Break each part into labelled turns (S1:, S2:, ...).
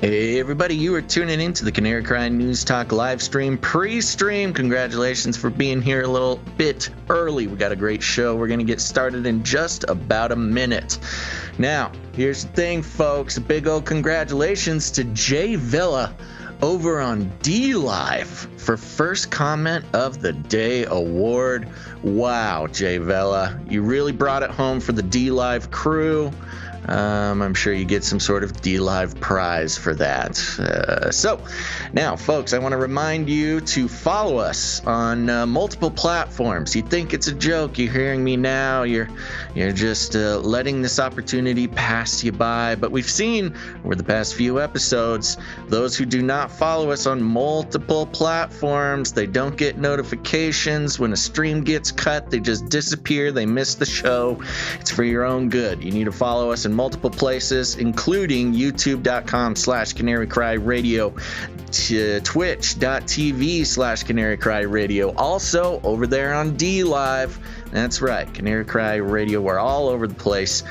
S1: Hey everybody, you are tuning in to the Canary Cry News Talk live stream, pre-stream. Congratulations for being here a little bit early. We got a great show. We're going to get started in just about a minute. Now, here's the thing, folks. A big old congratulations to Jay Villa over on DLIVE for First Comment of the Day award. Wow, Jay Villa, you really brought it home for the DLIVE crew. I'm sure you get some sort of DLive prize for that. So now, folks, I want to remind you to follow us on multiple platforms. You think it's a joke, you're hearing me now, you're just letting this opportunity pass you by. But we've seen over the past few episodes, those who do not follow us on multiple platforms, they don't get notifications. When a stream gets cut, they just disappear. They miss the show. It's for your own good. You need to follow us in multiple places, including youtube.com/canarycryradio, twitch.tv/canarycryradio, also over there on DLive. That's right, Canary Cry Radio. We're all over the place.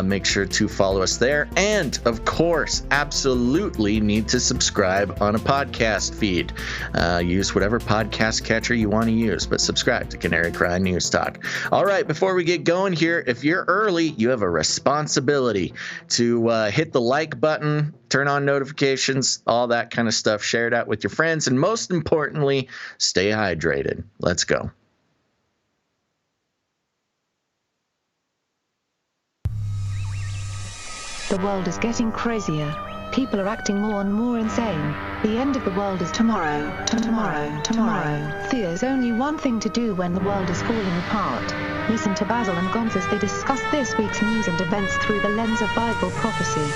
S1: Make sure to follow us there. And, of course, absolutely need to subscribe on a podcast feed. Use whatever podcast catcher you want to use, but subscribe to Canary Cry News Talk. All right, before we get going here, if you're early, you have a responsibility to hit the like button, turn on notifications, all that kind of stuff. Share it out with your friends. And most importantly, stay hydrated. Let's go.
S2: The world is getting crazier. People are acting more and more insane. The end of the world is tomorrow. Tomorrow. There's only one thing to do when the world is falling apart. Listen to Basil and Gonz as they discuss this week's news and events through the lens of Bible prophecy.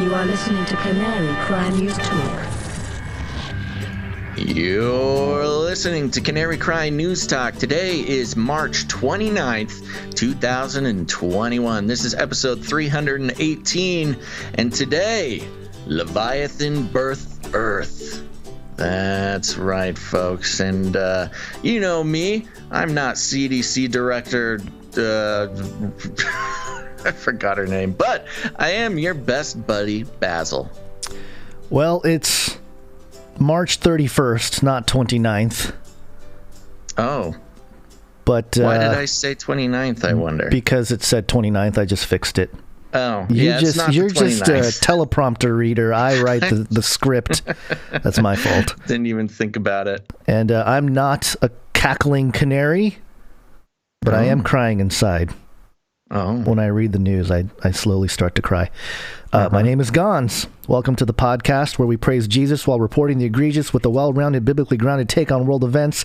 S3: You are listening to Canary Cry News Talk.
S1: You're listening to Canary Cry News Talk. Today is March 29th, 2021. This is episode 318. And today, Leviathan birthed Earth. That's right, folks. And you know me, I'm not CDC Director. I forgot her name. But I am your best buddy, Basil.
S4: Well, it's March 31st, not 29th.
S1: Oh.
S4: But
S1: why did I say 29th, I wonder?
S4: Because it said 29th, I just fixed it.
S1: Oh,
S4: you're just a teleprompter reader. I write the script. That's my fault.
S1: Didn't even think about it.
S4: And I'm not a cackling canary, but I am crying inside.
S1: Oh.
S4: When I read the news, I slowly start to cry. My name is Gonz. Welcome to the podcast where we praise Jesus while reporting the egregious with a well-rounded, biblically grounded take on world events.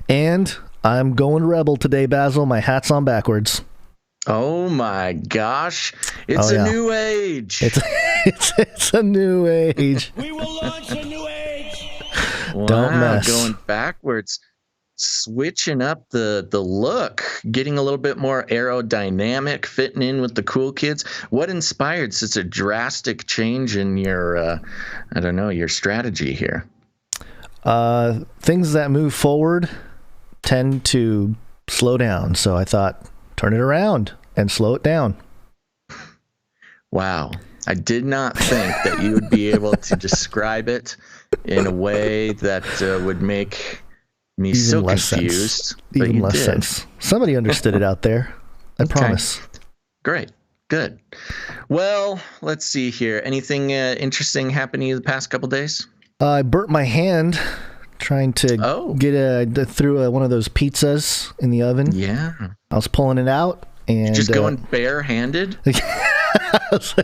S4: And I'm going rebel today, Basil. My hat's on backwards.
S1: Oh my gosh. It's a new age.
S4: It's a new age.
S5: We will launch a new age.
S1: Wow,
S4: Don't mess.
S1: Going backwards. Switching up the look, getting a little bit more aerodynamic, fitting in with the cool kids. What inspired such a drastic change in your, your strategy here?
S4: Things that move forward tend to slow down. So I thought, turn it around and slow it down.
S1: Wow. I did not think that you would be able to describe it in a way that would make me
S4: even
S1: so
S4: less
S1: confused.
S4: Sense. Even less sense. Somebody understood it out there. I promise.
S1: Great. Good. Well, let's see here. Anything interesting happening the past couple days?
S4: I burnt my hand trying to get through one of those pizzas in the oven.
S1: Yeah.
S4: I was pulling it out and
S1: just going barehanded.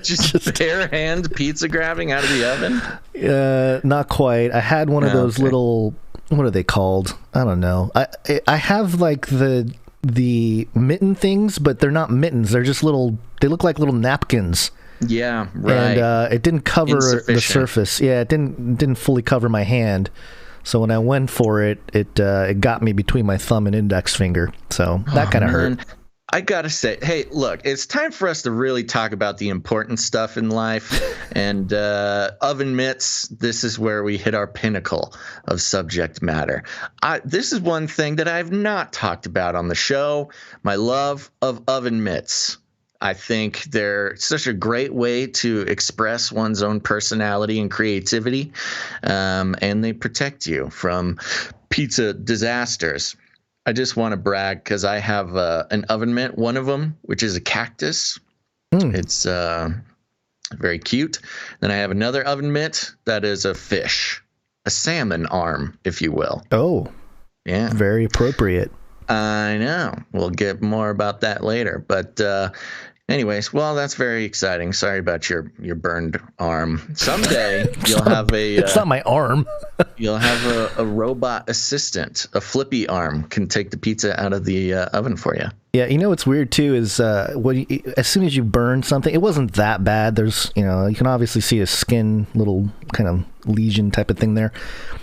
S1: just bare hand pizza grabbing out of the oven.
S4: Not quite. I had one of those little. What are they called? I don't know. I have like the mitten things, but they're not mittens. They're just little. They look like little napkins.
S1: Yeah, right.
S4: And it didn't cover the surface. Yeah, it didn't fully cover my hand. So when I went for it, it got me between my thumb and index finger. So that kind of hurt.
S1: I gotta say, hey, look, it's time for us to really talk about the important stuff in life. And oven mitts, this is where we hit our pinnacle of subject matter. This is one thing that I've not talked about on the show, my love of oven mitts. I think they're such a great way to express one's own personality and creativity, and they protect you from pizza disasters. I just want to brag because I have an oven mitt, one of them, which is a cactus. It's very cute. Then I have another oven mitt that is a fish, a salmon arm, if you will.
S4: Oh,
S1: yeah.
S4: Very appropriate.
S1: I know. We'll get more about that later. But anyways, well, that's very exciting. Sorry about your burned arm. Someday you'll have a...
S4: it's not my arm.
S1: You'll have a robot assistant. A flippy arm can take the pizza out of the oven for you.
S4: Yeah, you know what's weird too is as soon as you burn something, it wasn't that bad. There's, you can obviously see a skin little kind of lesion type of thing there.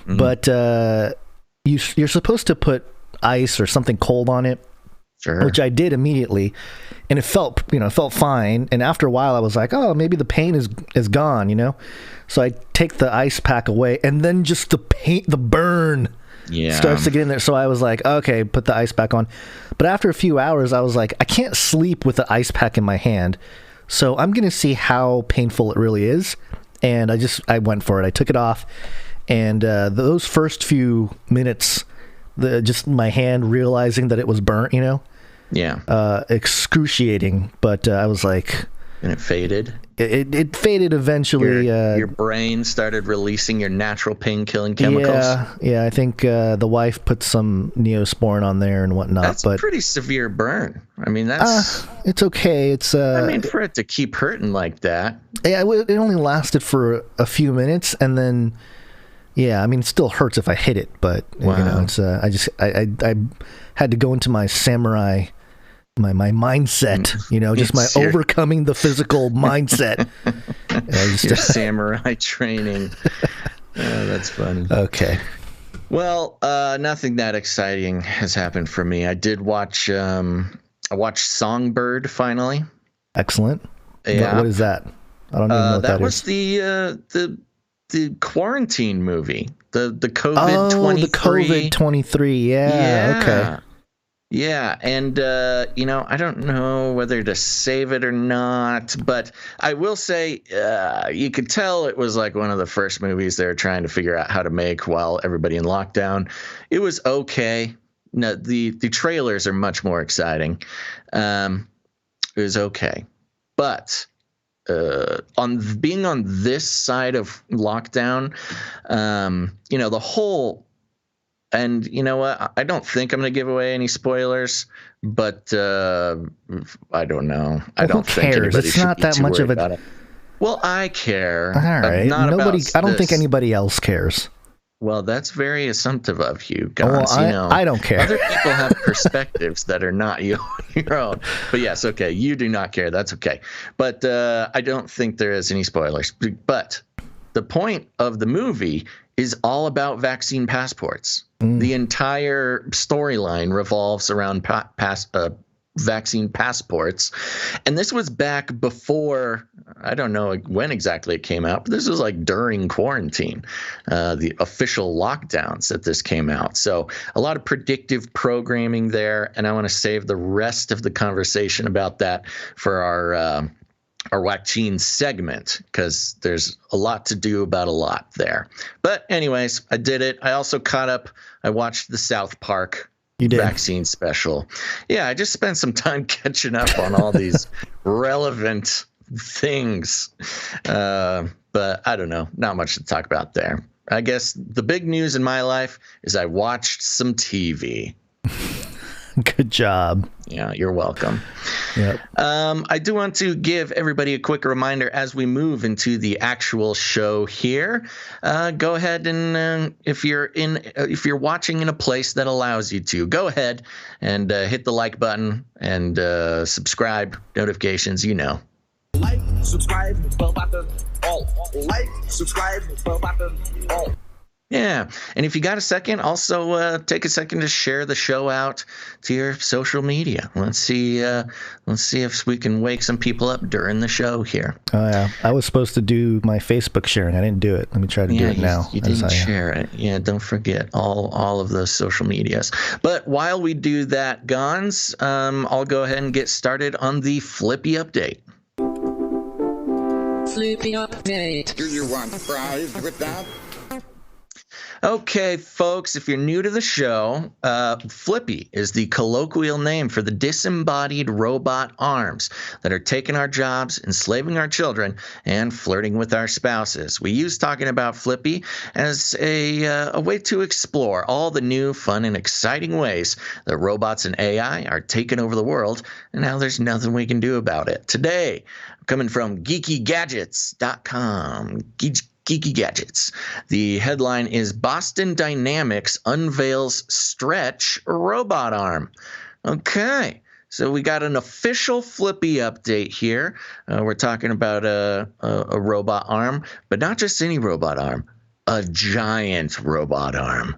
S4: Mm-hmm. But you're supposed to put ice or something cold on it, sure, which I did immediately, and it felt fine. And after a while, I was like, oh, maybe the pain is gone, So I take the ice pack away, and then just the burn starts to get in there. So I was like, okay, put the ice pack on. But after a few hours, I was like, I can't sleep with the ice pack in my hand, so I'm gonna see how painful it really is. And I went for it. I took it off, and those first few minutes, just my hand realizing that it was burnt, excruciating. But I was like,
S1: and it faded.
S4: It faded eventually.
S1: Your brain started releasing your natural pain-killing chemicals.
S4: Yeah. I think the wife put some Neosporin on there and whatnot.
S1: That's a pretty severe burn. I mean, that's
S4: it's okay. It's
S1: for it to keep hurting like that.
S4: Yeah, it only lasted for a few minutes, and then. Yeah, I mean, it still hurts if I hit it, but it's I had to go into my samurai, my mindset, just my overcoming the physical mindset.
S1: Your samurai training. Oh, that's funny.
S4: Okay.
S1: Well, nothing that exciting has happened for me. I did watch. I watched Songbird finally.
S4: Excellent.
S1: Yeah.
S4: What is that? I don't even know what that is.
S1: That was the quarantine movie, the COVID-23.
S4: The COVID-23. Yeah. Okay.
S1: Yeah, and I don't know whether to save it or not, but I will say you could tell it was like one of the first movies they were trying to figure out how to make while everybody in lockdown. It was okay. No, the trailers are much more exciting. It was okay, but. On being on this side of lockdown, the whole, and you know what? I don't think I'm going to give away any spoilers, but I don't know. I don't think anybody
S4: it's not that much of
S1: it. Well, I care.
S4: All right. Nobody. I don't think anybody else cares.
S1: Well, that's very assumptive of you, guys.
S4: Well, I don't care.
S1: Other people have perspectives that are not your own. But yes, okay, you do not care. That's okay. But I don't think there is any spoilers. But the point of the movie is all about vaccine passports. The entire storyline revolves around vaccine passports. And this was back before, I don't know when exactly it came out, but this was like during quarantine, the official lockdowns that this came out. So a lot of predictive programming there. And I want to save the rest of the conversation about that for our Waccine segment, because there's a lot to do about a lot there. But anyways, I did it. I also caught up. I watched the South Park vaccine special. Yeah, I just spent some time catching up on all these relevant things. But I don't know. Not much to talk about there. I guess the big news in my life is I watched some TV.
S4: Good job.
S1: Yeah, you're welcome.
S4: Yep.
S1: I do want to give everybody a quick reminder as we move into the actual show here. Go ahead and if you're watching in a place that allows you to, go ahead and hit the like button and subscribe, notifications,
S5: Like, subscribe, bell button, all. Like, subscribe, bell button, all.
S1: Yeah, and if you got a second, also take a second to share the show out to your social media. Let's see if we can wake some people up during the show here.
S4: Oh yeah, I was supposed to do my Facebook sharing. I didn't do it. Let me try to do it now.
S1: You didn't share it. Yeah, don't forget all of those social medias. But while we do that, Gons, I'll go ahead and get started on the Flippy update.
S5: Flippy update.
S6: Do you want fries with that?
S1: Okay, folks, if you're new to the show, Flippy is the colloquial name for the disembodied robot arms that are taking our jobs, enslaving our children, and flirting with our spouses. We use talking about Flippy as a way to explore all the new, fun, and exciting ways that robots and AI are taking over the world, and how there's nothing we can do about it. Today, coming from geekygadgets.com. Geeky Gadgets. The headline is Boston Dynamics unveils stretch robot arm. Okay, so we got an official Flippy update here. We're talking about a robot arm, but not just any robot arm, a giant robot arm.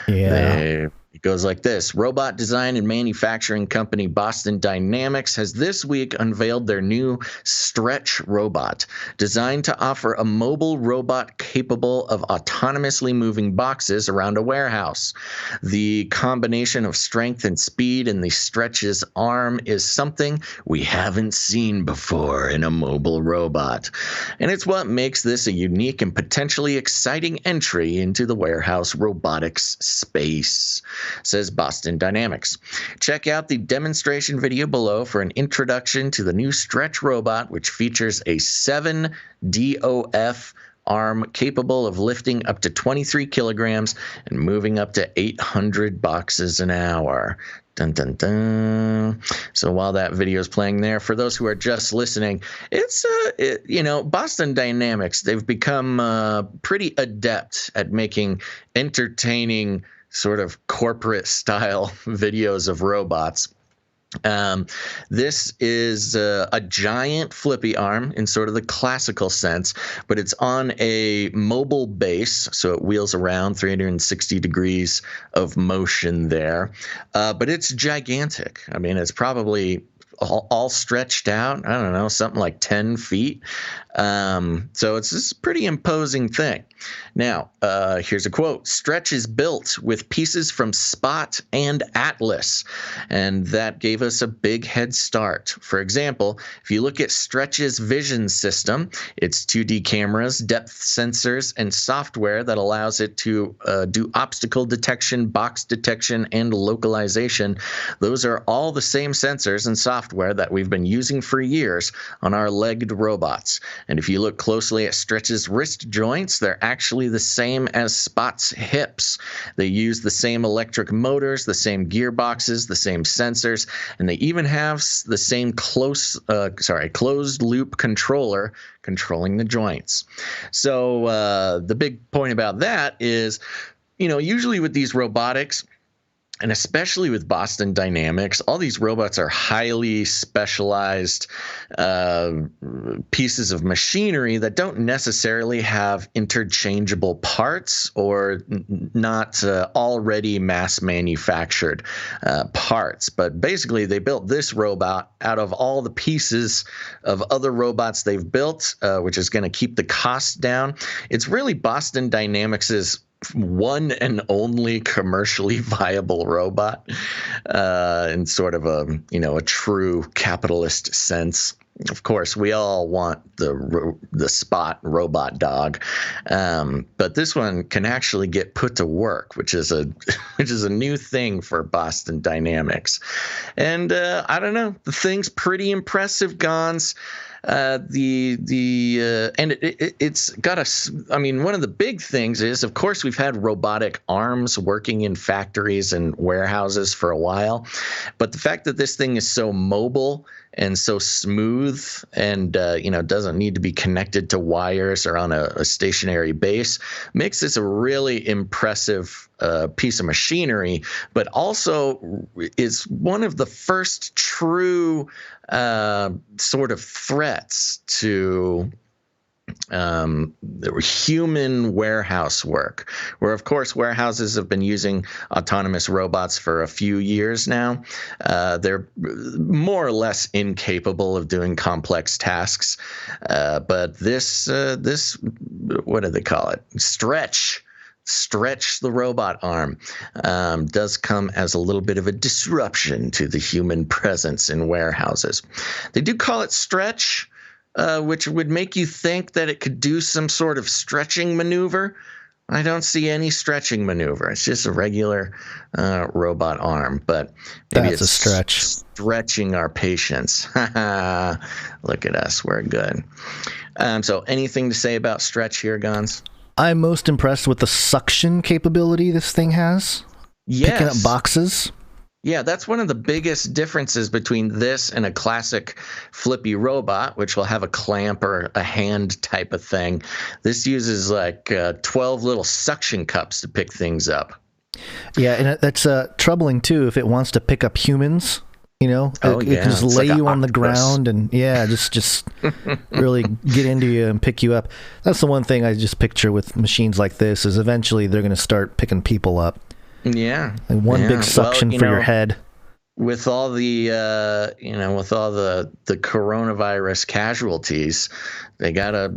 S4: Yeah.
S1: It goes like this. Robot design and manufacturing company Boston Dynamics has this week unveiled their new stretch robot, designed to offer a mobile robot capable of autonomously moving boxes around a warehouse. The combination of strength and speed in the stretch's arm is something we haven't seen before in a mobile robot. And it's what makes this a unique and potentially exciting entry into the warehouse robotics space, says Boston Dynamics. Check out the demonstration video below for an introduction to the new stretch robot, which features a 7 DOF arm capable of lifting up to 23 kilograms and moving up to 800 boxes an hour. Dun, dun, dun. So while that video is playing there, for those who are just listening, it's Boston Dynamics, they've become pretty adept at making entertaining sort of corporate style videos of robots. This is a giant flippy arm in sort of the classical sense, but it's on a mobile base, so it wheels around 360 degrees of motion there. But it's gigantic. I mean, it's probably all stretched out. I don't know, something like 10 feet. So it's this pretty imposing thing. Now, here's a quote. Stretch is built with pieces from Spot and Atlas, and that gave us a big head start. For example, if you look at Stretch's vision system, it's 2D cameras, depth sensors, and software that allows it to do obstacle detection, box detection, and localization. Those are all the same sensors and software that we've been using for years on our legged robots. And if you look closely at Stretch's wrist joints, they're actually the same as Spot's hips. They use the same electric motors, the same gearboxes, the same sensors, and they even have the same closed loop controller controlling the joints. So the big point about that is, usually with these robotics, and especially with Boston Dynamics, all these robots are highly specialized pieces of machinery that don't necessarily have interchangeable parts or not already mass manufactured parts. But basically, they built this robot out of all the pieces of other robots they've built, which is going to keep the costs down. It's really Boston Dynamics's one and only commercially viable robot in sort of a true capitalist sense. Of course, we all want the Spot robot dog, but this one can actually get put to work, which is a new thing for Boston Dynamics. And I don't know, the thing's pretty impressive, Gons. It's got one of the big things is, of course, we've had robotic arms working in factories and warehouses for a while, but the fact that this thing is so mobile and so smooth and doesn't need to be connected to wires or on a stationary base makes this a really impressive piece of machinery, but also is one of the first true sort of threats to there were human warehouse work, where, of course, warehouses have been using autonomous robots for a few years now. They're more or less incapable of doing complex tasks. But this, what do they call it? Stretch the robot arm does come as a little bit of a disruption to the human presence in warehouses. They do call it stretch, which would make you think that it could do some sort of stretching maneuver. I don't see any stretching maneuver. It's just a regular robot arm, but maybe
S4: That's a stretch.
S1: Stretching our patience. Look at us. We're good. So anything to say about stretch here, Gons?
S4: I'm most impressed with the suction capability this thing has.
S1: Yes.
S4: Picking up boxes.
S1: Yeah, that's one of the biggest differences between this and a classic flippy robot, which will have a clamp or a hand type of thing. This uses like 12 little suction cups to pick things up. Yeah,
S4: and that's troubling too if it wants to pick up humans. You know, it can just lay
S1: like
S4: you on the
S1: octopus.
S4: ground and just really get into you and pick you up. That's the one thing I just picture with machines like this is eventually they're going to start picking people up.
S1: Yeah.
S4: Like one big suction for your head.
S1: With all the, with all the coronavirus casualties, they got to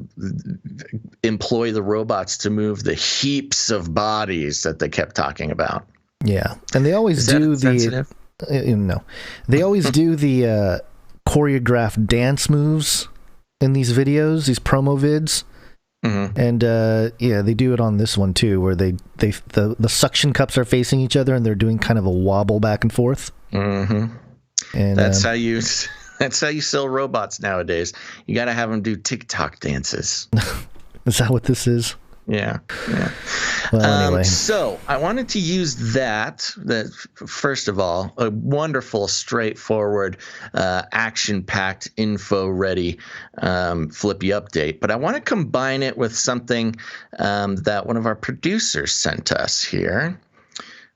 S1: employ the robots to move the heaps of bodies that they kept talking about.
S4: Yeah. And they always do the... No, they always do the choreographed dance moves in these videos, these promo vids, and they do it on this one too, where the suction cups are facing each other and they're doing kind of a wobble back and forth.
S1: Mm-hmm.
S4: And
S1: that's how you sell robots nowadays. You got to have them do TikTok dances.
S4: Is that what this is?
S1: Yeah.
S4: Well, anyway.
S1: So I wanted to use that first of all, a wonderful, straightforward, action-packed, info-ready Flippy update. But I want to combine it with something that one of our producers sent us here.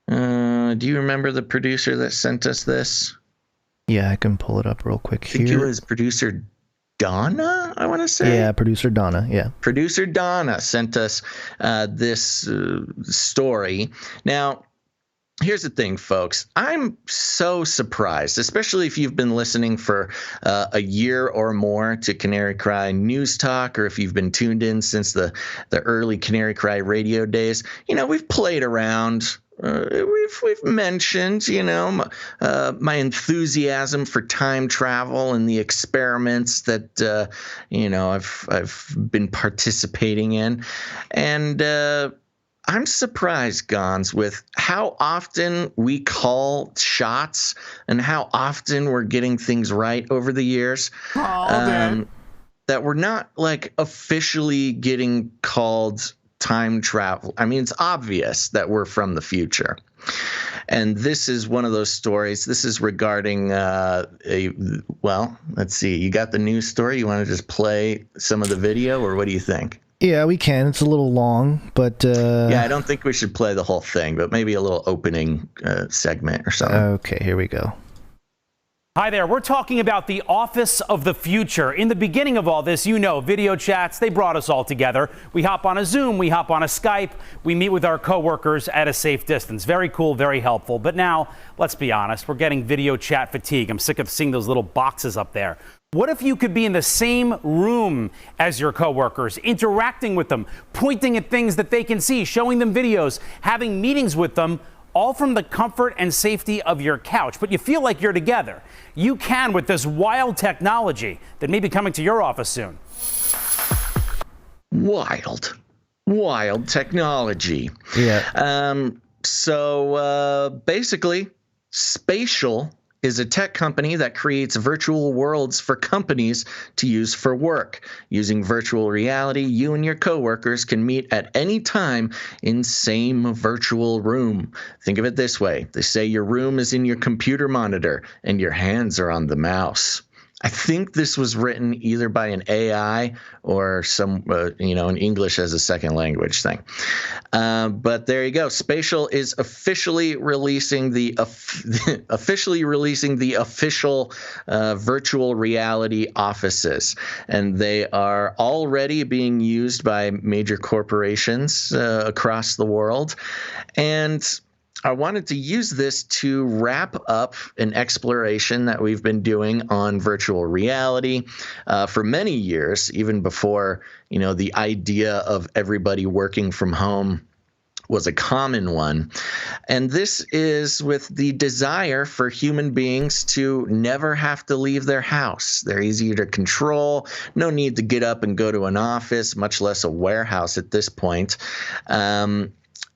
S1: Do you remember the producer that sent us this?
S4: Yeah, I can pull it up real quick here.
S1: I think it was producer Donna, I want to say.
S4: Yeah, producer Donna, yeah.
S1: Producer Donna sent us this story. Now, here's the thing, folks. I'm so surprised, especially if you've been listening for a year or more to Canary Cry News Talk, or if you've been tuned in since the early Canary Cry radio days. You know, we've played around. We've mentioned, my enthusiasm for time travel and the experiments that I've been participating in, and I'm surprised, Gons, with how often we call shots and how often we're getting things right over the years. That we're not like officially getting called time travel. I mean, it's obvious that we're from the future. And this is one of those stories. This is regarding let's see. You got the news story? You want to just play some of the video, or what do you think?
S4: Yeah, we can. It's a little long, but...
S1: Yeah, I don't think we should play the whole thing, but maybe a little opening segment or something.
S4: Okay, here we go.
S7: Hi there. We're talking about the office of the future. In the beginning of all this, video chats, they brought us all together. We hop on a Zoom, we hop on a Skype, we meet with our coworkers at a safe distance. Very cool, very helpful. But now, let's be honest, we're getting video chat fatigue. I'm sick of seeing those little boxes up there. What if you could be in the same room as your coworkers, interacting with them, pointing at things that they can see, showing them videos, having meetings with them, all from the comfort and safety of your couch, but you feel like you're together? You can with this wild technology that may be coming to your office soon.
S1: Wild technology.
S4: Yeah.
S1: So basically, Spatial is a tech company that creates virtual worlds for companies to use for work. Using virtual reality, you and your coworkers can meet at any time in same virtual room. Think of it this way. They say your room is in your computer monitor and your hands are on the mouse. I think this was written either by an AI or some, an English as a second language thing. But there you go. Spatial is officially releasing the official virtual reality offices, and they are already being used by major corporations across the world. And I wanted to use this to wrap up an exploration that we've been doing on virtual reality for many years, even before, the idea of everybody working from home was a common one. And this is with the desire for human beings to never have to leave their house. They're easier to control. No need to get up and go to an office, much less a warehouse at this point.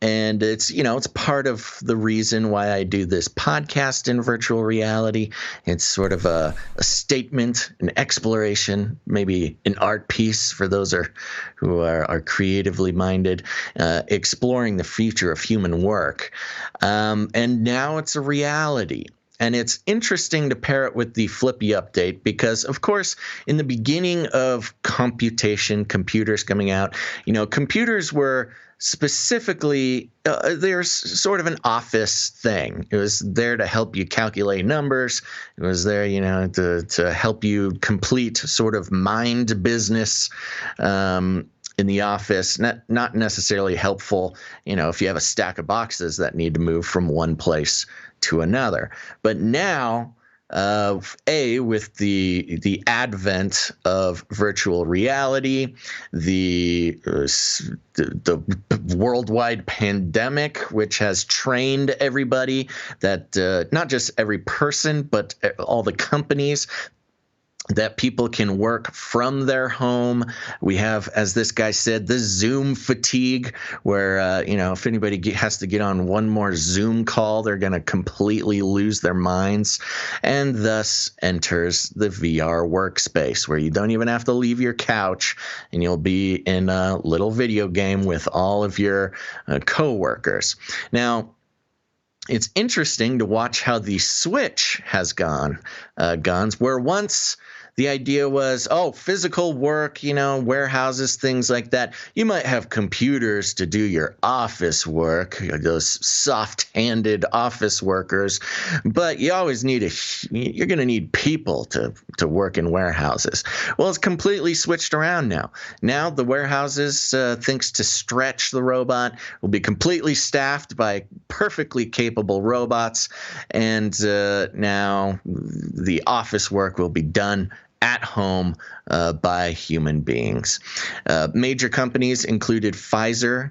S1: And it's, it's part of the reason why I do this podcast in virtual reality. It's sort of a statement, an exploration, maybe an art piece for those who are creatively minded, exploring the future of human work. And now it's a reality. And it's interesting to pair it with the FLIPPY update because, of course, in the beginning of computers coming out, computers were specifically, there's sort of an office thing. It was there to help you calculate numbers. It was there, to help you complete sort of mind business in the office. Not necessarily helpful, if you have a stack of boxes that need to move from one place to another. But now, with the advent of virtual reality, the worldwide pandemic, which has trained everybody that not just every person, but all the companies, that people can work from their home. We have, as this guy said, the Zoom fatigue, where, if anybody has to get on one more Zoom call, they're going to completely lose their minds. And thus enters the VR workspace, where you don't even have to leave your couch, and you'll be in a little video game with all of your coworkers. Now, it's interesting to watch how the switch has gone, where once the idea was, physical work, warehouses, things like that. You might have computers to do your office work, those soft-handed office workers, but you always you're going to need people to work in warehouses. Well, it's completely switched around now. Now the warehouses, thanks to Stretch the robot, will be completely staffed by perfectly capable robots, and now the office work will be done at home by human beings. Major companies included Pfizer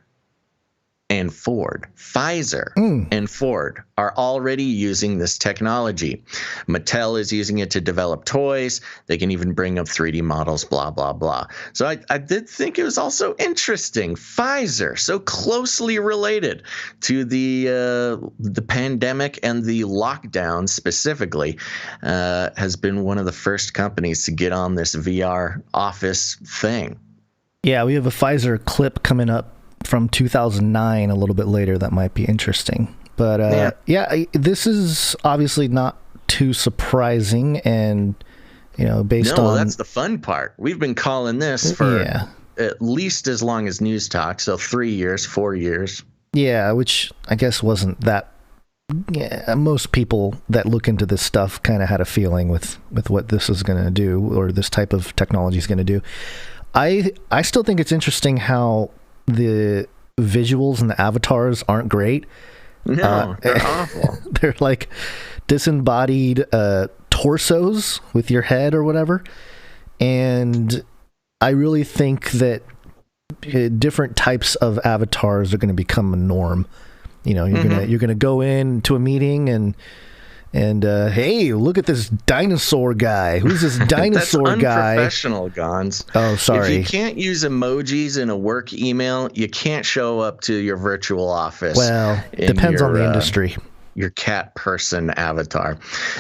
S1: and Ford. Pfizer and Ford are already using this technology. Mattel is using it to develop toys. They can even bring up 3D models, blah, blah, blah. So I did think it was also interesting. Pfizer, so closely related to the pandemic and the lockdown specifically, has been one of the first companies to get on this VR office thing.
S4: Yeah, we have a Pfizer clip coming up from 2009 a little bit later that might be interesting. But this is obviously not too surprising, and based on... No,
S1: that's the fun part. We've been calling this for at least as long as News Talk, so 3 years, 4 years.
S4: Yeah, which I guess wasn't that... Yeah, most people that look into this stuff kind of had a feeling with what this is going to do, or this type of technology is going to do. I still think it's interesting how the visuals and the avatars aren't great.
S1: No, they're awful.
S4: They're like disembodied torsos with your head or whatever. And I really think that different types of avatars are going to become a norm. You're gonna go into a meeting and hey, look at this dinosaur guy. Who's this dinosaur
S1: That's
S4: guy?
S1: Unprofessional, Gons.
S4: Oh, sorry.
S1: If you can't use emojis in a work email, you can't show up to your virtual office.
S4: Well, depends on the industry.
S1: your cat person avatar.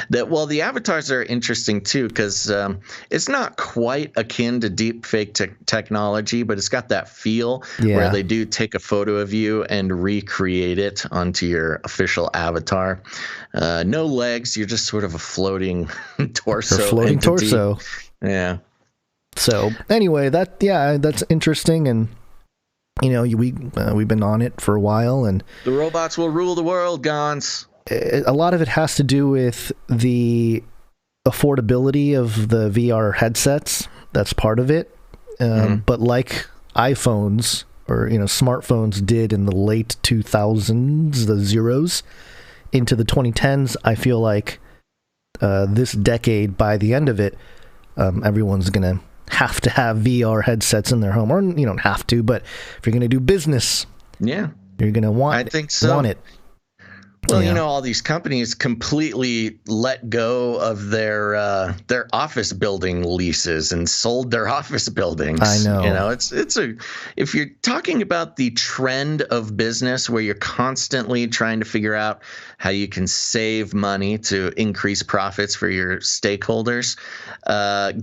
S1: The avatars are interesting too, because it's not quite akin to deep fake technology, but it's got that feel where they do take a photo of you and recreate it onto your official avatar. No legs, you're just sort of a floating torso.
S4: Floating torso.
S1: Yeah.
S4: So anyway, that's interesting, and we've been on it for a while, and
S1: the robots will rule the world, Gons.
S4: A lot of it has to do with the affordability of the VR headsets. That's part of it. But like iPhones or smartphones did in the late 2000s, the zeros into the 2010s, I feel like this decade, by the end of it, everyone's gonna have to have VR headsets in their home, or you don't have to, but if you're going to do business, you're going to want it.
S1: Well, all these companies completely let go of their office building leases and sold their office buildings.
S4: I know.
S1: If you're talking about the trend of business where you're constantly trying to figure out how you can save money to increase profits for your stakeholders,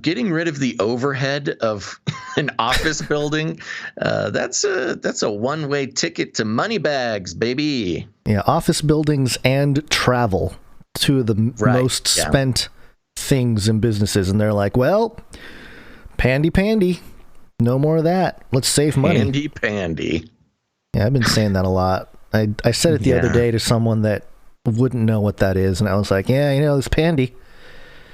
S1: getting rid of the overhead of an office building, that's a one-way ticket to money bags, baby.
S4: Yeah, office buildings and travel, two of the most spent things in businesses. And they're like, well, pandy, no more of that. Let's save money.
S1: Pandy.
S4: Yeah, I've been saying that a lot. I said it the other day to someone that wouldn't know what that is. And I was like, this pandy.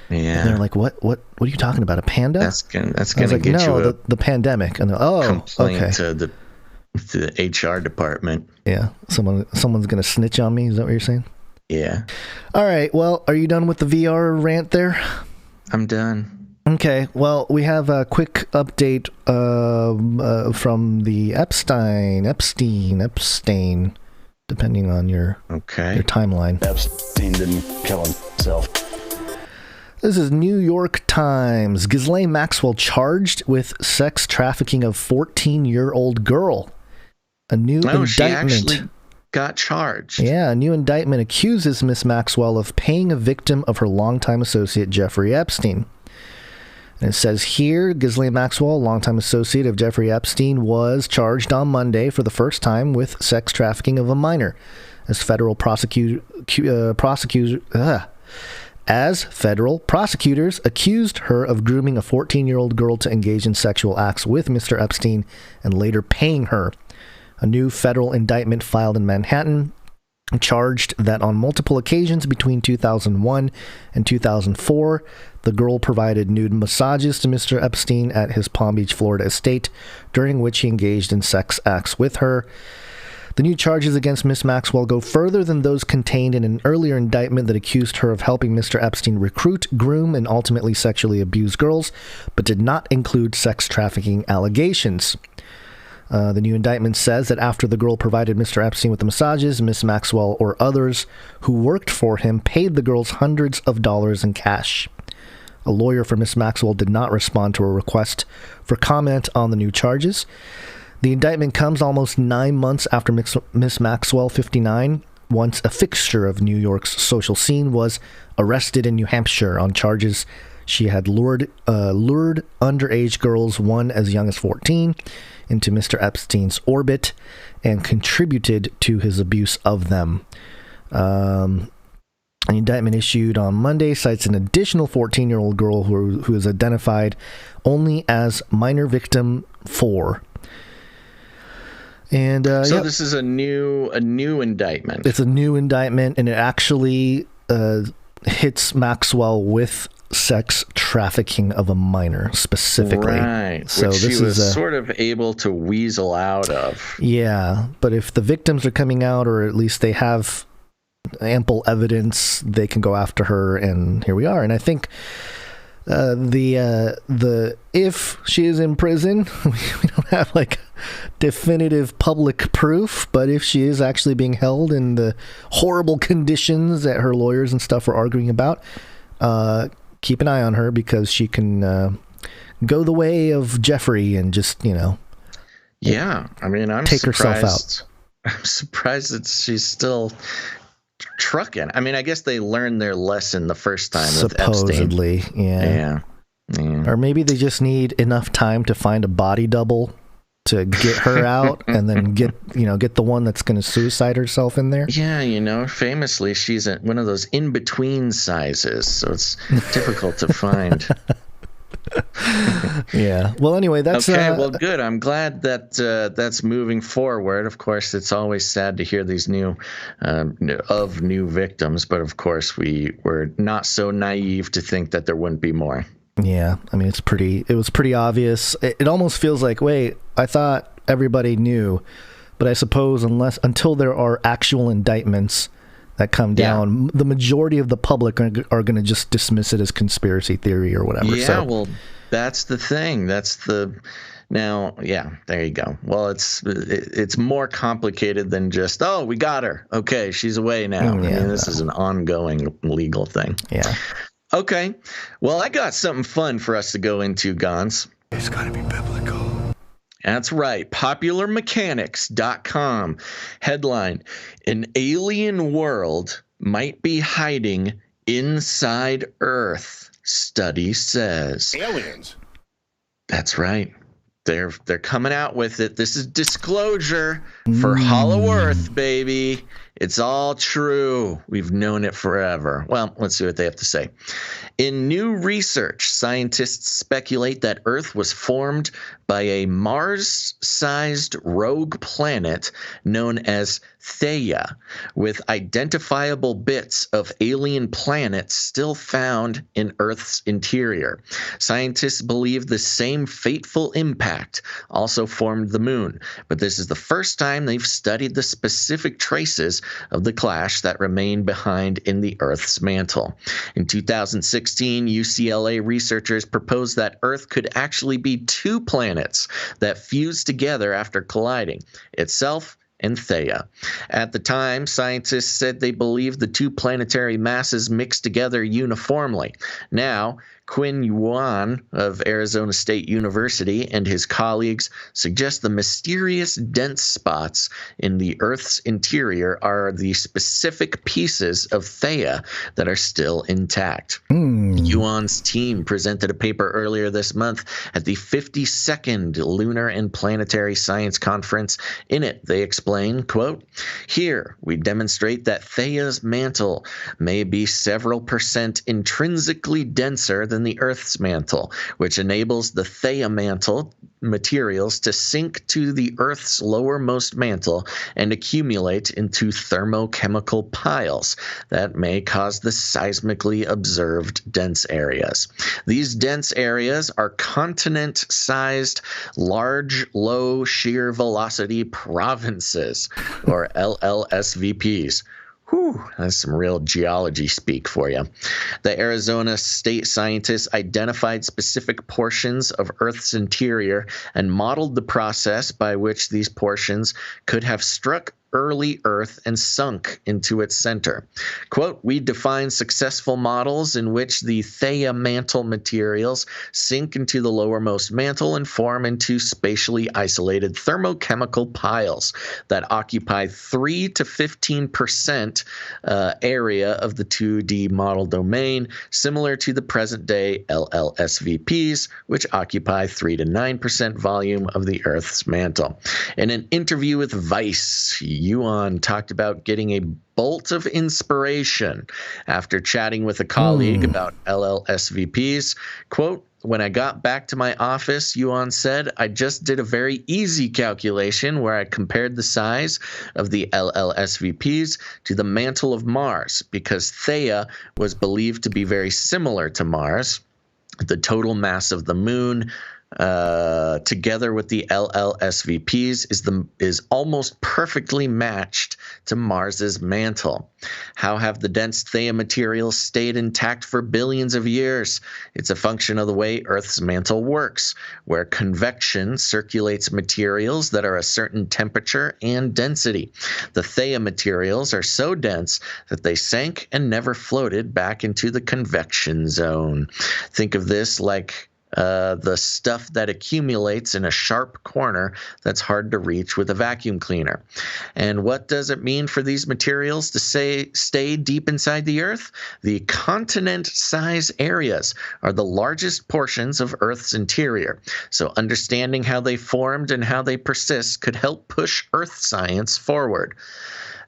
S1: Yeah.
S4: And they're like, what are you talking about? A panda?
S1: That's gonna get you
S4: the pandemic. And
S1: complaint to the HR department.
S4: Yeah, someone's gonna snitch on me. Is that what you're saying?
S1: Yeah.
S4: All right. Well, are you done with the VR rant there?
S1: I'm done.
S4: Okay. Well, we have a quick update from the Epstein, depending on your timeline.
S8: Epstein didn't kill himself.
S4: This is New York Times. Ghislaine Maxwell charged with sex trafficking of 14-year-old girl. A new indictment.
S1: She actually got charged.
S4: Yeah, a new indictment accuses Miss Maxwell of paying a victim of her longtime associate, Jeffrey Epstein. And it says here, Ghislaine Maxwell, longtime associate of Jeffrey Epstein, was charged on Monday for the first time with sex trafficking of a minor, as federal prosecutors accused her of grooming a 14-year-old girl to engage in sexual acts with Mr. Epstein and later paying her. A new federal indictment filed in Manhattan charged that on multiple occasions between 2001 and 2004, the girl provided nude massages to Mr. Epstein at his Palm Beach, Florida estate, during which he engaged in sex acts with her. The new charges against Miss Maxwell go further than those contained in an earlier indictment that accused her of helping Mr. Epstein recruit, groom, and ultimately sexually abuse girls, but did not include sex trafficking allegations. The new indictment says that after the girl provided Mr. Epstein with the massages, Miss Maxwell or others who worked for him paid the girls hundreds of dollars in cash. A lawyer for Miss Maxwell did not respond to a request for comment on the new charges. The indictment comes almost 9 months after Miss Maxwell, 59, once a fixture of New York's social scene, was arrested in New Hampshire on charges she had lured underage girls, one as young as 14, into Mr. Epstein's orbit and contributed to his abuse of them. An indictment issued on Monday cites an additional 14-year-old girl who is identified only as minor victim 4. And
S1: so this is a new indictment.
S4: It's a new indictment, and it actually hits Maxwell with sex trafficking of a minor specifically.
S1: Right.
S4: So
S1: which
S4: this
S1: she was
S4: is
S1: sort of able to weasel out of.
S4: Yeah, but if the victims are coming out, or at least they have ample evidence, they can go after her, and here we are. And I think the if she is in prison, we don't have like definitive public proof, but if she is actually being held in the horrible conditions that her lawyers and stuff are arguing about, keep an eye on her, because she can go the way of Jeffrey and just
S1: yeah, I mean, I'm
S4: take
S1: surprised.
S4: herself out.
S1: I'm surprised that she's still trucking. I mean, I guess they learned their lesson the first time with Epstein.
S4: Supposedly, yeah. Or maybe they just need enough time to find a body double to get her out, and then get the one that's going to suicide herself in there.
S1: Yeah, famously, she's one of those in-between sizes, so it's difficult to find.
S4: Yeah. Well, anyway, that's
S1: okay. Well, good. I'm glad that that's moving forward. Of course, it's always sad to hear these new victims, but of course, we were not so naive to think that there wouldn't be more.
S4: Yeah, I mean, it was pretty obvious. It almost feels like, wait, I thought everybody knew, but I suppose until there are actual indictments that come down, the majority of the public are going to just dismiss it as conspiracy theory or whatever.
S1: Yeah, well, that's the thing. Now, there you go. Well, it's more complicated than just, oh, we got her. Okay, she's away now. This is an ongoing legal thing.
S4: Yeah.
S1: Okay. Well, I got something fun for us to go into, Gons.
S5: It's got to be biblical.
S1: That's right. Popularmechanics.com. Headline: An alien world might be hiding inside Earth, study says.
S5: Aliens.
S1: That's right. They're coming out with it. This is disclosure for Hollow Earth, baby. It's all true. We've known it forever. Well, let's see what they have to say. In new research, scientists speculate that Earth was formed by a Mars-sized rogue planet known as Theia, with identifiable bits of alien planets still found in Earth's interior. Scientists believe the same fateful impact also formed the moon, but this is the first time they've studied the specific traces of the clash that remained behind in the Earth's mantle. In 2016, UCLA researchers proposed that Earth could actually be two planets that fused together after colliding, itself and Theia. At the time, scientists said they believed the two planetary masses mixed together uniformly. Now, Quinn Yuan of Arizona State University and his colleagues suggest the mysterious dense spots in the Earth's interior are the specific pieces of Theia that are still intact. Yuan's team presented a paper earlier this month at the 52nd Lunar and Planetary Science Conference. In it, they explain, quote, "Here, we demonstrate that Theia's mantle may be several percent intrinsically denser than the Earth's mantle, which enables the Theia mantle materials to sink to the Earth's lowermost mantle and accumulate into thermochemical piles that may cause the seismically observed dense areas. These dense areas are continent-sized, large, low shear velocity provinces, or LLSVPs." Whew, that's some real geology speak for you. The Arizona State scientists identified specific portions of Earth's interior and modeled the process by which these portions could have struck early Earth and sunk into its center. Quote, "We define successful models in which the Theia mantle materials sink into the lowermost mantle and form into spatially isolated thermochemical piles that occupy 3 to 15% area of the 2D model domain, similar to the present-day LLSVPs, which occupy 3 to 9% volume of the Earth's mantle." In an interview with Vice, Yuan talked about getting a bolt of inspiration after chatting with a colleague about LLSVPs. Quote, "When I got back to my office," Yuan said, "I just did a very easy calculation where I compared the size of the LLSVPs to the mantle of Mars, because Theia was believed to be very similar to Mars. The total mass of the moon together with the LLSVPs is almost perfectly matched to Mars's mantle. How have the dense Theia materials stayed intact for billions of years? It's a function of the way Earth's mantle works, where convection circulates materials that are a certain temperature and density. The Theia materials are so dense that they sank and never floated back into the convection zone. Think of this like the stuff that accumulates in a sharp corner that's hard to reach with a vacuum cleaner. And what does it mean for these materials to stay deep inside the Earth? The continent-size areas are the largest portions of Earth's interior. So understanding how they formed and how they persist could help push Earth science forward.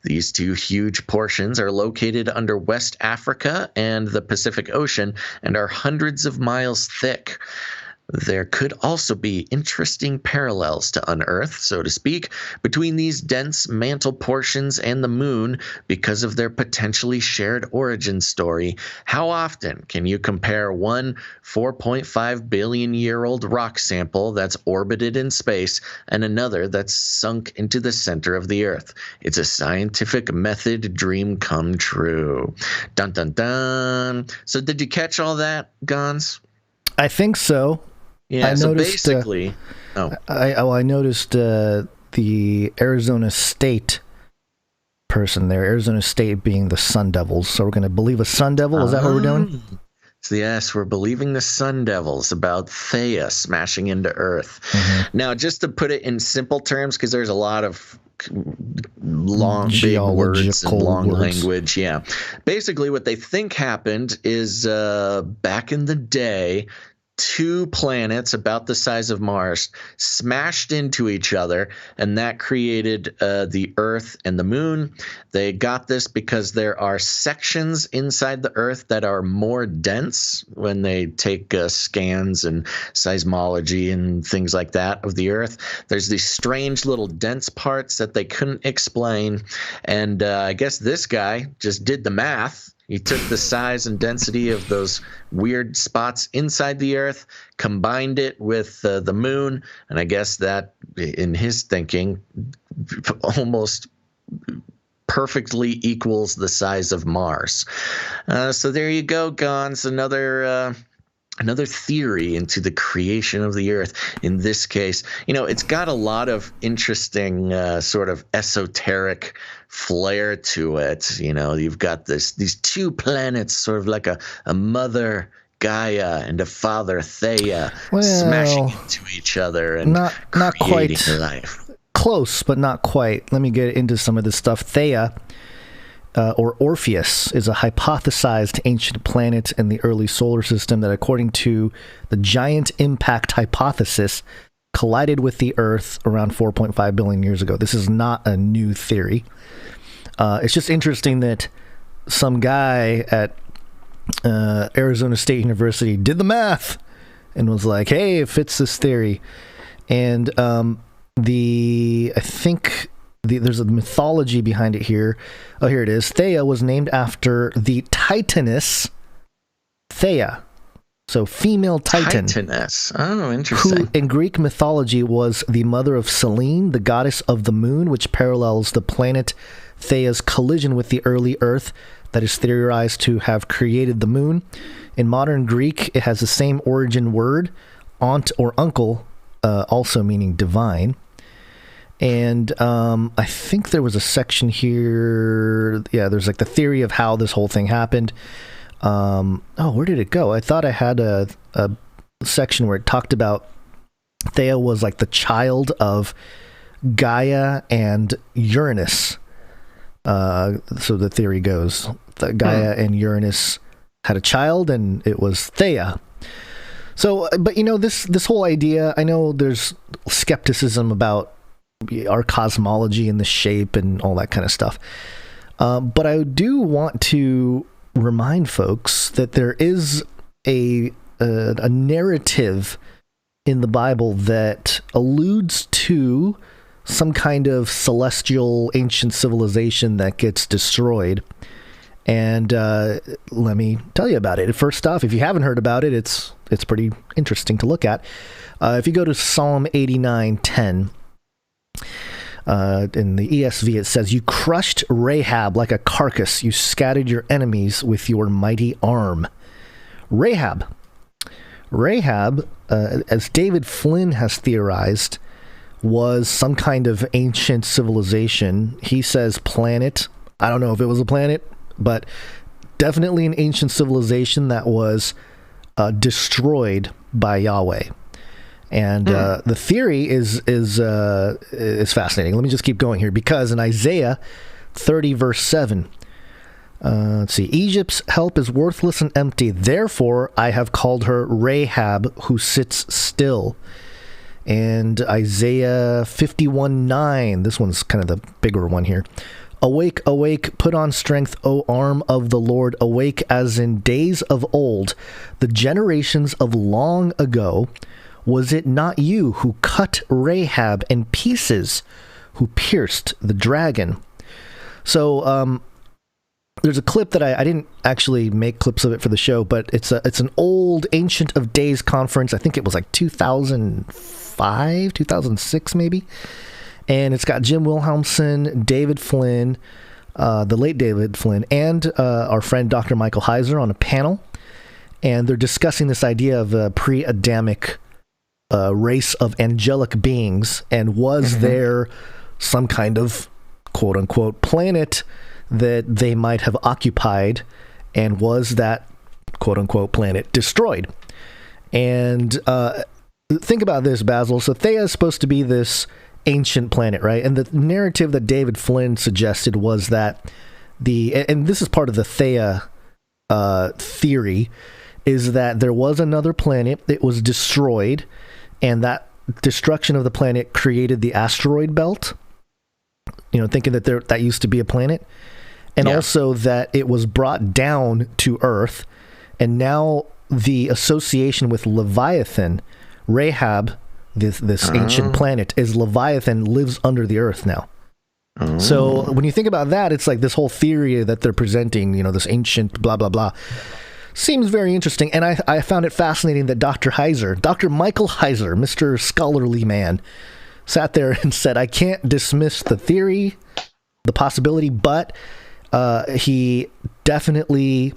S1: These two huge portions are located under West Africa and the Pacific Ocean and are hundreds of miles thick. There could also be interesting parallels to unearth, so to speak, between these dense mantle portions and the moon because of their potentially shared origin story. How often can you compare one 4.5 billion year old rock sample that's orbited in space and another that's sunk into the center of the Earth? It's a scientific method dream come true. Dun dun dun. So did you catch all that, Gons?
S4: I think so.
S1: Yeah,
S4: I
S1: so
S4: noticed,
S1: basically...
S4: I noticed the Arizona State person there, Arizona State being the Sun Devils. So we're going to believe a Sun Devil? Is that what we're doing?
S1: So yes, we're believing the Sun Devils about Theia smashing into Earth. Mm-hmm. Now, just to put it in simple terms, because there's a lot of long, big words and long language. Yeah. Basically, what they think happened is back in the day, two planets about the size of Mars smashed into each other, and that created the Earth and the Moon. They got this because there are sections inside the Earth that are more dense when they take scans and seismology and things like that of the Earth. There's these strange little dense parts that they couldn't explain, and I guess this guy just did the math. He took the size and density of those weird spots inside the Earth, combined it with the moon, and I guess that, in his thinking, almost perfectly equals the size of Mars. So there you go, Gons. Another theory into the creation of the Earth. In this case, it's got a lot of interesting sort of esoteric flair to it. You've got these two planets, sort of like a mother Gaia and a father Theia, smashing into each other and
S4: not
S1: creating
S4: quite
S1: life.
S4: Close, but not quite. Let me get into some of this stuff. Theia, or Orpheus, is a hypothesized ancient planet in the early solar system that, according to the giant impact hypothesis, collided with the Earth around 4.5 billion years ago. This is not a new theory. It's just interesting that some guy at Arizona State University did the math and was like, hey, it fits this theory. And I think there's a mythology behind it here. Oh, here it is. Theia was named after the Titaness Theia. So female Titan.
S1: Titaness. Oh, interesting.
S4: Who in Greek mythology was the mother of Selene, the goddess of the moon, which parallels the planet Theia's collision with the early Earth that is theorized to have created the moon. In modern Greek, it has the same origin word, aunt or uncle, also meaning divine. And I think there was a section here. Yeah, there's like the theory of how this whole thing happened. Where did it go? I thought I had a section where it talked about Theia was like the child of Gaia and Uranus. So the theory goes that Gaia and Uranus had a child, and it was Theia. So, but this whole idea, I know there's skepticism about our cosmology and the shape and all that kind of stuff. But I do want to remind folks that there is a narrative in the Bible that alludes to some kind of celestial ancient civilization that gets destroyed. And let me tell you about it. First off, if you haven't heard about it, it's pretty interesting to look at. If you go to Psalm 89:10, in the ESV, it says, "You crushed Rahab like a carcass. You scattered your enemies with your mighty arm." Rahab, as David Flynn has theorized, was some kind of ancient civilization. He says planet. I don't know if it was a planet, but definitely an ancient civilization that was destroyed by Yahweh. And the theory is fascinating. Let me just keep going here, because in Isaiah 30 verse 7, let's see, Egypt's help is worthless and empty. Therefore, I have called her Rahab, who sits still. And Isaiah 51:9, this one's kind of the bigger one here. Awake, awake, put on strength, O arm of the Lord. Awake as in days of old, the generations of long ago. Was it not you who cut Rahab in pieces, who pierced the dragon? So there's a clip that I didn't actually make clips of it for the show, but it's an old Ancient of Days conference. I think it was like 2005, 2006 maybe. And it's got Jim Wilhelmsen, David Flynn, the late David Flynn, and our friend Dr. Michael Heiser on a panel. And they're discussing this idea of a pre-Adamic race of angelic beings, and was there some kind of quote-unquote planet that they might have occupied, and was that quote-unquote planet destroyed? And think about this, Basil. So Theia is supposed to be this ancient planet, right? And the narrative that David Flynn suggested was that and this is part of the Theia theory, is that there was another planet that was destroyed, and that destruction of the planet created the asteroid belt, thinking that that used to be a planet, and also that it was brought down to Earth, and now the association with Leviathan, Rahab, this ancient planet, is Leviathan, lives under the Earth now. So when you think about that, it's like this whole theory that they're presenting, this ancient blah, blah, blah, seems very interesting. And I found it fascinating that Dr. Michael Heiser, Mr. Scholarly Man, sat there and said, I can't dismiss the theory, the possibility, but he definitely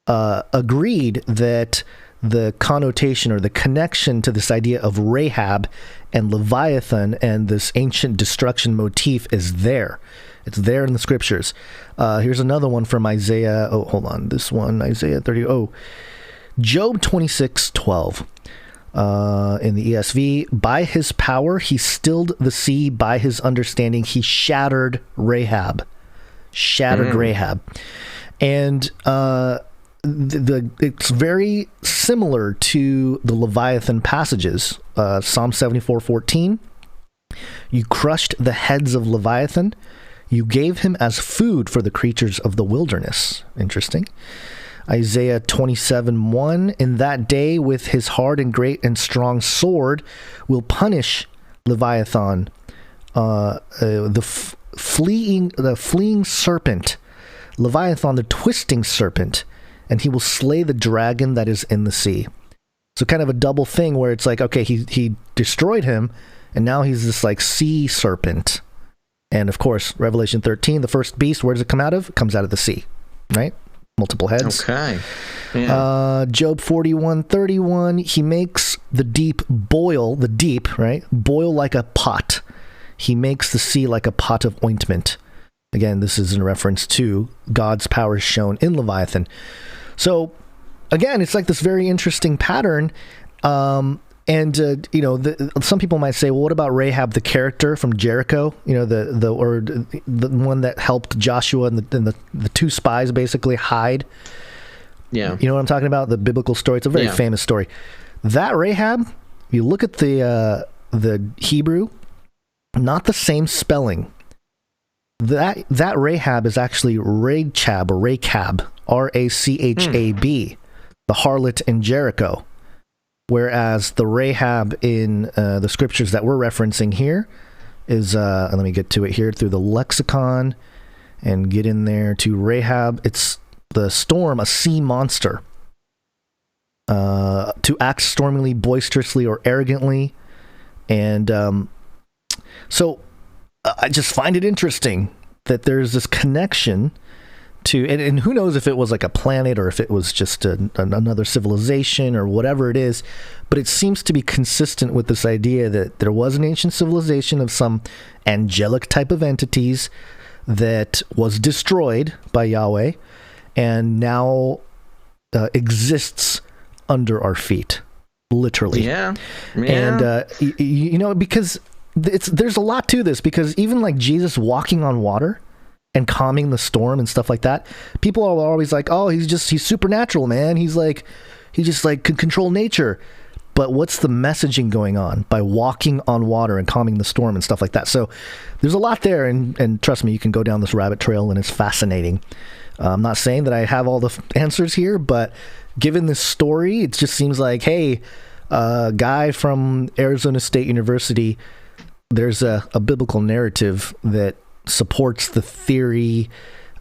S4: agreed that the connotation or the connection to this idea of Rahab and Leviathan and this ancient destruction motif is there. It's there in the scriptures. Here's another one from Isaiah. Oh, hold on. This one, Isaiah 30. Oh, Job 26:12. In the ESV, by his power he stilled the sea, by his understanding he shattered Rahab. Rahab. And it's very similar to the Leviathan passages. Psalm 74:14. You crushed the heads of Leviathan. You gave him as food for the creatures of the wilderness. Interesting. Isaiah 27:1. In that day, with his hard and great and strong sword, will punish Leviathan, the fleeing serpent, Leviathan, the twisting serpent, and he will slay the dragon that is in the sea. So kind of a double thing where it's like, okay, he destroyed him, and now he's this like sea serpent. And of course, Revelation 13, the first beast, where does it come out of? It comes out of the sea, right? Multiple heads.
S1: Okay. Yeah.
S4: Job 41:31, he makes the deep boil, right? Boil like a pot. He makes the sea like a pot of ointment. Again, this is in reference to God's power shown in Leviathan. So, again, it's like this very interesting pattern. Some people might say, well, what about Rahab, the character from Jericho? The one that helped Joshua and the two spies basically hide. Yeah. You know what I'm talking about? The biblical story. It's a very famous story. That Rahab, if you look at the Hebrew, not the same spelling. That Rahab is actually Rachab, R-A-C-H-A-B, the harlot in Jericho. Whereas the Rahab in the scriptures that we're referencing here is, let me get to it here through the lexicon and get in there to Rahab. It's the storm, a sea monster. To act stormily, boisterously, or arrogantly. And so I just find it interesting that there's this connection to, and who knows if it was like a planet or if it was just another civilization or whatever it is, but it seems to be consistent with this idea that there was an ancient civilization of some angelic type of entities that was destroyed by Yahweh and now exists under our feet, literally.
S1: Yeah.
S4: And because there's a lot to this, because even like Jesus walking on water and calming the storm and stuff like that, people are always like, oh, he's supernatural, man. He just like can control nature. But what's the messaging going on by walking on water and calming the storm and stuff like that? So there's a lot there, and trust me, you can go down this rabbit trail, and it's fascinating. I'm not saying that I have all the answers here, but given this story, it just seems like, hey, a guy from Arizona State University, there's a biblical narrative that supports the theory,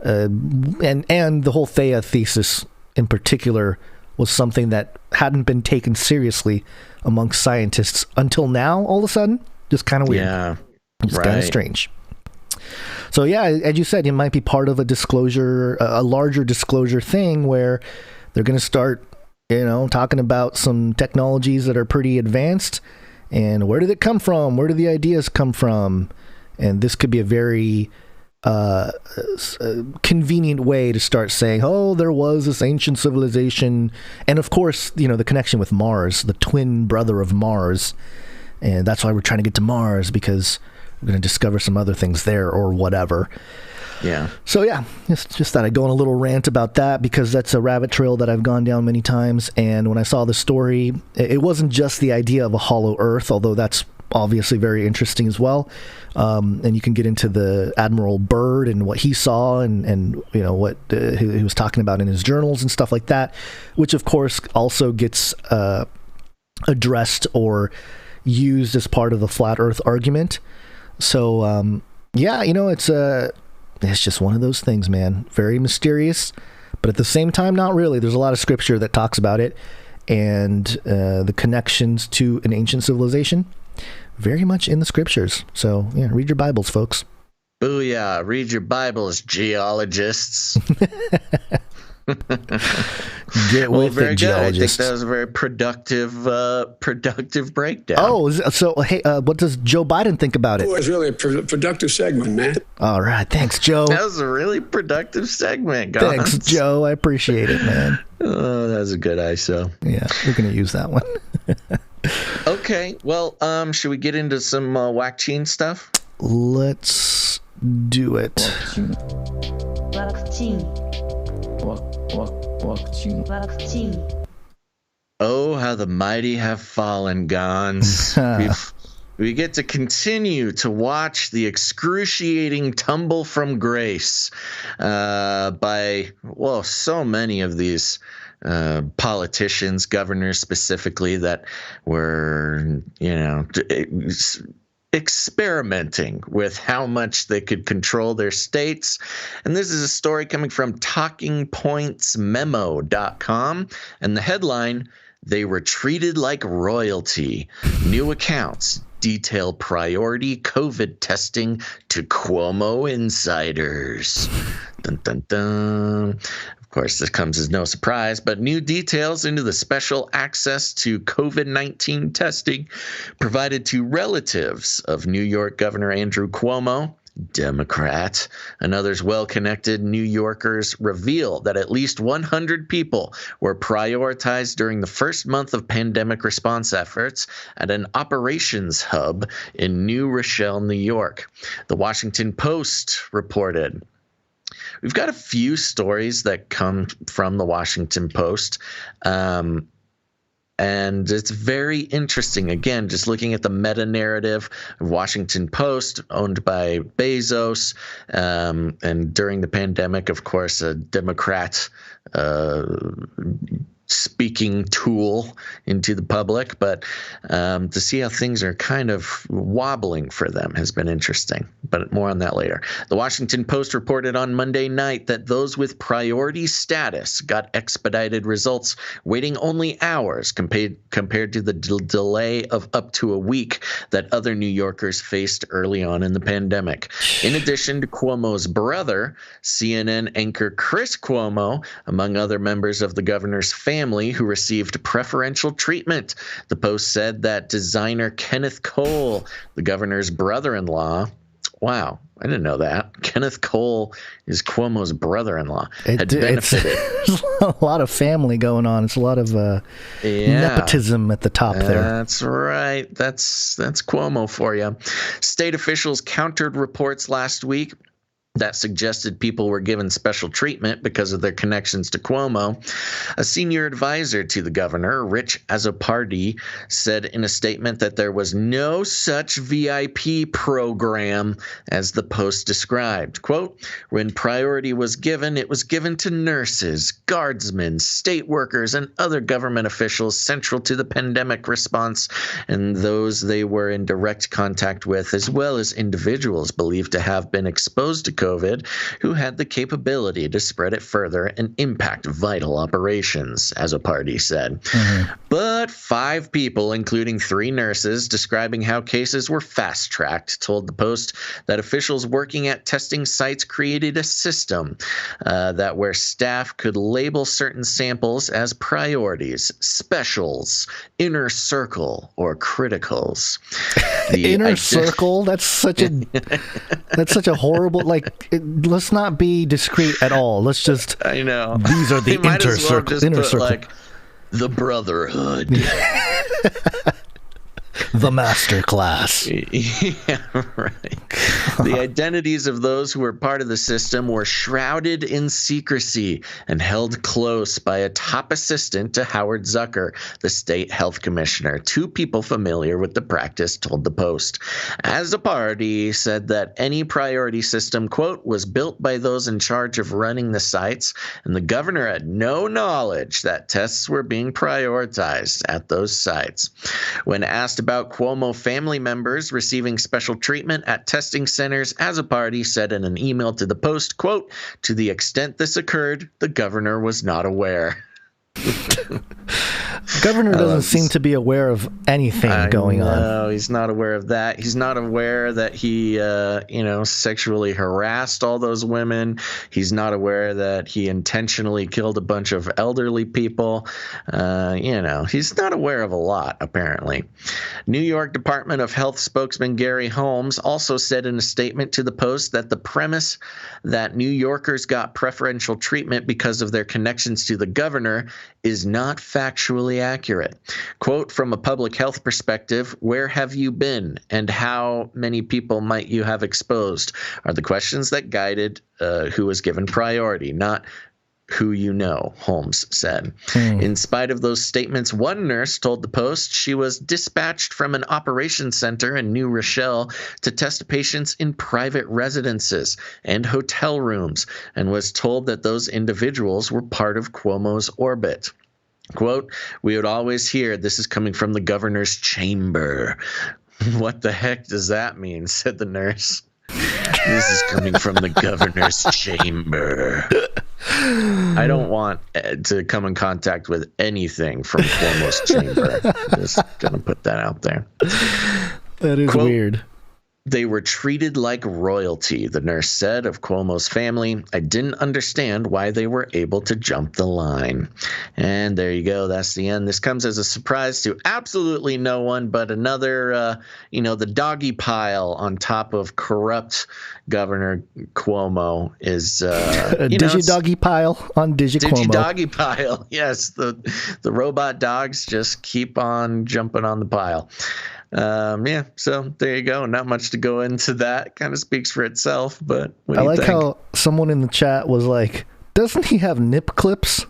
S4: and the whole Theia thesis in particular was something that hadn't been taken seriously amongst scientists until now, all of a sudden. Just kind of weird.
S1: Yeah.
S4: Just kind of strange. So yeah, as you said, it might be part of a disclosure, a larger disclosure thing where they're going to start, talking about some technologies that are pretty advanced, and where did it come from? Where do the ideas come from? And this could be a very convenient way to start saying, oh, there was this ancient civilization, and of course, the connection with Mars, the twin brother of Mars, and that's why we're trying to get to Mars, because we're going to discover some other things there or whatever.
S1: Yeah.
S4: So yeah, just thought I'd go on a little rant about that, because that's a rabbit trail that I've gone down many times. And when I saw the story, it wasn't just the idea of a hollow Earth, although that's obviously very interesting as well. And you can get into the Admiral Byrd and what he saw, and what he was talking about in his journals and stuff like that, which of course also gets addressed or used as part of the flat Earth argument. So it's just one of those things, man. Very mysterious, but at the same time, not really. There's a lot of scripture that talks about it, and the connections to an ancient civilization, very much in the scriptures. So yeah, read your Bibles, folks.
S1: Booyah! Read your Bibles, geologists.
S4: Get with
S1: very
S4: it,
S1: good. I think
S4: geologists.
S1: that was a very productive breakdown.
S4: Oh, so hey, what does Joe Biden think about it?
S5: It was really a productive segment, man.
S4: All right, thanks, Joe.
S1: That was a really productive segment, guys.
S4: Thanks, Joe. I appreciate it, man.
S1: Oh, that was a good ISO.
S4: Yeah, we're gonna use that one.
S1: Okay, well, should we get into some Waccine stuff?
S4: Let's do it.
S1: Oh, how the mighty have fallen, Gons. We get to continue to watch the excruciating tumble from grace by, so many of these politicians, governors specifically, that were, experimenting with how much they could control their states. And this is a story coming from TalkingPointsMemo.com, and the headline, "They were treated like royalty. New accounts detail priority COVID testing to Cuomo insiders." Dun, dun, dun. Of course, this comes as no surprise, but new details into the special access to COVID-19 testing provided to relatives of New York Governor Andrew Cuomo, Democrat, and others well-connected New Yorkers reveal that at least 100 people were prioritized during the first month of pandemic response efforts at an operations hub in New Rochelle, New York. The Washington Post reported. We've got a few stories that come from the Washington Post, and it's very interesting. Again, just looking at the meta-narrative of Washington Post, owned by Bezos, and during the pandemic, of course, a Democrat speaking tool into the public, but to see how things are kind of wobbling for them has been interesting, but more on that later. The Washington Post reported on Monday night that those with priority status got expedited results, waiting only hours compared to the delay of up to a week that other New Yorkers faced early on in the pandemic. In addition to Cuomo's brother, CNN anchor Chris Cuomo, among other members of the governor's family who received preferential treatment. The Post said that designer Kenneth Cole, the governor's brother-in-law, Wow, I didn't know that. Kenneth Cole is Cuomo's brother-in-law. Had benefited.
S4: There's a lot of family going on. It's a lot of nepotism at the top there.
S1: That's right. That's Cuomo for you. State officials countered reports last week that suggested people were given special treatment because of their connections to Cuomo. A senior advisor to the governor, Rich Azzopardi, said in a statement that there was no such VIP program as the Post described. Quote, when priority was given, it was given to nurses, guardsmen, state workers, and other government officials central to the pandemic response, and those they were in direct contact with, as well as individuals believed to have been exposed to COVID who had the capability to spread it further and impact vital operations, as a party said. Mm-hmm. But 5 people, including 3 nurses, describing how cases were fast-tracked, told the Post that officials working at testing sites created a system that where staff could label certain samples as priorities, specials, inner circle, or criticals. The
S4: inner circle? That's such a horrible, let's not be discreet at all. Let's just,
S1: I know.
S4: These are the inner circle.
S1: Like, the Brotherhood.
S4: The master class.
S1: Yeah, right. The identities of those who were part of the system were shrouded in secrecy and held close by a top assistant to Howard Zucker, the state health commissioner. 2 people familiar with the practice told the Post. As a party said that any priority system, quote, was built by those in charge of running the sites, and the governor had no knowledge that tests were being prioritized at those sites. When asked about Cuomo family members receiving special treatment at testing centers, as a party said in an email to the Post, quote, to the extent this occurred, the governor was not aware.
S4: The governor doesn't seem to be aware of anything going on.
S1: No, he's not aware of that. He's not aware that he, sexually harassed all those women. He's not aware that he intentionally killed a bunch of elderly people. He's not aware of a lot, apparently. New York Department of Health spokesman Gary Holmes also said in a statement to the Post that the premise that New Yorkers got preferential treatment because of their connections to the governor is not factually accurate. Quote, from a public health perspective, where have you been and how many people might you have exposed are the questions that guided who was given priority, not who you know, Holmes said. In spite of those statements, one nurse told the Post she was dispatched from an operations center in New Rochelle to test patients in private residences and hotel rooms and was told that those individuals were part of Cuomo's orbit. Quote, we would always hear this is coming from the governor's chamber. What the heck does that mean? Said the nurse. This is coming from the governor's chamber. I don't want to come in contact with anything from Cuomo's chamber. Just gonna put that out there.
S4: That is
S1: Quote,
S4: weird.
S1: They were treated like royalty, the nurse said of Cuomo's family. I didn't understand why they were able to jump the line. And there you go. That's the end. This comes as a surprise to absolutely no one but another, the doggy pile on top of corrupt Governor Cuomo is
S4: Digi-doggy pile on Digi-Cuomo.
S1: Digi-doggy pile. Yes, the robot dogs just keep on jumping on the pile. So there you go. Not much to go into that. Kind of speaks for itself, but what do you think?
S4: How someone in the chat was like, doesn't he have nip clips?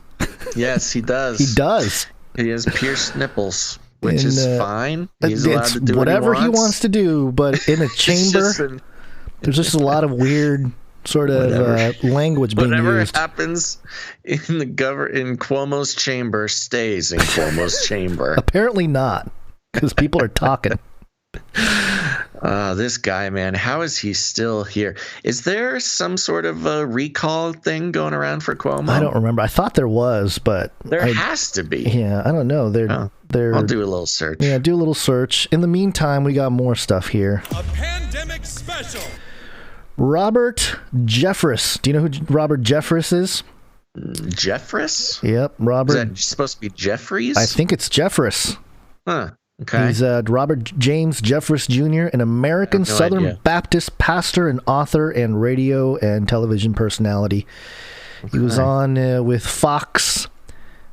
S1: Yes, he does.
S4: He does.
S1: He has pierced nipples, which is fine. He's allowed to do
S4: whatever
S1: he wants
S4: to do, but in a chamber, there's just a lot of weird sort of language being used.
S1: Whatever happens in in Cuomo's chamber stays in Cuomo's chamber.
S4: Apparently not. Because people are talking.
S1: This guy, man, how is he still here? Is there some sort of a recall thing going around for Cuomo?
S4: I don't remember. I thought there was, but
S1: there has to be.
S4: Yeah, I don't know.
S1: I'll do a little search.
S4: Yeah, do a little search. In the meantime, we got more stuff here.
S9: A pandemic special.
S4: Robert Jeffries. Do you know who Robert Jeffries is?
S1: Jeffries?
S4: Yep, Robert.
S1: Is that supposed to be Jeffries?
S4: I think it's Jeffries.
S1: Huh. Okay.
S4: He's Robert James Jeffries Jr., an American Southern Baptist pastor and author and radio and television personality. Okay. He was on with Fox,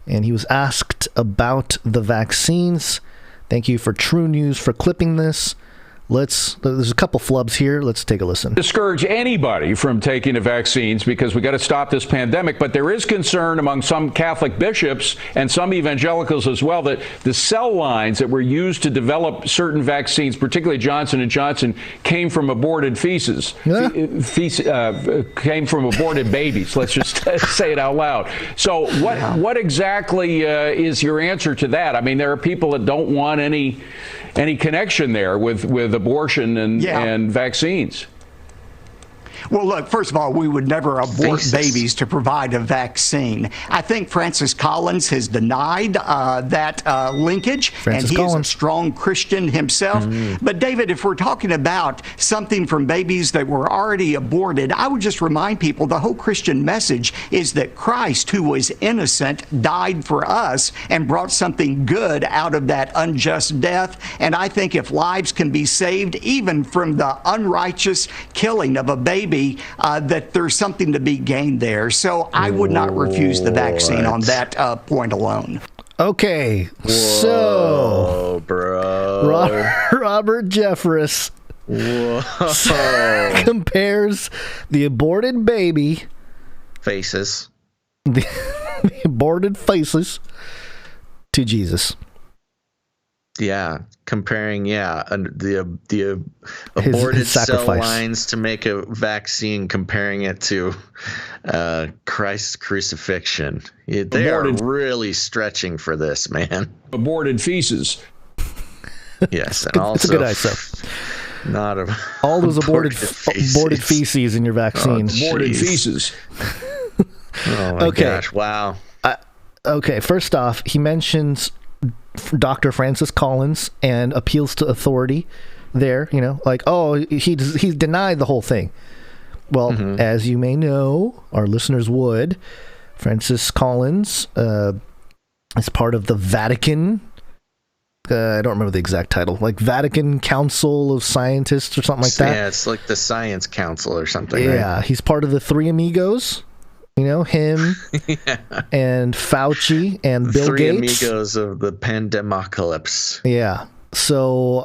S4: and he was asked about the vaccines. Thank you for True News for clipping this. There's a couple flubs here. Let's take a listen.
S10: Discourage anybody from taking the vaccines because we got to stop this pandemic. But there is concern among some Catholic bishops and some evangelicals as well that the cell lines that were used to develop certain vaccines, particularly Johnson & Johnson, came from aborted feces. Yeah. Came from aborted babies. Let's just say it out loud. So what exactly is your answer to that? I mean, there are people that don't want any connection there with abortion and vaccines.
S11: Well, look, first of all, we would never abort babies to provide a vaccine. I think Francis Collins has denied that linkage, and he is a strong Christian himself. But, David, if we're talking about something from babies that were already aborted, I would just remind people the whole Christian message is that Christ, who was innocent, died for us and brought something good out of that unjust death. And I think if lives can be saved, even from the unrighteous killing of a baby, that there's something to be gained there. So I would not refuse the vaccine on that point alone.
S4: Okay, so Robert Jeffries compares the aborted baby
S1: faces,
S4: the aborted faces, to Jesus.
S1: Yeah, comparing the aborted
S4: his
S1: cell lines to make a vaccine, comparing it to Christ's crucifixion. They are really stretching for this, man.
S10: Aborted feces.
S1: Yes, and also
S4: it's a good ISO.
S1: Not
S4: all those aborted feces in your vaccine.
S10: Aborted feces.
S1: Oh my gosh! Wow.
S4: Okay, first off, he mentions Dr. Francis Collins and appeals to authority there, he's denied the whole thing. Well, as you may know, our listeners would, Francis Collins is part of the Vatican, I don't remember the exact title, like Vatican Council of Scientists or something like that.
S1: Yeah, it's like the Science Council or something.
S4: Yeah, right? He's part of the Three Amigos. Him and Fauci and Bill
S1: Three
S4: Gates.
S1: Amigos of the pandemocalypse.
S4: Yeah. So,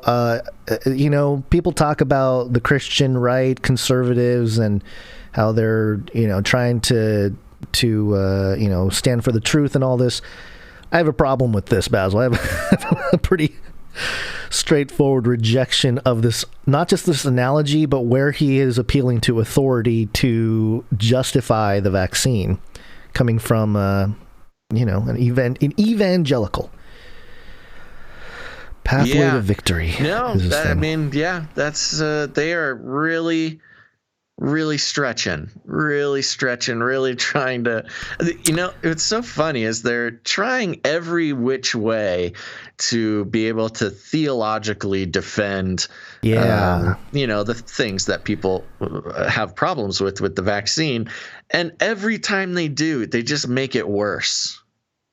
S4: people talk about the Christian right, conservatives, and how they're, trying to stand for the truth and all this. I have a problem with this, Basil. I have a pretty straightforward rejection of this, not just this analogy, but where he is appealing to authority to justify the vaccine coming from, an evangelical pathway to victory.
S1: No, that's they are really stretching, really trying to, it's so funny is they're trying every which way to be able to theologically defend, the things that people have problems with the vaccine. And every time they do, they just make it worse.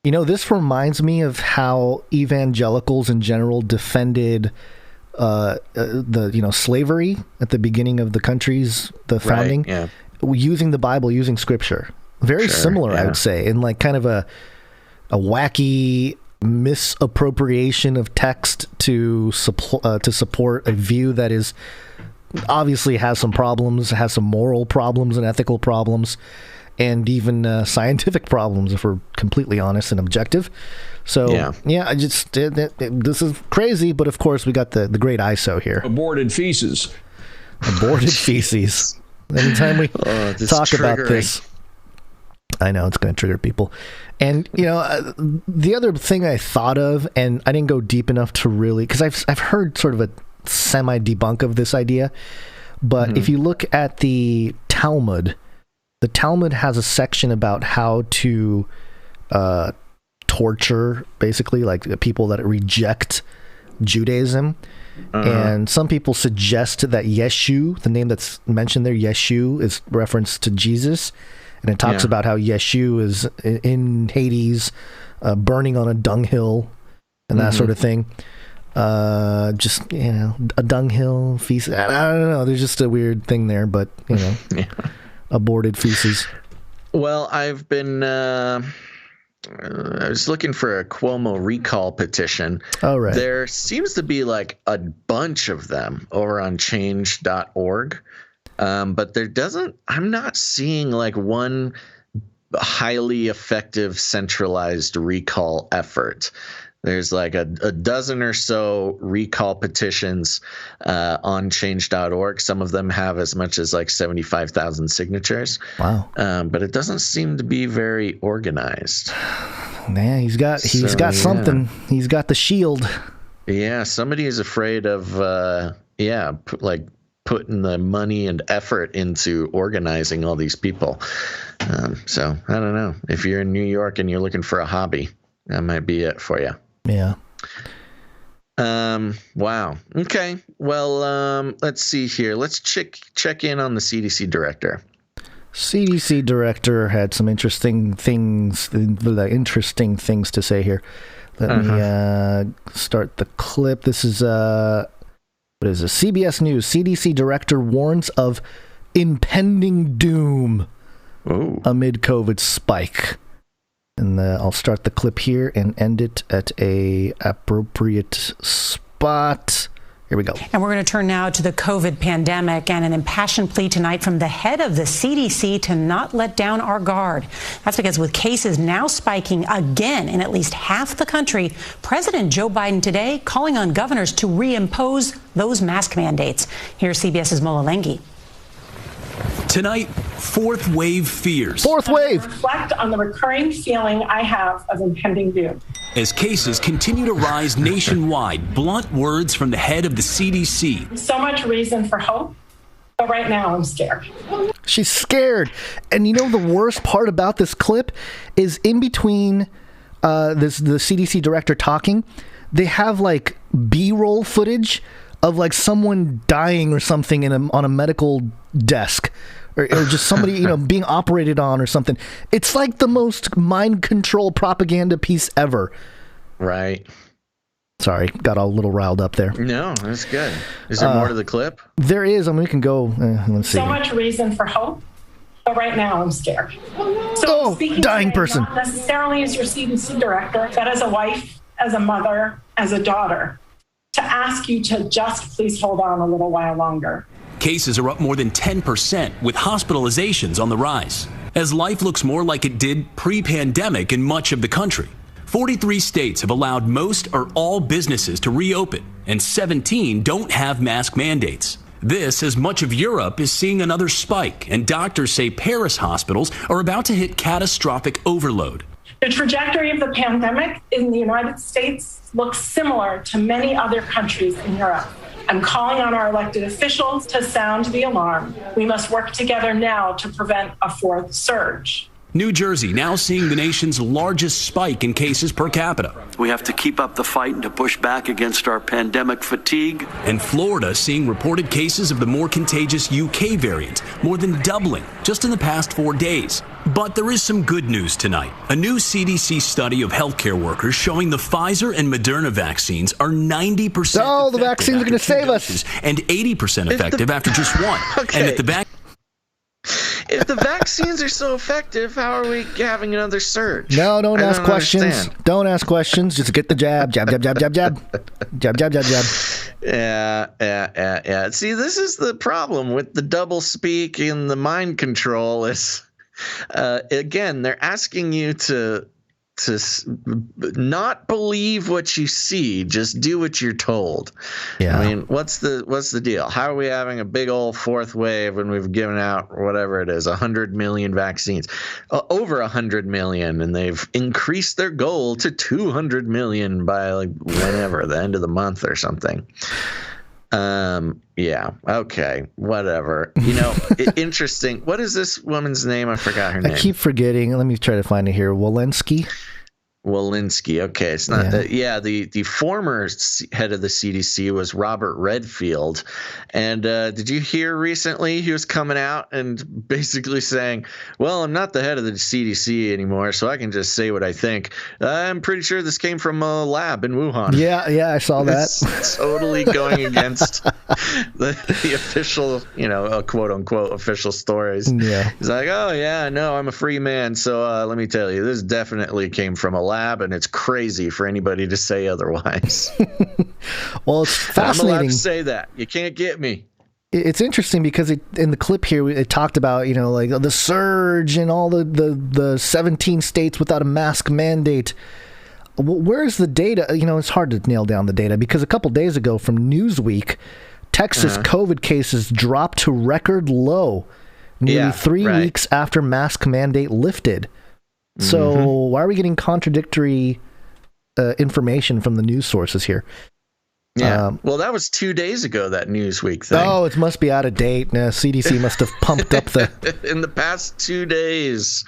S4: This reminds me of how evangelicals in general defended slavery at the beginning of the founding, using the Bible, using scripture. Very similar, I would say, in like kind of a wacky misappropriation of text to support a view that is obviously has some problems, has some moral problems and ethical problems, and even scientific problems, if we're completely honest and objective. So, I just, this is crazy, but of course we got the great ISO here.
S10: Aborted feces.
S4: Aborted feces. Anytime we talk about this, I know it's going to trigger people. And, the other thing I thought of, and I didn't go deep enough to really, because I've heard sort of a semi-debunk of this idea, but if you look at the Talmud has a section about how to torture, basically, like people that reject Judaism. And some people suggest that Yeshu, the name that's mentioned there, Yeshu, is reference to Jesus. And it talks about how Yeshu is in Hades, burning on a dunghill and that sort of thing. Just, a dunghill feces. I don't know. There's just a weird thing there, but,
S1: Yeah.
S4: Aborted feces.
S1: Well, I've been... I was looking for a Cuomo recall petition.
S4: Oh, right.
S1: There seems to be like a bunch of them over on change.org. But I'm not seeing like one highly effective centralized recall effort. There's like a dozen or so recall petitions on change.org. Some of them have as much as like 75,000 signatures.
S4: Wow.
S1: But it doesn't seem to be very organized.
S4: Yeah, he's got something. He's got the shield.
S1: Yeah, somebody is afraid of putting the money and effort into organizing all these people. So I don't know. If you're in New York and you're looking for a hobby, that might be it for you.
S4: Yeah.
S1: Wow. Okay. Well, let's see here. Let's check in on the CDC director.
S4: CDC director had some interesting things to say here. Let me start the clip. This is what is this? CBS News. CDC director warns of impending doom amid COVID spike. And I'll start the clip here and end it at a appropriate spot. Here we go.
S12: And we're going to turn now to the COVID pandemic and an impassioned plea tonight from the head of the CDC to not let down our guard. That's because with cases now spiking again in at least half the country, President Joe Biden today calling on governors to reimpose those mask mandates. Here's CBS's Mola Lenghi.
S13: Tonight, fourth wave fears.
S4: Fourth wave.
S14: Reflect on the recurring feeling I have of impending doom.
S13: As cases continue to rise nationwide, blunt words from the head of the CDC.
S14: So much reason for hope, but right now I'm scared.
S4: She's scared. And the worst part about this clip is in between the CDC director talking, they have like B-roll footage of like someone dying or something on a medical desk. Or just somebody, being operated on or something. It's like the most mind control propaganda piece ever.
S1: Right.
S4: Sorry, got all a little riled up there.
S1: No, that's good. Is there more to the clip?
S4: There is. I mean, we can go. Let's see.
S14: So much reason for hope, but right now I'm scared. So speaking
S4: dying
S14: today,
S4: person.
S14: Not necessarily as your CDC director, but as a wife, as a mother, as a daughter, to ask you to just please hold on a little while longer.
S13: Cases are up more than 10%, with hospitalizations on the rise, as life looks more like it did pre-pandemic in much of the country. 43 states have allowed most or all businesses to reopen, and 17 don't have mask mandates. This, as much of Europe is seeing another spike, and doctors say Paris hospitals are about to hit catastrophic overload.
S14: The trajectory of the pandemic in the United States looks similar to many other countries in Europe. I'm calling on our elected officials to sound the alarm. We must work together now to prevent a fourth surge.
S13: New Jersey now seeing the nation's largest spike in cases per capita.
S15: We have to keep up the fight and to push back against our pandemic fatigue.
S13: And Florida seeing reported cases of the more contagious UK variant, more than doubling just in the past 4 days. But there is some good news tonight. A new CDC study of healthcare workers showing the Pfizer and Moderna vaccines are 90%
S4: Oh, the vaccines are going to save us.
S13: And 80% effective after just one.
S1: Okay.
S13: And at
S1: if the vaccines are so effective, how are we having another surge?
S4: No, don't ask questions.
S1: Understand.
S4: Don't ask questions. Just get the jab. Jab, jab, jab, jab, jab. Jab, jab, jab, jab.
S1: Yeah. See, this is the problem with the double speak and the mind control is, again, they're asking you to not believe what you see, just do what you're told.
S4: Yeah.
S1: I mean, what's the deal? How are we having a big old fourth wave when we've given out whatever it is, 100 million vaccines, over 100 million, and they've increased their goal to 200 million by like whenever, the end of the month or something. Yeah. Okay. Whatever. Interesting. What is this woman's name? I forgot her name.
S4: I keep forgetting. Let me try to find it here. Walensky.
S1: Walensky. Okay, it's not. The former head of the CDC was Robert Redfield, and did you hear recently he was coming out and basically saying, "Well, I'm not the head of the CDC anymore, so I can just say what I think. I'm pretty sure this came from a lab in Wuhan."
S4: Yeah, I saw that.
S1: It's totally going against the official, quote unquote official stories.
S4: Yeah,
S1: he's like, "Oh yeah, no, I'm a free man, so let me tell you, this definitely came from a lab, and it's crazy for anybody to say otherwise."
S4: Well, it's fascinating.
S1: I'm allowed to say that. You can't get me.
S4: It's interesting because in the clip here, it talked about, like the surge and all the 17 states without a mask mandate. Where's the data? It's hard to nail down the data because a couple days ago from Newsweek, Texas COVID cases dropped to record low nearly 3 weeks after mask mandate lifted. So why are we getting contradictory information from the news sources here?
S1: Yeah. Well, that was 2 days ago, that Newsweek thing.
S4: Oh, it must be out of date. CDC must have pumped up the...
S1: In the past 2 days,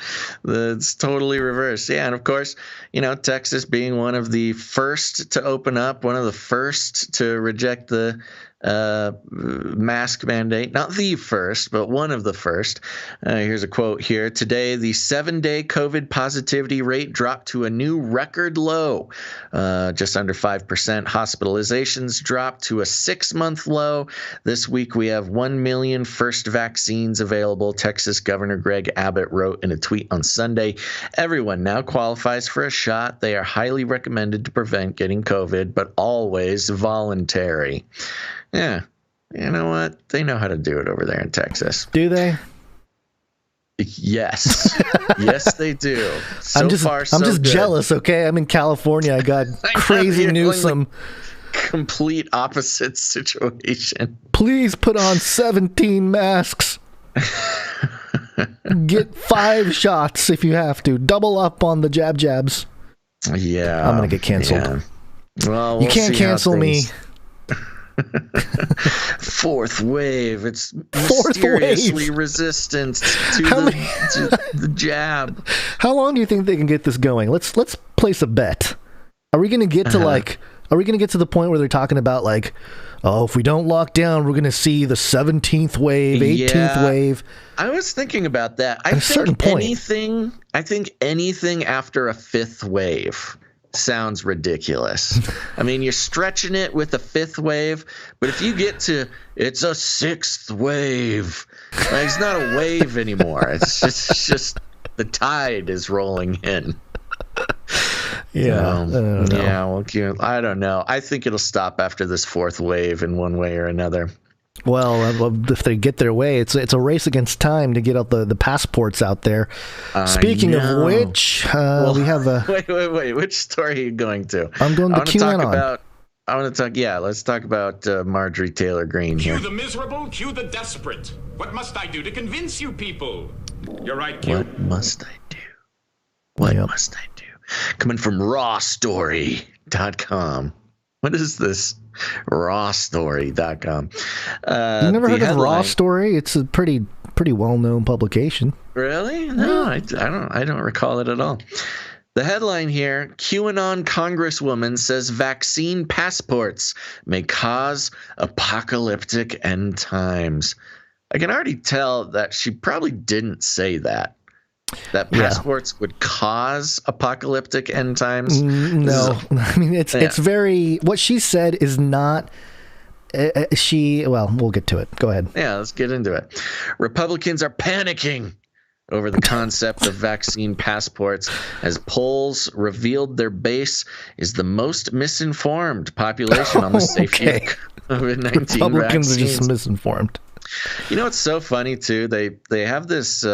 S1: it's totally reversed. Yeah, and of course, Texas being one of the first to open up, one of the first to reject the mask mandate. Not the first, but one of the first. Here's a quote here. Today, the 7-day COVID positivity rate dropped to a new record low, just under 5%. Hospitalizations dropped to a 6-month low. This week, we have 1 million first vaccines available. Texas Governor Greg Abbott wrote in a tweet on Sunday, "Everyone now qualifies for a shot. They are highly recommended to prevent getting COVID, but always voluntary." Yeah. You know what? They know how to do it over there in
S4: Do they?
S1: Yes. Yes, they do.
S4: I'm just jealous, okay? I'm in California. I got crazy Newsom.
S1: Complete opposite situation.
S4: Please put on 17 masks. Get 5 shots if you have to. Double up on the jabs.
S1: Yeah.
S4: I'm going to get canceled.
S1: Yeah. Well,
S4: you can't cancel me.
S1: Fourth wave. It's mysteriously resistant to the jab.
S4: How long do you think they can get this going? Let's place a bet. Are we going to get to Are we going to get to the point where they're talking about if we don't lock down, we're going to see the 17th wave, 18th wave?
S1: I was thinking about that. I think anything after a 5th wave sounds ridiculous. I mean, you're stretching it with a 5th wave, but if you get to it's a 6th wave, it's not a wave anymore. It's just the tide is rolling in.
S4: Yeah.
S1: I don't know. I think it'll stop after this 4th wave in one way or another.
S4: Well, if they get their way, it's a race against time to get out the passports out there. Speaking of which, we have a...
S1: Wait. Which story are you going to?
S4: I'm going to Qanon.
S1: Let's talk about Marjorie Taylor Greene here.
S9: Cue the miserable, cue the desperate. What must I do to convince you people? You're right, Q.
S1: What must I do? What must I do? Coming from rawstory.com. What is this? Rawstory.com.
S4: You never heard of Raw Story? It's a pretty well-known publication.
S1: Really? No, I don't recall it at all. The headline here, QAnon congresswoman says vaccine passports may cause apocalyptic end times. I can already tell that she probably didn't say that. That passports would cause apocalyptic end times?
S4: No. I mean, it's very... What she said is not... we'll get to it. Go ahead.
S1: Yeah, let's get into it. Republicans are panicking over the concept of vaccine passports as polls revealed their base is the most misinformed population on the safety of COVID-19
S4: Republicans
S1: vaccines.
S4: Are just misinformed.
S1: You know what's so funny, too? They have this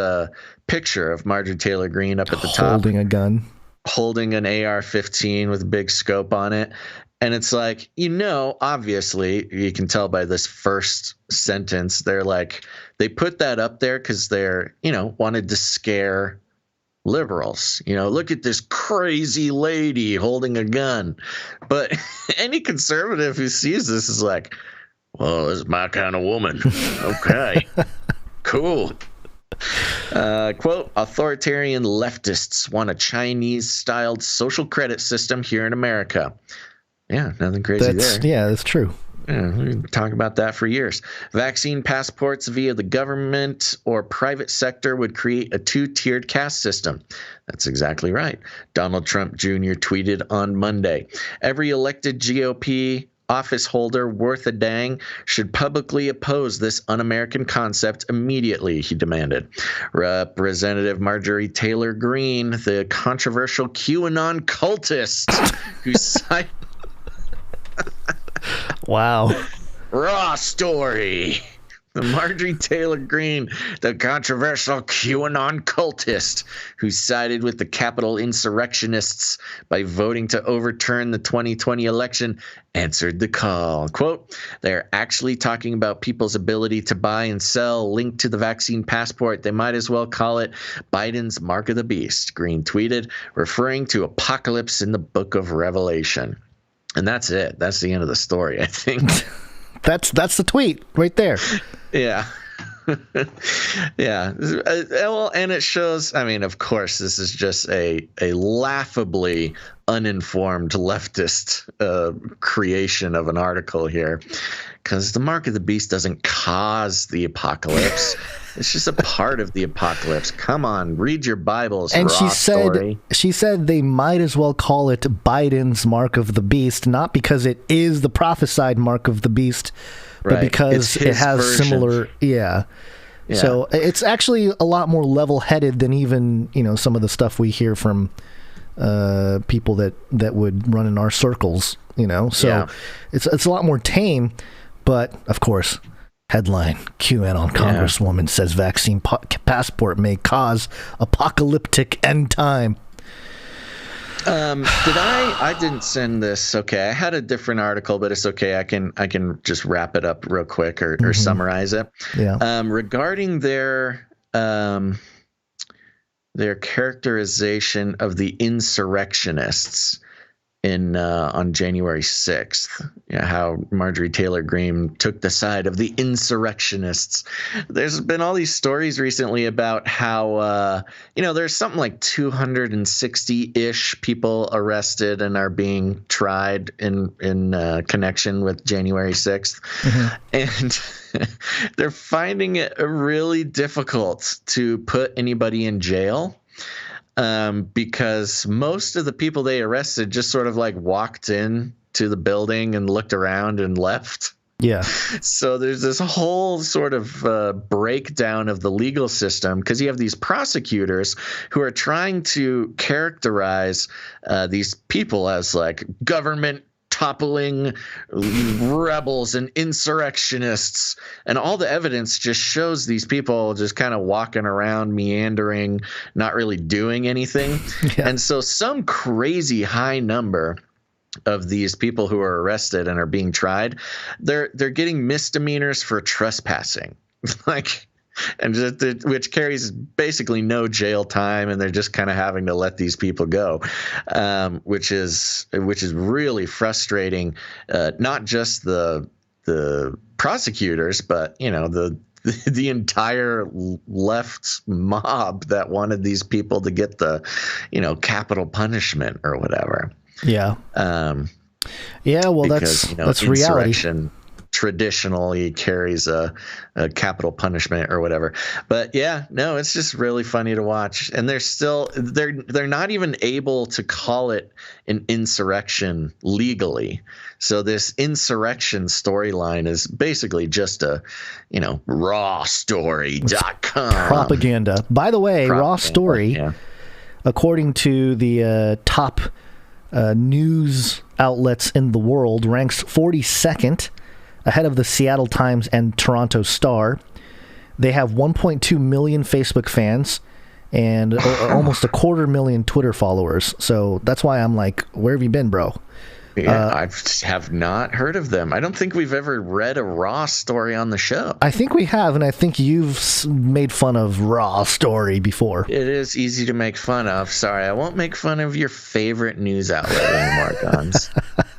S1: picture of Marjorie Taylor Greene up at the top.
S4: Holding a gun.
S1: Holding an AR-15 with a big scope on it. And it's like, obviously, you can tell by this first sentence, they put that up there because they're, wanted to scare liberals. Look at this crazy lady holding a gun. But any conservative who sees this is like, well, this is my kind of woman. Okay, cool. Quote, authoritarian leftists want a Chinese-styled social credit system here in America. Yeah, nothing crazy there.
S4: Yeah, that's true.
S1: Yeah, we can talk about that for years. Vaccine passports via the government or private sector would create a two-tiered caste system. That's exactly right. Donald Trump Jr. tweeted on Monday, every elected GOP office holder worth a dang should publicly oppose this un-American concept immediately, he demanded. Representative Marjorie Taylor Greene, the controversial QAnon cultist who cited...
S4: Wow.
S1: Raw story. Marjorie Taylor Greene, the controversial QAnon cultist who sided with the Capitol insurrectionists by voting to overturn the 2020 election, answered the call. Quote, they're actually talking about people's ability to buy and sell linked to the vaccine passport. They might as well call it Biden's mark of the beast, Greene tweeted, referring to apocalypse in the book of Revelation. And that's it. That's the end of the story, I think.
S4: That's the tweet right there.
S1: Yeah. Yeah. Well, and it shows, I mean, of course, this is just a laughably uninformed leftist creation of an article here, because the mark of the beast doesn't cause the apocalypse. It's just a part of the apocalypse. Come on, read your Bibles.
S4: And she said they might as well call it Biden's mark of the beast, not because it is the prophesied mark of the beast, but because it has version. Similar. Yeah. So it's actually a lot more level-headed than even, some of the stuff we hear from people that would run in our circles, So it's a lot more tame, but of course. Headline, QAnon congresswoman says vaccine passport may cause apocalyptic end time.
S1: I didn't send this. Okay, I had a different article, but it's okay. I can just wrap it up real quick or summarize it.
S4: Yeah.
S1: Regarding their characterization of the insurrectionists on January 6th, how Marjorie Taylor Greene took the side of the insurrectionists. There's been all these stories recently about how, there's something like 260-ish people arrested and are being tried in connection with January 6th. And they're finding it really difficult to put anybody in jail. Because most of the people they arrested just sort of like walked in to the building and looked around and left.
S4: Yeah.
S1: So there's this whole sort of breakdown of the legal system, because you have these prosecutors who are trying to characterize these people as like government toppling rebels and insurrectionists, and all the evidence just shows these people just kind of walking around, meandering, not really doing anything. And so some crazy high number of these people who are arrested and are being tried, they're getting misdemeanors for trespassing, which carries basically no jail time, and they're just kind of having to let these people go, which is really frustrating. Not just the prosecutors, but the entire left mob that wanted these people to get the capital punishment or whatever.
S4: Yeah. Well, that's reality.
S1: Traditionally carries a capital punishment or whatever, but it's just really funny to watch. And they're not even able to call it an insurrection legally. So this insurrection storyline is basically just a rawstory.com
S4: propaganda. By the way, Raw Story, according to the top news outlets in the world, ranks 42nd ahead of the Seattle Times and Toronto Star. They have 1.2 million Facebook fans and almost 250,000 Twitter followers. So that's why I'm like, where have you been, bro?
S1: I have not heard of them. I don't think we've ever read a Raw Story on the show.
S4: I think we have, and I think you've made fun of Raw Story before.
S1: It is easy to make fun of. Sorry, I won't make fun of your favorite news outlet anymore, Gons.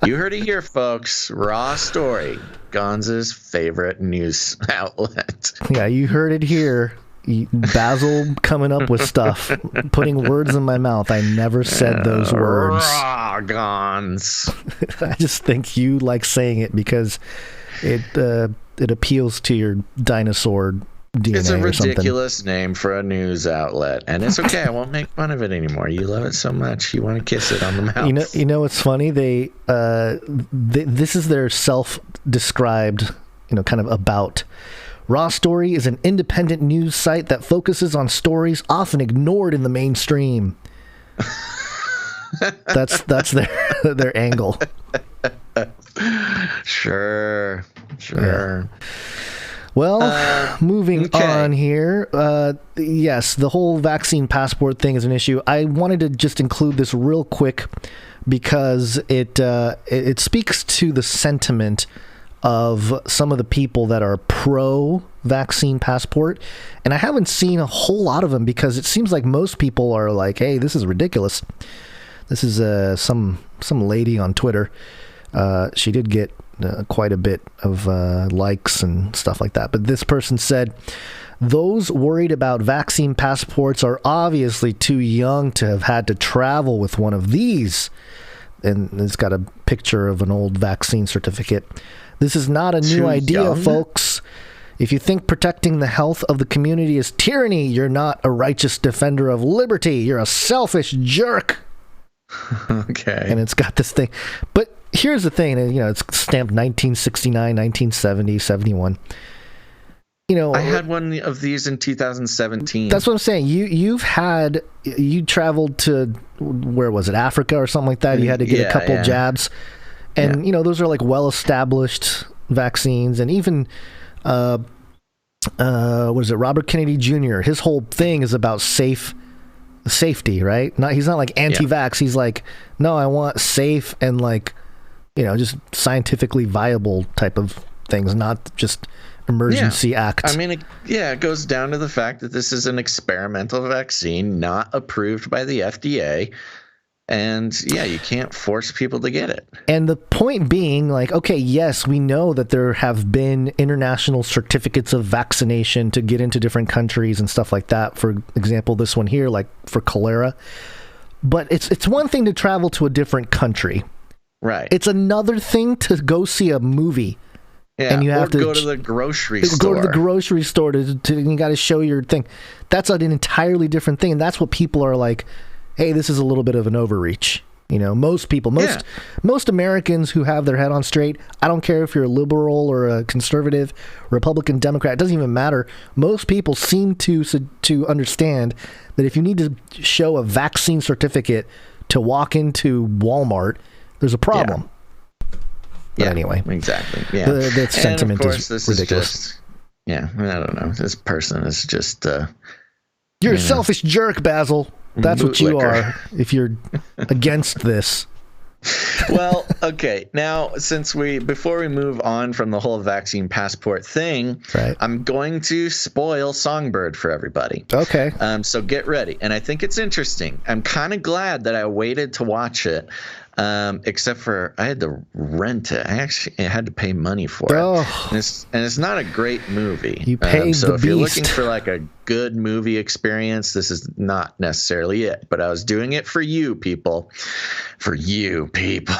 S1: You heard it here, folks. Raw Story, Gons' favorite news outlet.
S4: Yeah, you heard it here. Basil coming up with stuff, putting words in my mouth. I never said those words.
S1: Gons.
S4: I just think you like saying it because it appeals to your dinosaur DNA.
S1: It's a ridiculous
S4: something.
S1: name for a news outlet, and it's okay. I won't make fun of it anymore. You love it so much, you want to kiss it on the mouth.
S4: You know what's funny? They this is their self-described, kind of about. Raw Story is an independent news site that focuses on stories often ignored in the mainstream. That's their angle.
S1: Sure. Yeah.
S4: Well, moving on here. Yes, the whole vaccine passport thing is an issue. I wanted to just include this real quick because it speaks to the sentiment of some of the people that are pro-vaccine passport. And I haven't seen a whole lot of them because it seems like most people are like, hey, this is ridiculous. This is some lady on Twitter. She did get quite a bit of likes and stuff like that. But this person said, those worried about vaccine passports are obviously too young to have had to travel with one of these. And it's got a picture of an old vaccine certificate. This is not a new idea, folks. If you think protecting the health of the community is tyranny, you're not a righteous defender of liberty. You're a selfish jerk.
S1: Okay.
S4: And it's got this thing. But here's the thing, it's stamped 1969, 1970, 71. I
S1: had one of these in 2017.
S4: That's what I'm saying. You traveled to, where was it, Africa or something like that? You had to get a couple jabs. And, those are like well-established vaccines. And even, what is it, Robert Kennedy Jr., his whole thing is about safety, right? He's not like anti-vax. He's like, no, I want safe and just scientifically viable type of things, not just emergency act.
S1: I mean, it goes down to the fact that this is an experimental vaccine not approved by the FDA. And you can't force people to get it. And the point being, okay, yes, we know that there have been international certificates of vaccination to get into different countries and stuff like that. For example, this one here, for cholera. But it's one thing to travel to a different country. Right. It's another thing to go see a movie. Yeah, and you have to go to the grocery store. Go to the grocery store you got to show your thing. That's an entirely different thing. And that's what people are like, hey, this is a little bit of an overreach. Most people, most Americans who have their head on straight, I don't care if you're a liberal or a conservative, Republican, Democrat, it doesn't even matter. Most people seem to understand that if you need to show a vaccine certificate to walk into Walmart, there's a problem. But anyway. Exactly. Yeah. The sentiment is ridiculous. I don't know. This person is just... you're a selfish jerk, Basil. That's what you are if you're against this. Well, okay. Now, before we move on from the whole vaccine passport thing, I'm going to spoil Songbird for everybody. Okay. So get ready. And I think it's interesting. I'm kind of glad that I waited to watch it. Except for I had to rent it. I had to pay money for it. And it's not a great movie. You paid so the if beast. You're looking for a good movie experience, this is not necessarily it. But I was doing it for you people. For you people.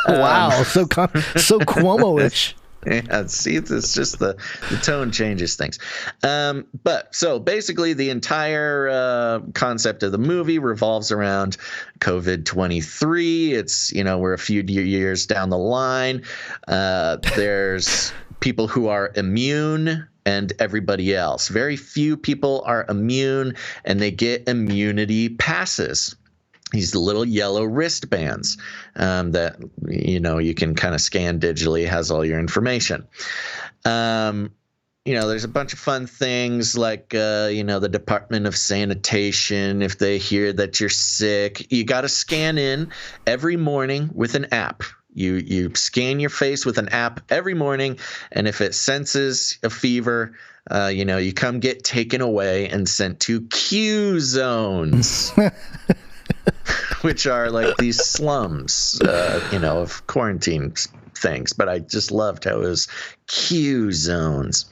S1: Wow, so Cuomo-ish. Yeah, see, it's just the tone changes things. But so basically the entire concept of the movie revolves around COVID-23. It's, we're a few years down the line. There's people who are immune and everybody else. Very few people are immune and they get immunity passes. These little yellow wristbands that, you can kind of scan digitally, has all your information. There's a bunch of fun things like, the Department of Sanitation. If they hear that you're sick, you got to scan in every morning with an app. You scan your face with an app every morning. And if it senses a fever, you come get taken away and sent to Q zones. Which are these slums, of quarantine things. But I just loved how it was Q zones.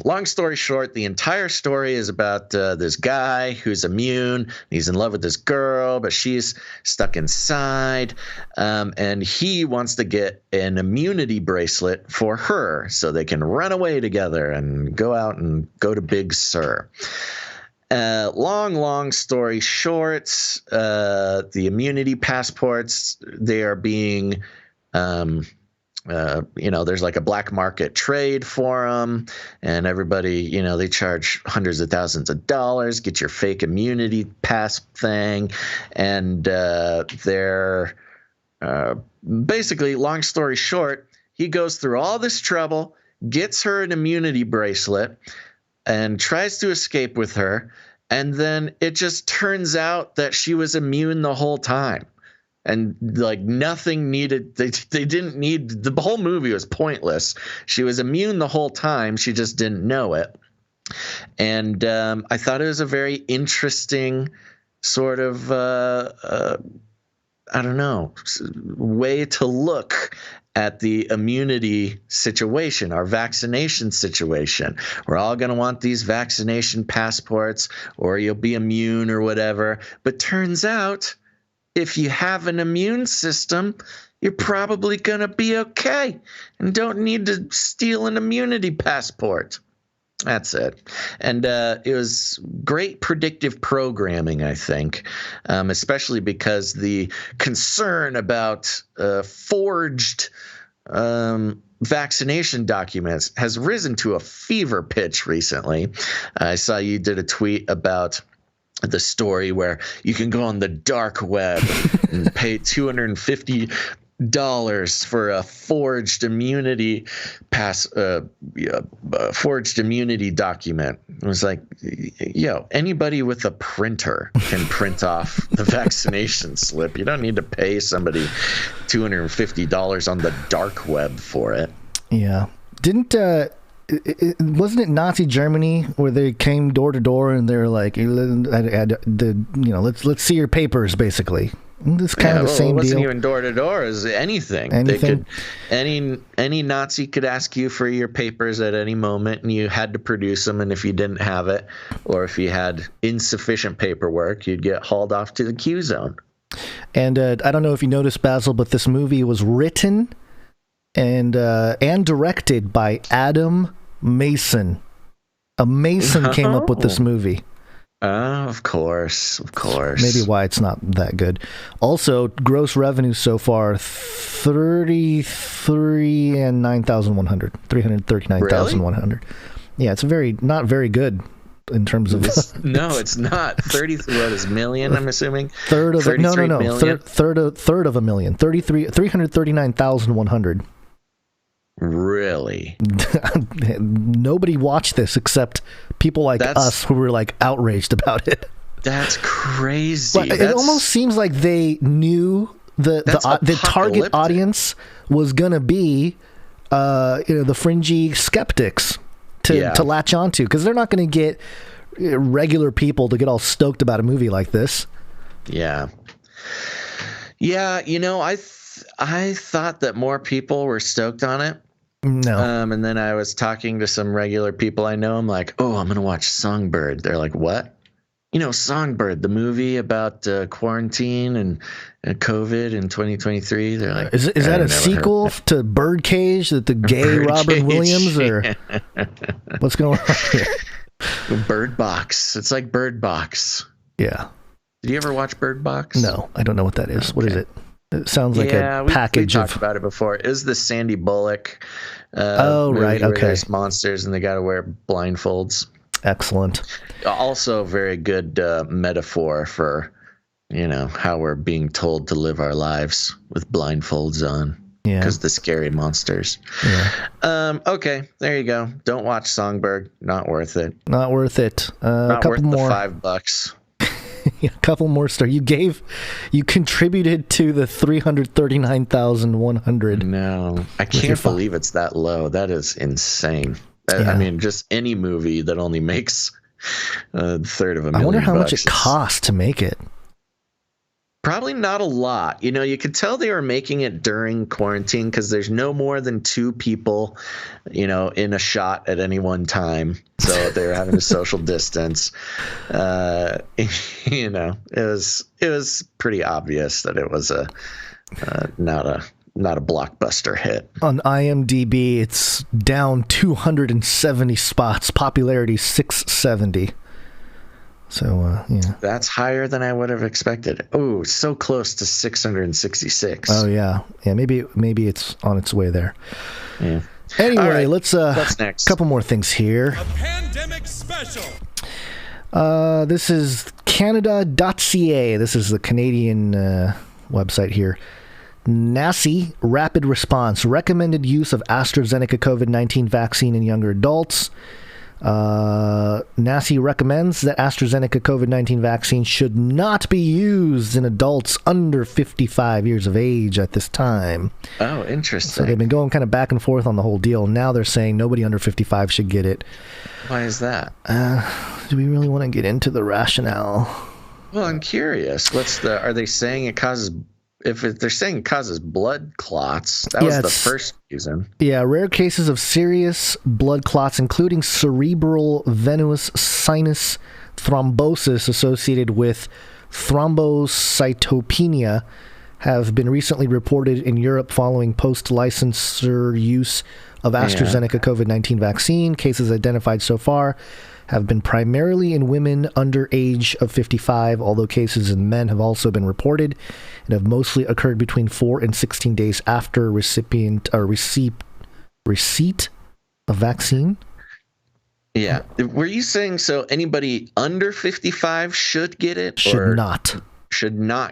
S1: long story short, the entire story is about this guy who's immune. He's in love with this girl, but she's stuck inside. And he wants to get an immunity bracelet for her so they can run away together and go out and go to Big Sur. Long story short, the immunity passports, they are being there's like a black market trade for them, and everybody, they charge hundreds of thousands of dollars, get your fake immunity pass thing. And they're basically, long story short, he goes through all this trouble, gets her an immunity bracelet, and tries to escape with her. And then it just turns out that she was immune the whole time. And like nothing needed, they didn't need, the whole movie was pointless. She was immune the whole time. She just didn't know it. And I thought it was a very interesting sort of, way to look at the immunity situation, our vaccination situation. We're all going to want these vaccination passports, or you'll be immune or whatever. But turns out, if you have an immune system, you're probably going to be okay and don't need to steal an immunity passport. That's it. And it was great predictive programming, I think, especially because the concern about forged vaccination documents has risen to a fever pitch recently. I saw you did a tweet about the story where you can go on the dark web and pay $250 for a forged immunity forged immunity document. It was like, anybody with a printer can print off the vaccination slip. You don't need to pay somebody $250 on the dark web for it.
S4: Yeah. Wasn't it Nazi Germany where they came door to door and they're like, let's see your papers, basically. It's kind of the same deal. It wasn't even door to door. It was anything. Any Nazi could ask you for your papers at any moment, and you had to produce them. And if you didn't have it, or if you had insufficient paperwork, you'd get hauled off to the Q zone. And I don't know if you noticed, Basil, but this movie was written and directed by Adam Mason. A Mason came up with this movie.
S1: Of course.
S4: Maybe why it's not that good. Also, gross revenue so far, 339,100.
S1: Really?
S4: Yeah, it's not very good in terms of.
S1: No, it's not. 30 million, I'm assuming.
S4: Third of a million. 339,100.
S1: Really?
S4: Nobody watched this except people like us who were like outraged about it.
S1: That's crazy.
S4: But it almost seems like they knew the target audience was gonna be the fringy skeptics to latch onto, because they're not gonna get regular people to get all stoked about a movie like this.
S1: Yeah. I thought that more people were stoked on it.
S4: No.
S1: And then I was talking to some regular people I know. I'm like, oh, I'm going to watch Songbird. They're like, what? Songbird, the movie about quarantine and COVID in 2023. They're like,
S4: is that a sequel to Birdcage, that the gay Robert Williams, or what's going on here?
S1: Bird Box. It's like Bird Box.
S4: Yeah.
S1: Did you ever watch Bird Box?
S4: No, I don't know what that is. Okay. What is it? It sounds like a package
S1: we talked about it before. It was the Sandy Bullock
S4: right, okay.
S1: There's monsters and they got to wear blindfolds.
S4: Excellent.
S1: Also very good metaphor for, how we're being told to live our lives with blindfolds on.
S4: Yeah.
S1: Because the scary monsters.
S4: Yeah.
S1: Okay, there you go. Don't watch Songbird. Not worth it.
S4: Not worth it.
S1: Not worth
S4: more.
S1: The $5.
S4: A couple more stars. You contributed to the 339,100.
S1: No, I can't believe it's that low. That is insane. I mean, just any movie that only makes a third of a million.
S4: I wonder how much it costs to make it.
S1: Probably not a lot. You know, you could tell they were making it during quarantine because there's no more than 2 people, you know, in a shot at any one time. So they were having to social distance. You know, it was pretty obvious that it was not a blockbuster hit. On
S4: IMDb, it's down 270 spots. Popularity 670. So, yeah.
S1: That's higher than I would have expected. Oh, so close to 666.
S4: Oh, yeah. Yeah, maybe it's on its way there.
S1: Yeah.
S4: Anyway,
S1: right.
S4: What's next? Couple more things here.
S16: A pandemic special.
S4: This is Canada.ca. This is the Canadian website here. NACI Rapid Response. Recommended use of AstraZeneca COVID-19 vaccine in younger adults. NACI recommends that AstraZeneca COVID-19 vaccine should not be used in adults under 55 years of age at this time.
S1: Oh, interesting.
S4: So they've been going kind of back and forth on the whole deal. Now they're saying nobody under 55 should get it.
S1: Why is that?
S4: Do we really want to get into the rationale?
S1: Well, I'm curious. Are they saying it causes... If they're saying it causes blood clots, that was the first reason. Yeah, rare cases of serious blood clots, including cerebral venous sinus thrombosis associated with thrombocytopenia, have been recently reported in Europe following post-licensure use of AstraZeneca COVID-19 vaccine. Cases identified so far have been primarily in women under age of 55, although cases in men have also been reported and have mostly occurred between 4 and 16 days after receipt of vaccine. Yeah. Were you saying so anybody under 55 should get it?
S4: Should not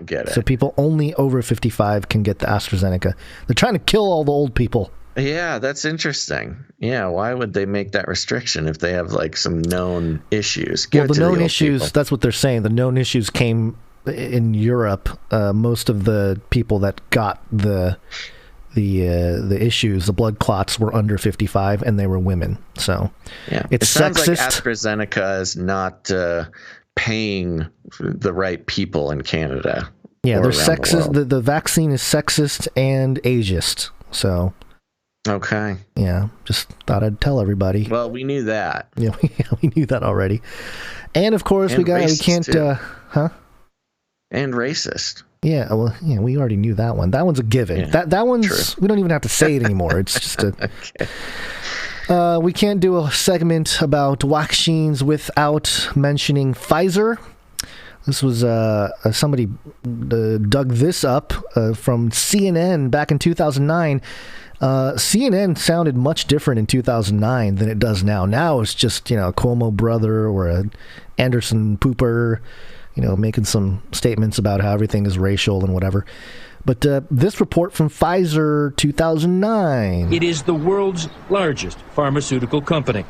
S4: get it. So people only over 55 can get the AstraZeneca. They're trying to kill all the old people.
S1: Yeah, that's interesting. Yeah, why would they make that restriction if they have like some known issues?
S4: Well, the known issues, that's what they're saying. The known issues came in Europe. Most of the people that got the issues, the blood clots, were under 55 and they were women. So
S1: yeah,
S4: it's
S1: it sounds
S4: sexist.
S1: Like AstraZeneca is not paying the right people in Canada.
S4: Yeah, they're sexist. The vaccine is sexist and ageist. So.
S1: Okay.
S4: Yeah, just thought I'd tell everybody.
S1: Well, we knew that.
S4: Yeah, we knew that already. And of course, we can't,
S1: And racist.
S4: Yeah, well, yeah, we already knew that one. That one's a given. Yeah, that one's, true. We don't even have to say it anymore. It's just a... Okay. We can't do a segment about vaccines without mentioning Pfizer. This was, somebody dug this up from CNN back in 2009. CNN sounded much different in 2009 than it does now. Now it's just, a Cuomo brother or a Anderson pooper, making some statements about how everything is racial and whatever. But this report from Pfizer 2009.
S17: It is the world's largest pharmaceutical company.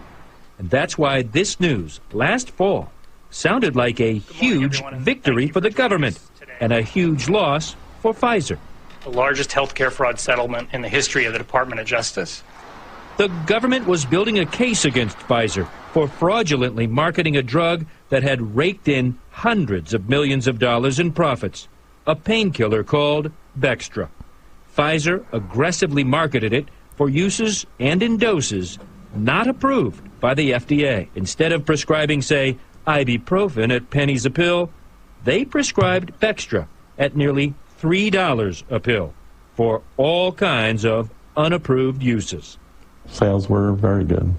S17: And that's why this news last fall sounded like a huge victory for the government and a huge loss for Pfizer.
S18: The largest healthcare fraud settlement in the history of the Department of Justice.
S17: The government was building a case against Pfizer for fraudulently marketing a drug that had raked in hundreds of millions of dollars in profits, a painkiller called Bextra. Pfizer aggressively marketed it for uses and in doses not approved by the FDA. Instead of prescribing, say, ibuprofen at pennies a pill, they prescribed Bextra at nearly $3 a pill for all kinds of unapproved uses.
S19: Sales were very good.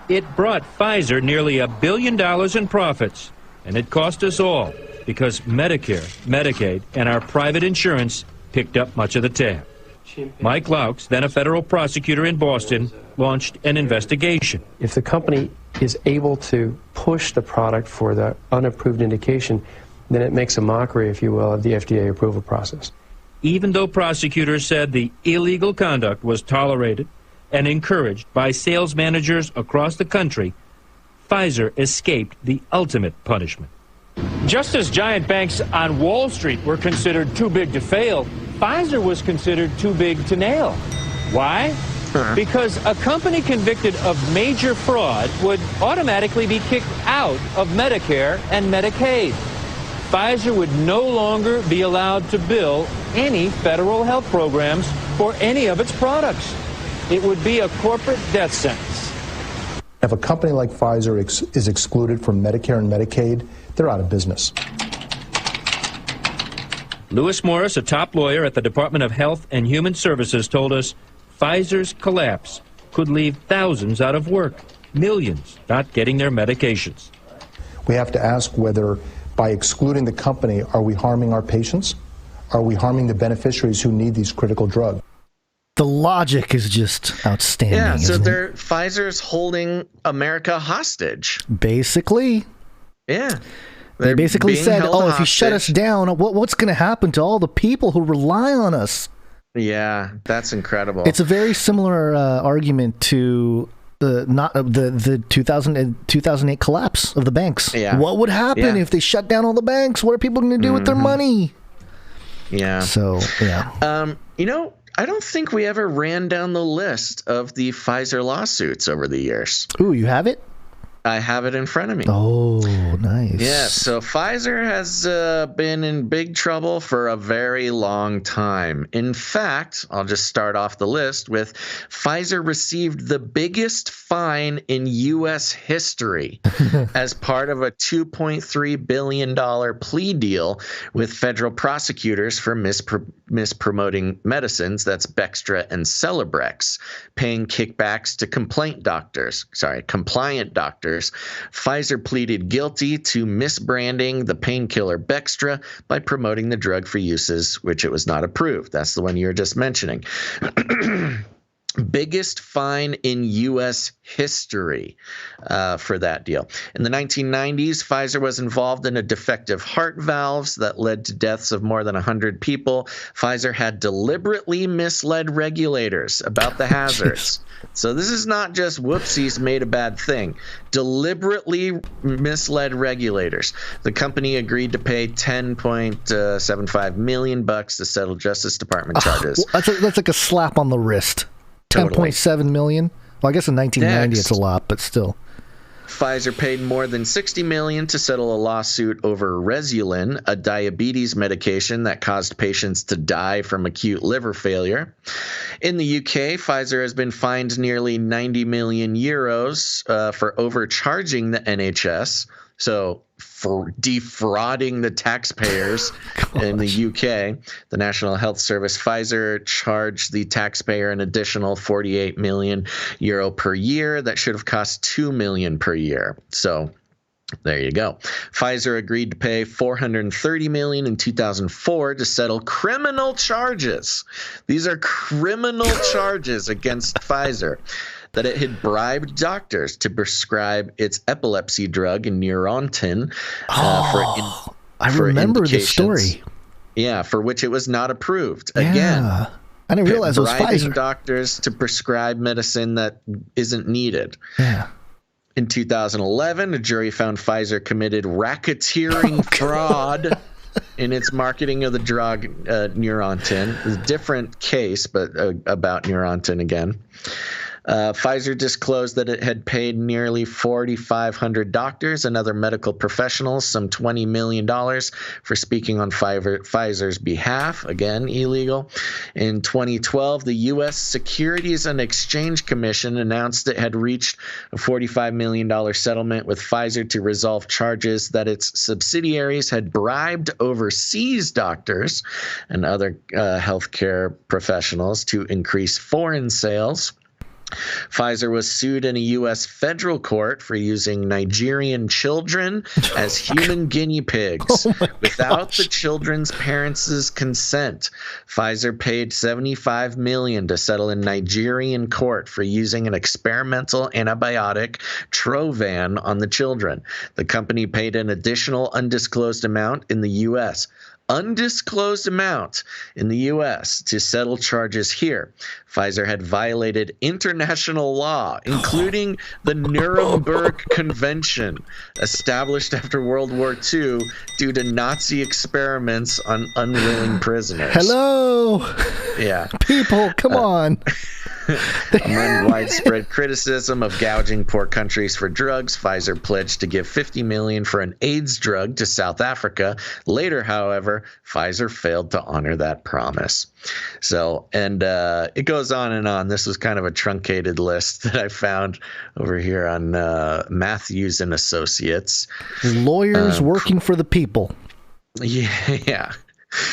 S17: It brought Pfizer nearly $1 billion in profits, and it cost us all because Medicare, Medicaid, and our private insurance picked up much of the tab. Mike Laux, then a federal prosecutor in Boston, launched an investigation.
S20: If the company is able to push the product for the unapproved indication, then it makes a mockery, if you will, of the FDA approval process.
S17: Even though prosecutors said the illegal conduct was tolerated and encouraged by sales managers across the country, Pfizer escaped the ultimate punishment.
S21: Just as giant banks on Wall Street were considered too big to fail, Pfizer was considered too big to nail. Why? Because a company convicted of major fraud would automatically be kicked out of Medicare and Medicaid. Pfizer would no longer be allowed to bill any federal health programs for any of its products. It would be a corporate death sentence.
S2: If a company like Pfizer is excluded from Medicare and Medicaid, they're out of business.
S17: Lewis Morris, a top lawyer at the Department of Health and Human Services, told us Pfizer's collapse could leave thousands out of work, millions not getting their medications.
S2: We have to ask whether, by excluding the company, are we harming our patients? Are we harming the beneficiaries who need these critical drugs?
S4: The logic is just outstanding.
S1: Yeah, so
S4: isn't it?
S1: Pfizer's holding America hostage.
S4: Basically.
S1: Yeah.
S4: They basically said,
S1: held
S4: if you shut us down, what's going to happen to all the people who rely on us?
S1: Yeah, that's incredible.
S4: It's a very similar argument to the 2008 collapse of the banks.
S1: Yeah.
S4: What would happen if they shut down all the banks? What are people going to do with their money?
S1: Yeah.
S4: So, yeah.
S1: I don't think we ever ran down the list of the Pfizer lawsuits over the years.
S4: Ooh, you have it?
S1: I have it in front of me.
S4: Oh, nice.
S1: Yeah, so Pfizer has been in big trouble for a very long time. In fact, I'll just start off the list with Pfizer received the biggest fine in U.S. history as part of a $2.3 billion plea deal with federal prosecutors for mispromoting medicines, that's Bextra and Celebrex, paying kickbacks to compliant doctors. Pfizer pleaded guilty to misbranding the painkiller Bextra by promoting the drug for uses which it was not approved. That's the one you were just mentioning. Biggest fine in U.S. history for that deal. In the 1990s, Pfizer was involved in a defective heart valves that led to deaths of more than 100 people. Pfizer had deliberately misled regulators about the hazards. So this is not just whoopsies, made a bad thing. Deliberately misled regulators. The company agreed to pay $10.75 million to settle Justice Department charges.
S4: That's like a slap on the wrist.
S1: Totally.
S4: 10.7 million. Well, I guess in 1990 it's a lot, but still.
S1: Pfizer paid more than $60 million to settle a lawsuit over Resulin, a diabetes medication that caused patients to die from acute liver failure. In the UK, Pfizer has been fined nearly 90 million euros for overcharging the NHS. So for defrauding the taxpayers in the UK, the National Health Service, Pfizer charged the taxpayer an additional 48 million euro per year. That should have cost 2 million per year. So there you go. Pfizer agreed to pay $430 million in 2004 to settle criminal charges. These are criminal charges against Pfizer, that it had bribed doctors to prescribe its epilepsy drug, Neurontin,
S4: I remember the story.
S1: Yeah, for which it was not approved. Again,
S4: I didn't realize it was
S1: bribing
S4: Pfizer.
S1: doctors to prescribe medicine that isn't needed.
S4: Yeah.
S1: In 2011, a jury found Pfizer committed racketeering fraud in its marketing of the drug Neurontin. It's a different case, but about Neurontin again. Pfizer disclosed that it had paid nearly 4,500 doctors and other medical professionals some $20 million for speaking on Pfizer's behalf. Again, illegal. In 2012, the U.S. Securities and Exchange Commission announced it had reached a $45 million settlement with Pfizer to resolve charges that its subsidiaries had bribed overseas doctors and other healthcare professionals to increase foreign sales. Pfizer was sued in a U.S. federal court for using Nigerian children as human guinea pigs without the children's parents' consent. Pfizer paid $75 million to settle in Nigerian court for using an experimental antibiotic, Trovan, on the children. The company paid an additional undisclosed amount in the U.S. Undisclosed amount in the U.S. to settle charges here. Pfizer had violated international law, including the Nuremberg Convention, established after World War II due to Nazi experiments on unwilling prisoners.
S4: Hello.
S1: Yeah.
S4: People, come on.
S1: Among widespread criticism of gouging poor countries for drugs, Pfizer pledged to give $50 million for an AIDS drug to South Africa. Later, however, Pfizer failed to honor that promise. So, and it goes on and on. This was kind of a truncated list that I found over here on Matthews and Associates.
S4: Lawyers working for the people.
S1: Yeah.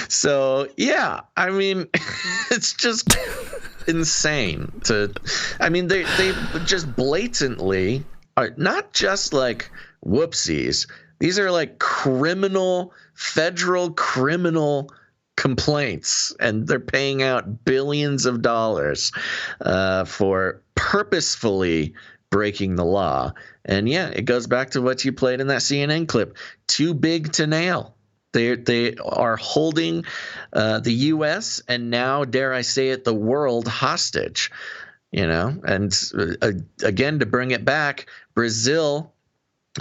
S1: So, yeah, I mean, it's just insane they just blatantly are not just like whoopsies. These are like federal criminal complaints, and they're paying out billions of dollars for purposefully breaking the law. And yeah, it goes back to what you played in that CNN clip. Too big to nail. They are holding the U.S. and now, dare I say it, the world hostage, and again, to bring it back, Brazil,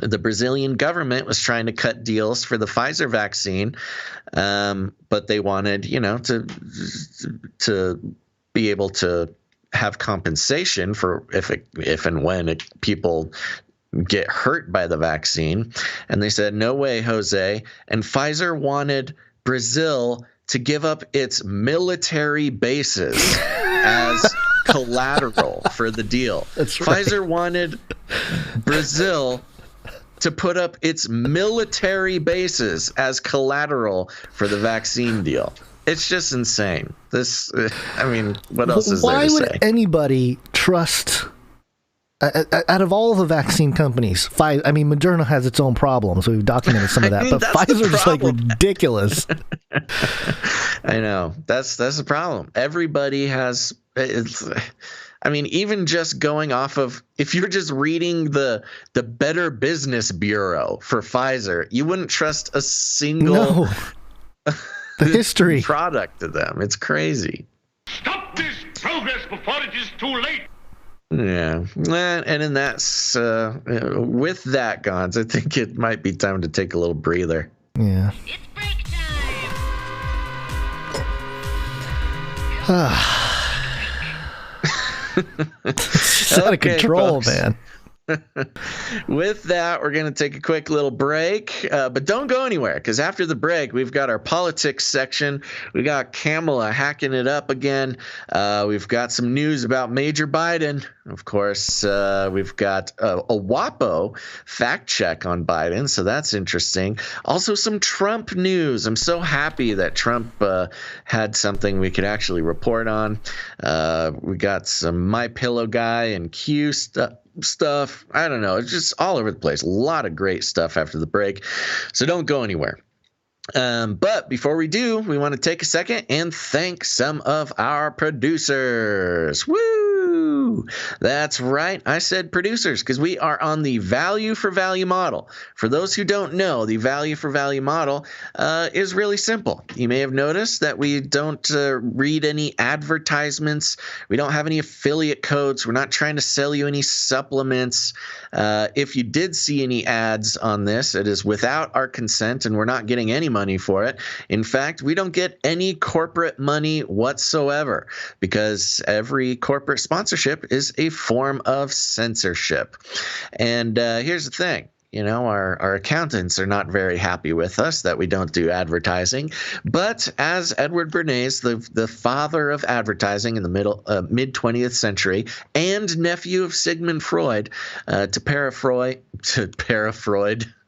S1: the Brazilian government was trying to cut deals for the Pfizer vaccine, but they wanted, to be able to have compensation for if and when people get hurt by the vaccine. And they said, no way, Jose. And Pfizer wanted Brazil to give up its military bases as collateral for the deal. That's right. Pfizer wanted Brazil to put up its military bases as collateral for the vaccine deal. It's just insane. What else is there to say?
S4: Why would anybody trust... out of all the vaccine companies, Moderna has its own problems, so we've documented some of that. But Pfizer's just like ridiculous.
S1: I know that's the problem. Everybody has. Even just going off of, if you're just reading the Better Business Bureau for Pfizer, you wouldn't trust a single
S4: the history
S1: product to them. It's crazy.
S16: Stop this progress before it is too late.
S1: Yeah, and in that, with that, Gons, I think it might be time to take a little breather.
S4: Yeah.
S16: It's break time.
S4: It's out of control, folks. Man.
S1: With that, we're going to take a quick little break, but don't go anywhere, because after the break, we've got our politics section. We got Kamala hacking it up again. We've got some news about Major Biden. Of course, we've got a WAPO fact check on Biden, so that's interesting. Also, some Trump news. I'm so happy that Trump had something we could actually report on. We got some MyPillowGuy and Q stuff. I don't know. It's just all over the place. A lot of great stuff after the break. So don't go anywhere. But before we do, we want to take a second and thank some of our producers. Woo! That's right. I said producers because we are on the value for value model. For those who don't know, the value for value model is really simple. You may have noticed that we don't read any advertisements. We don't have any affiliate codes. We're not trying to sell you any supplements. If you did see any ads on this, it is without our consent, and we're not getting any money for it. In fact, we don't get any corporate money whatsoever, because every corporate sponsorship is a form of censorship. And here's the thing. Our accountants are not very happy with us that we don't do advertising. But as Edward Bernays, the father of advertising in the mid 20th century and nephew of Sigmund Freud, to paraphrase,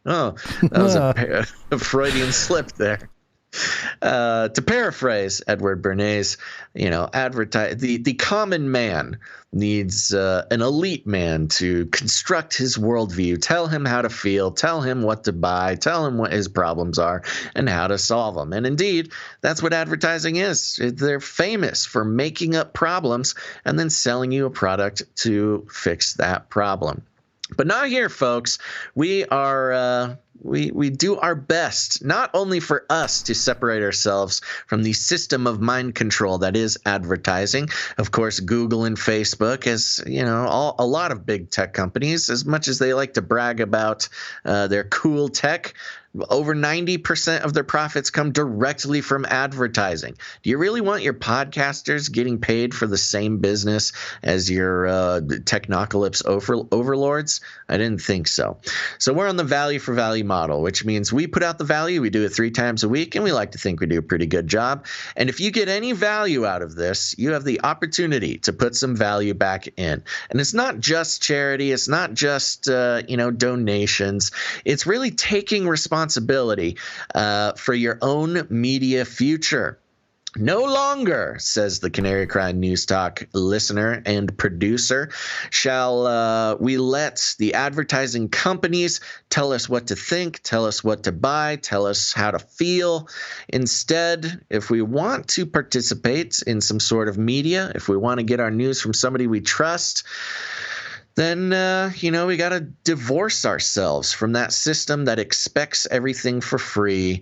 S1: oh, that was a Freudian slip there. To paraphrase Edward Bernays, the common man needs an elite man to construct his worldview, tell him how to feel, tell him what to buy, tell him what his problems are and how to solve them. And indeed, that's what advertising is. They're famous for making up problems and then selling you a product to fix that problem. But not here, folks. We are we do our best, not only for us to separate ourselves from the system of mind control that is advertising. Of course, Google and Facebook, as a lot of big tech companies, as much as they like to brag about their cool tech, Over 90% of their profits come directly from advertising. Do you really want your podcasters getting paid for the same business as your technocalypse overlords? I didn't think so. So we're on the value for value model, which means we put out the value, we do it 3 times a week, and we like to think we do a pretty good job. And if you get any value out of this, you have the opportunity to put some value back in. And it's not just charity, it's not just donations. It's really taking responsibility for your own media future. No longer, says the Canary Cry News Talk listener and producer, shall we let the advertising companies tell us what to think, tell us what to buy, tell us how to feel. Instead, if we want to participate in some sort of media, if we want to get our news from somebody we trust, then, we got to divorce ourselves from that system that expects everything for free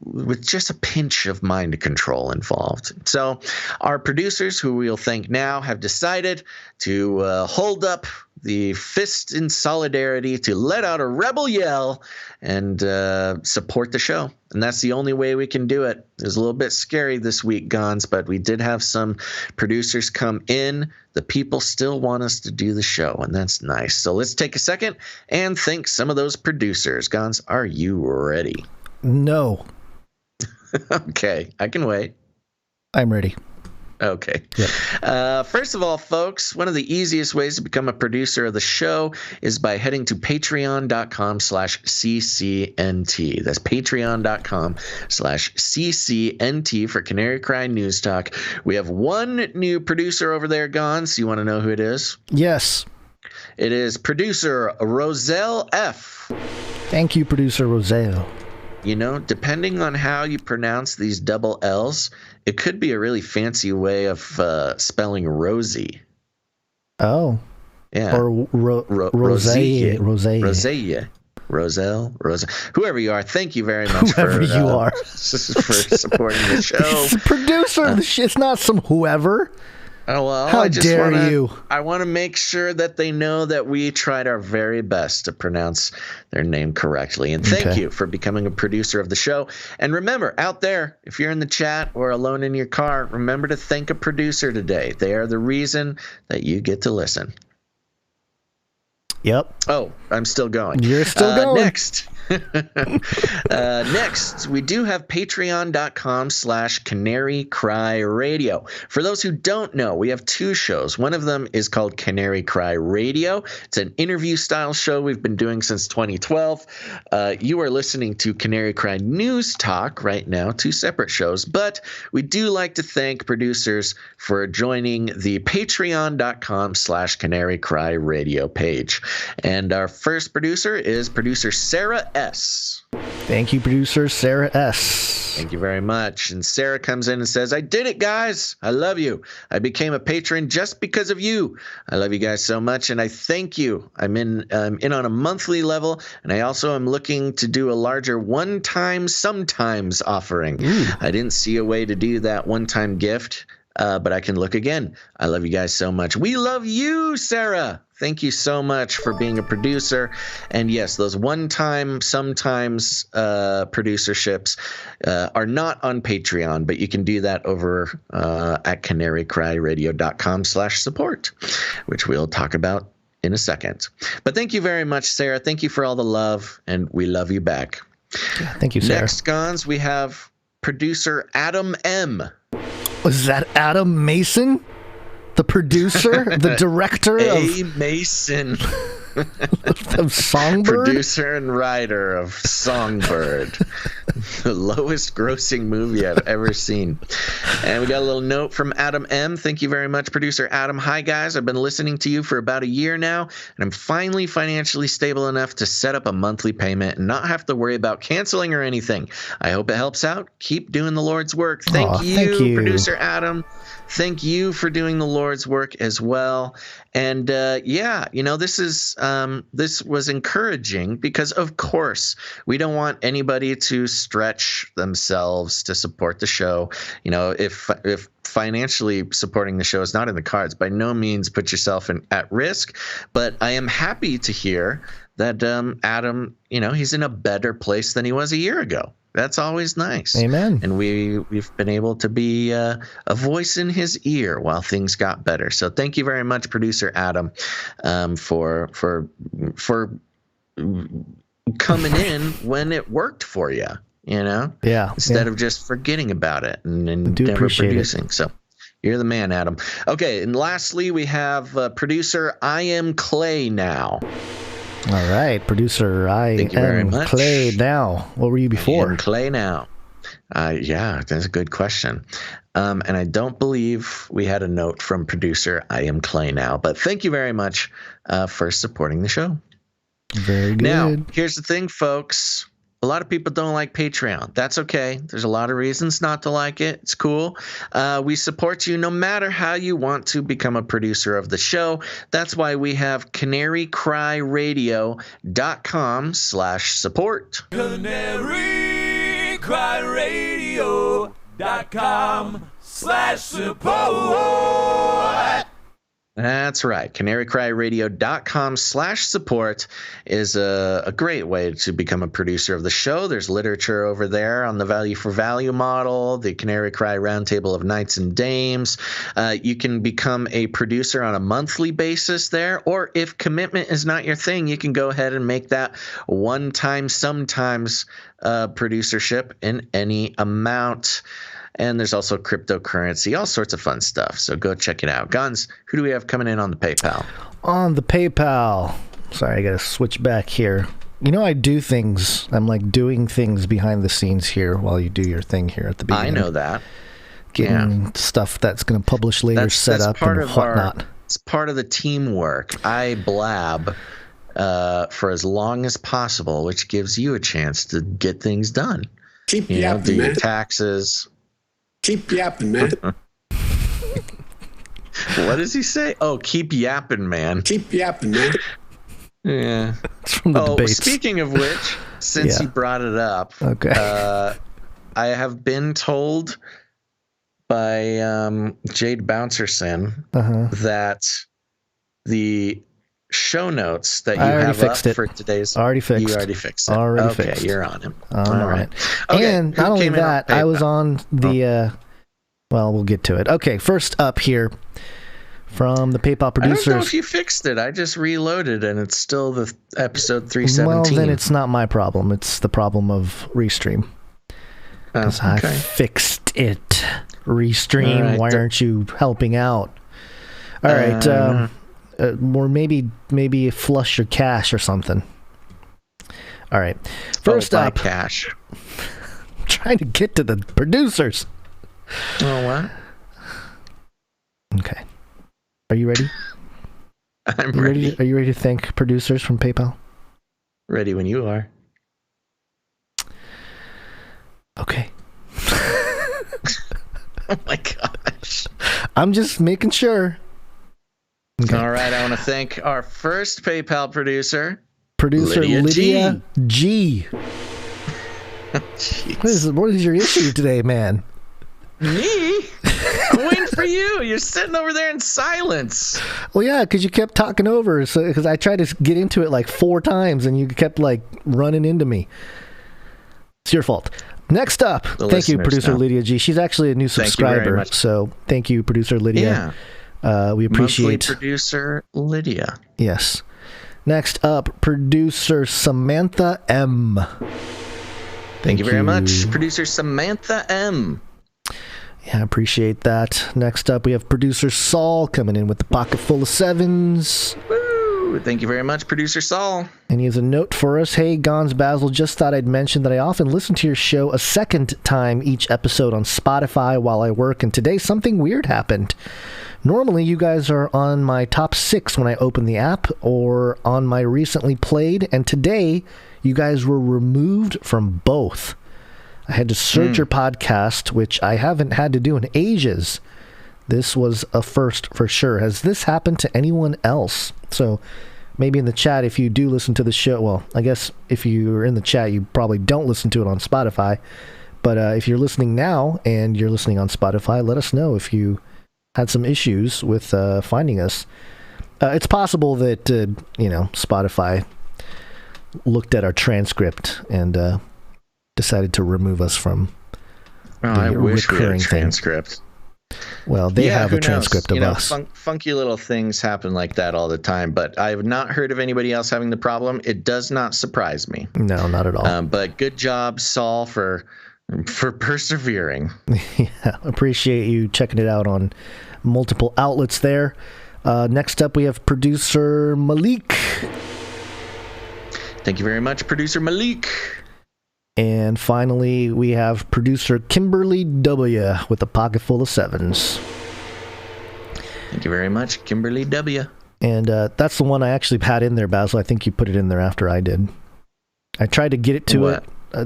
S1: with just a pinch of mind control involved. So our producers, who we'll thank now, have decided to hold up the fist in solidarity, to let out a rebel yell and support the show. And that's the only way we can do it. It was a little bit scary this week, Gons, but we did have some producers come in. The people still want us to do the show, and that's nice. So let's take a second and thank some of those producers. Gons, are you ready?
S4: No.
S1: Okay, I can wait.
S4: I'm ready.
S1: Okay.
S4: Yep.
S1: First of all, folks, one of the easiest ways to become a producer of the show is by heading to patreon.com/CCNT. That's patreon.com/CCNT for Canary Cry News Talk. We have one new producer over there, Gons. You want to know who it is?
S4: Yes.
S1: It is producer Roselle F.
S4: Thank you, producer Roselle.
S1: Depending on how you pronounce these double L's, it could be a really fancy way of spelling Rosie.
S4: Oh.
S1: Yeah.
S4: Or Roselle.
S1: Roselle. Whoever you are, thank you very much
S4: for
S1: supporting the show.
S4: It's the producer of the shit. It's not some whoever.
S1: Oh, well,
S4: How dare you?
S1: I want to make sure that they know that we tried our very best to pronounce their name correctly. And thank you for becoming a producer of the show. And remember, out there, if you're in the chat or alone in your car, remember to thank a producer today. They are the reason that you get to listen.
S4: Yep.
S1: Oh, I'm still going.
S4: You're still going.
S1: Next, we do have patreon.com/Canary Cry Radio. For those who don't know, we have 2 shows. One of them is called Canary Cry Radio. It's an interview style show we've been doing since 2012. You are listening to Canary Cry News Talk right now, 2 separate shows. But we do like to thank producers for joining the patreon.com/Canary Cry Radio page. And our first producer is producer Sarah S.
S4: Thank you, producer Sarah S.
S1: Thank you very much. And Sarah comes in and says, I did it, guys. I love you. I became a patron just because of you. I love you guys so much, and I thank you. I'm in on a monthly level, and I also am looking to do a larger one-time sometimes offering. I didn't see a way to do that one-time gift, but I can look again. I love you guys so much. We love you, Sarah. Thank you so much for being a producer. And yes, those one-time, sometimes producerships are not on Patreon, but you can do that over at canarycryradio.com/support, which we'll talk about in a second. But thank you very much, Sarah. Thank you for all the love, and we love you back.
S4: Yeah, thank you, Sarah.
S1: Next, Gons, we have producer Adam M.
S4: Was that Adam Mason? The producer, the director of
S1: Mason,
S4: of Songbird,
S1: producer and writer of Songbird, the lowest grossing movie I've ever seen. And we got a little note from Adam M. Thank you very much, producer Adam. Hi guys, I've been listening to you for about a year now, and I'm finally financially stable enough to set up a monthly payment and not have to worry about canceling or anything. I hope it helps out. Keep doing the Lord's work. Thank you, producer Adam. Thank you for doing the Lord's work as well. And this was encouraging because, of course, we don't want anybody to stretch themselves to support the show. If financially supporting the show is not in the cards, by no means put yourself at risk. But I am happy to hear that Adam, he's in a better place than he was a year ago. That's always nice.
S4: Amen.
S1: And we've been able to be a voice in his ear while things got better. So thank you very much, producer Adam, for coming in when it worked for you. Instead of just forgetting about it and never producing. So you're the man, Adam. Okay, and lastly, we have producer I Am Clay now.
S4: All right, producer
S1: Thank you very much.
S4: Clay now. What were you before?
S1: I am Clay now. Yeah, that's a good question. And I don't believe we had a note from producer I Am Clay now, but thank you very much for supporting the show.
S4: Very good.
S1: Now, here's the thing, folks. A lot of people don't like Patreon. That's okay. There's a lot of reasons not to like it. It's cool. We support you no matter how you want to become a producer of the show. That's why we have canarycryradio.com/support.
S3: canarycryradio.com/support.
S1: That's right. canarycryradio.com/support is a great way to become a producer of the show. There's literature over there on the value for value model, the Canary Cry Roundtable of Knights and Dames. You can become a producer on a monthly basis there, or if commitment is not your thing, you can go ahead and make that one-time, sometimes producership in any amount. And there's also cryptocurrency, all sorts of fun stuff. So go check it out. Guns, who do we have coming in on the PayPal?
S4: On the PayPal. Sorry, I got to switch back here. I do things. I'm like doing things behind the scenes here while you do your thing here at the beginning.
S1: I know that.
S4: Getting stuff that's going to publish later set up and whatnot.
S1: It's part of the teamwork. I blab for as long as possible, which gives you a chance to get things done.
S5: Keep yapping,
S1: do your
S5: man.
S1: taxes.
S5: Keep yapping, man.
S1: What does he say? Oh, keep yapping, man.
S5: Keep yapping, man.
S1: Yeah.
S4: It's from the debates.
S1: Speaking of which, since you brought it up,
S4: okay.
S1: I have been told by Jade Bouncerson that the show notes that you have up for today's...
S4: Already fixed.
S1: You already fixed it.
S4: Already
S1: fixed.
S4: fixed.
S1: You're on him.
S4: All right.
S1: Okay,
S4: and not only that, I was on the... well, we'll get to it. Okay, first up here from the PayPal producers...
S1: I don't know if you fixed it. I just reloaded and it's still the episode 317.
S4: Well, then it's not my problem. It's the problem of Restream. Because I fixed it. Restream,
S1: right.
S4: Why aren't you helping out? All right, or maybe flush your cash or something. All right. First up,
S1: cash.
S4: I'm trying to get to the producers.
S1: Oh, what?
S4: Okay. Are you ready?
S1: I'm ready.
S4: Are you ready to thank producers from PayPal?
S1: Ready when you are.
S4: Okay.
S1: Oh my gosh.
S4: I'm just making sure. Okay.
S1: All right, I want to thank our first PayPal producer,
S4: Lydia G. What is your issue today, man?
S1: Me? I'm waiting for you. You're sitting over there in silence.
S4: Well, yeah, because you kept talking over. So because I tried to get into it like 4 times, and you kept like running into me. It's your fault. Next up, thank you, producer Lydia G. She's actually a new subscriber, so thank you, producer Lydia.
S1: Yeah.
S4: We appreciate
S1: monthly producer Lydia.
S4: Yes. Next up, producer Samantha M.
S1: Thank you very much, producer Samantha M.
S4: Yeah, I appreciate that. Next up, we have producer Saul coming in with the pocket full of 7s.
S1: Woo! Thank you very much, producer Saul.
S4: And he has a note for us. Hey, Gons Basil, just thought I'd mention that I often listen to your show a second time each episode on Spotify while I work, and today something weird happened. Normally, you guys are on my top 6 when I open the app or on my recently played, and today you guys were removed from both. I had to search your podcast, which I haven't had to do in ages. This was a first for sure. Has this happened to anyone else? So maybe in the chat, if you do listen to the show, well, I guess if you're in the chat, you probably don't listen to it on Spotify. But if you're listening now and you're listening on Spotify, let us know if you had some issues with finding us. It's possible that, Spotify looked at our transcript and decided to remove us from
S1: I wish we had a
S4: recurring
S1: transcript.
S4: thing. Well, they have a transcript of us.
S1: Funky little things happen like that all the time, but I have not heard of anybody else having the problem. It does not surprise me.
S4: No, not at all.
S1: But good job, Saul, for persevering.
S4: Yeah, appreciate you checking it out on multiple outlets there. Next up, we have producer Malik.
S1: Thank you very much, producer Malik.
S4: And finally, we have producer Kimberly W. with a pocket full of sevens.
S1: Thank you very much, Kimberly W.
S4: And that's the one I actually had in there, Basil. I think you put it in there after I did. I tried to get it to it.
S1: I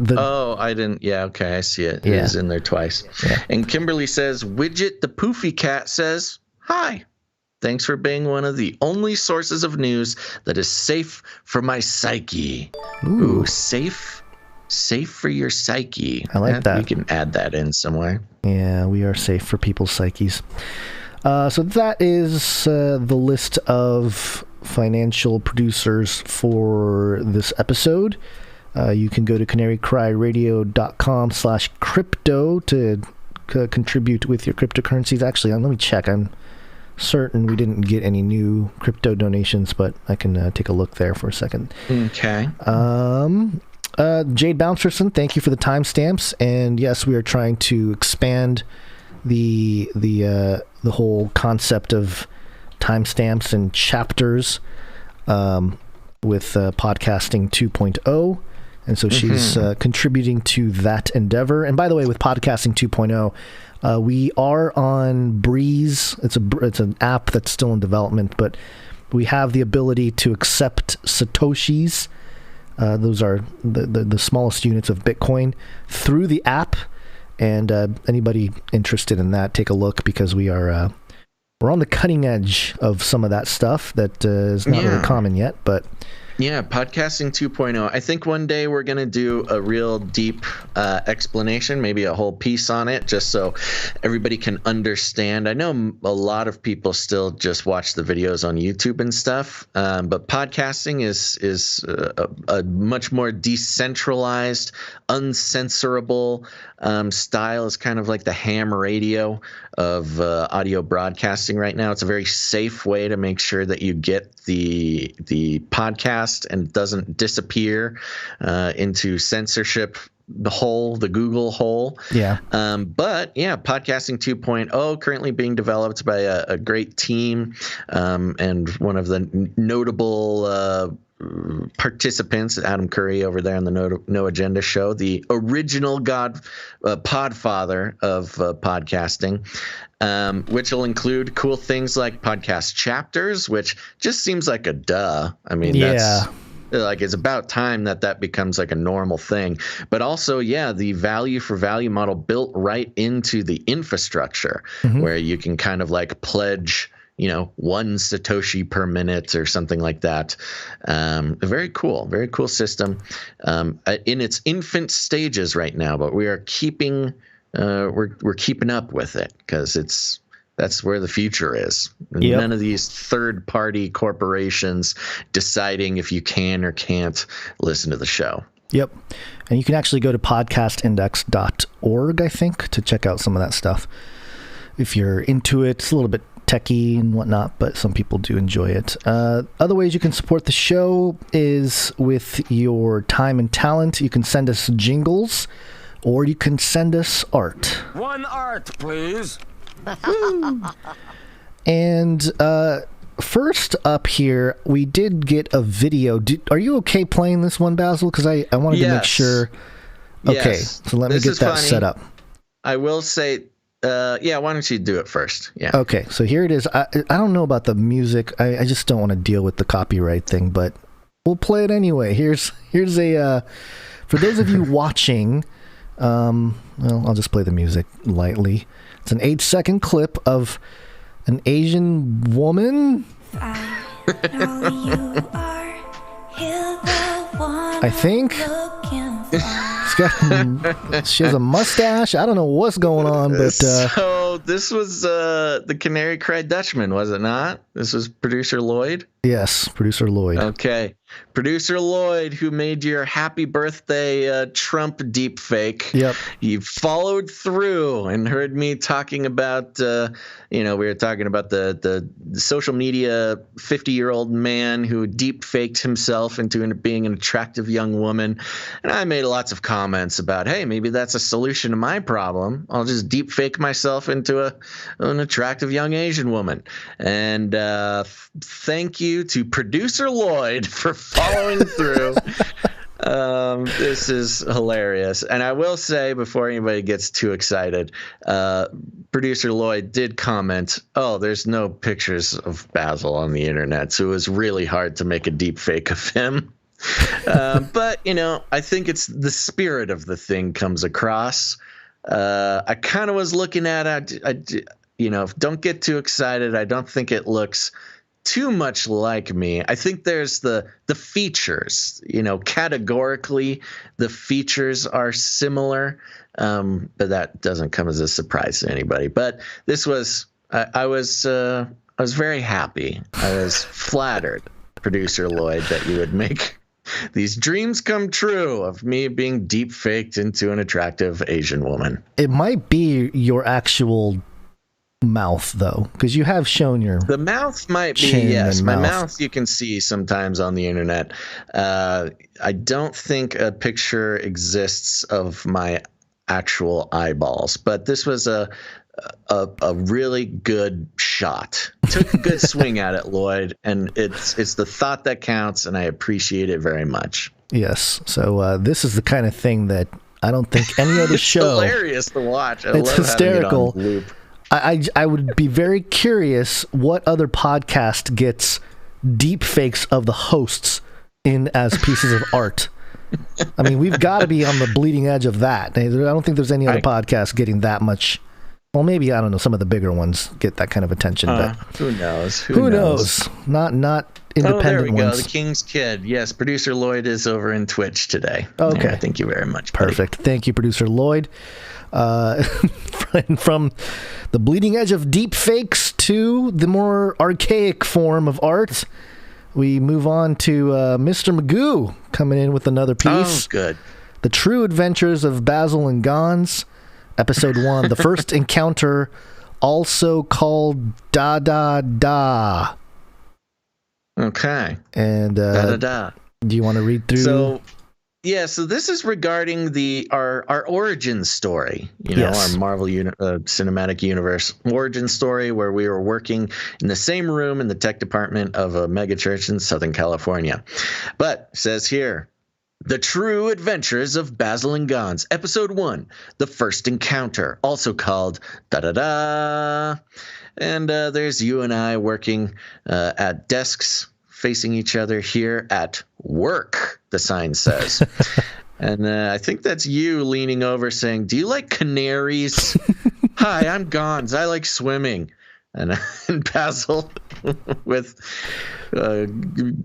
S1: didn't. Yeah, okay, I see it. It is in there twice. Yeah. And Kimberly says, Widget the Poofy Cat says, hi. Thanks for being one of the only sources of news that is safe for my psyche. Ooh, safe for your psyche.
S4: I like that.
S1: We can add that in somewhere.
S4: Yeah, we are safe for people's psyches. So that is the list of financial producers for this episode. You can go to canarycryradio.com/crypto to contribute with your cryptocurrencies. Actually, let me check. I'm certain we didn't get any new crypto donations, but I can take a look there for a second.
S1: Okay.
S4: Jade Bouncerson, thank you for the timestamps. And yes, we are trying to expand the whole concept of timestamps and chapters with Podcasting 2.0. And so she's contributing to that endeavor. And by the way, with Podcasting 2.0, we are on Breeze. It's an app that's still in development, but we have the ability to accept Satoshis. Those are the smallest units of Bitcoin through the app. And anybody interested in that, take a look, because we're on the cutting edge of some of that stuff that is not really common yet, but.
S1: Yeah, Podcasting 2.0. I think one day we're going to do a real deep explanation, maybe a whole piece on it, just so everybody can understand. I know a lot of people still just watch the videos on YouTube and stuff, but podcasting is a much more decentralized, uncensorable style. Is kind of like the ham radio of audio broadcasting right now. It's a very safe way to make sure that you get the podcast and it doesn't disappear into censorship the Google hole.
S4: Yeah.
S1: But yeah, Podcasting 2.0 currently being developed by a great team, and one of the notable participants, Adam Curry over there on the No Agenda show, the original podfather of podcasting, which will include cool things like podcast chapters, which just seems like a duh. I mean, that's like, it's about time that becomes like a normal thing. But also, the value for value model built right into the infrastructure, where you can kind of like pledge, 1 Satoshi per minute or something like that. Very cool system. In its infant stages right now, but we are keeping up with it, because that's where the future is.
S4: Yep.
S1: None of these third-party corporations deciding if you can or can't listen to the show.
S4: Yep. And you can actually go to podcastindex.org, I think, to check out some of that stuff. If you're into it, it's a little bit techie and whatnot, but some people do enjoy it. Other ways you can support the show is with your time and talent. You can send us jingles, or you can send us art.
S3: One art, please.
S4: And first up here, we did get a video. Are you okay playing this one, Basil? Because I wanted to make sure. Okay, so let me get that set up.
S1: I will say, why don't you do it first? Yeah.
S4: Okay, so here it is. I don't know about the music. I just don't want to deal with the copyright thing, but we'll play it anyway. Here's a for those of you watching. I'll just play the music lightly. It's an 8-second clip of an Asian woman. I think. She has a mustache. I don't know what's going on, but
S1: so this was the Canary Cried Dutchman, was it not? This was producer Lloyd.
S4: Yes, producer Lloyd.
S1: Okay. Producer Lloyd, who made your happy birthday Trump deepfake.
S4: Yep.
S1: You followed through and heard me talking about, we were talking about the social media 50-year-old man who deepfaked himself into being an attractive young woman. And I made lots of comments about, hey, maybe that's a solution to my problem. I'll just deepfake myself into an attractive young Asian woman. And thank you to Producer Lloyd for following through. This is hilarious. And I will say, before anybody gets too excited, Producer Lloyd did comment, there's no pictures of Basil on the internet, so it was really hard to make a deep fake of him. But, I think it's the spirit of the thing comes across. I kind of was looking at it. Don't get too excited. I don't think it looks too much like me. I think there's the features, categorically the features are similar, but that doesn't come as a surprise to anybody. But this was, I was very happy. I was flattered, Producer Lloyd, that you would make these dreams come true of me being deep faked into an attractive Asian woman.
S4: It might be your actual mouth, though, because you have shown the
S1: mouth might be, yes, my mouth you can see sometimes on the internet. I don't think a picture exists of my actual eyeballs, but this was a really good shot. Took a good swing at it, Lloyd, and it's the thought that counts, and I appreciate it very much.
S4: Yes, so this is the kind of thing that I don't think any other show.
S1: It's hilarious to watch.
S4: It's hysterical. Having it on loop. I would be very curious what other podcast gets deep fakes of the hosts in as pieces of art. I mean, we've got to be on the bleeding edge of that. I don't think there's any other podcast getting that much. Well, maybe, I don't know, some of the bigger ones get that kind of attention. But
S1: who knows?
S4: Who knows? Not independent
S1: there we
S4: ones.
S1: go. The King's Kid. Yes, Producer Lloyd is over in Twitch today.
S4: Okay.
S1: Yeah, thank you very much, buddy.
S4: Perfect. Thank you, Producer Lloyd. From the bleeding edge of deep fakes to the more archaic form of art, we move on to Mr. Magoo coming in with another piece.
S1: Oh, good.
S4: The True Adventures of Basil and Gons, Episode 1, The First Encounter, also called Da Da Da.
S1: Okay.
S4: And
S1: Da Da Da.
S4: Do you want to read through?
S1: So this is regarding our origin story,
S4: yes.
S1: Our Marvel Cinematic Universe origin story, where we were working in the same room in the tech department of a megachurch in Southern California. But it says here, The True Adventures of Basil and Gons, Episode 1, The First Encounter, also called Da-Da-Da. And there's you and I working at desks facing each other here at work, the sign says. And I think that's you leaning over saying, do you like canaries? Hi, I'm Gons. I like swimming. And Basil with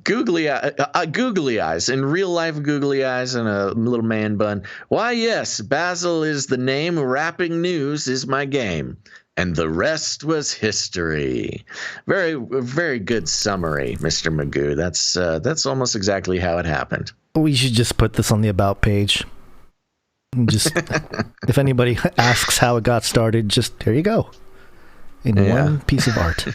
S1: googly eyes, in real life googly eyes and a little man bun. Why, yes, Basil is the name. Rapping news is my game. And the rest was history. Very, very good summary, Mr. Magoo. That's almost exactly how it happened.
S4: We should just put this on the About page. Just if anybody asks how it got started, just there you go. In one piece of art.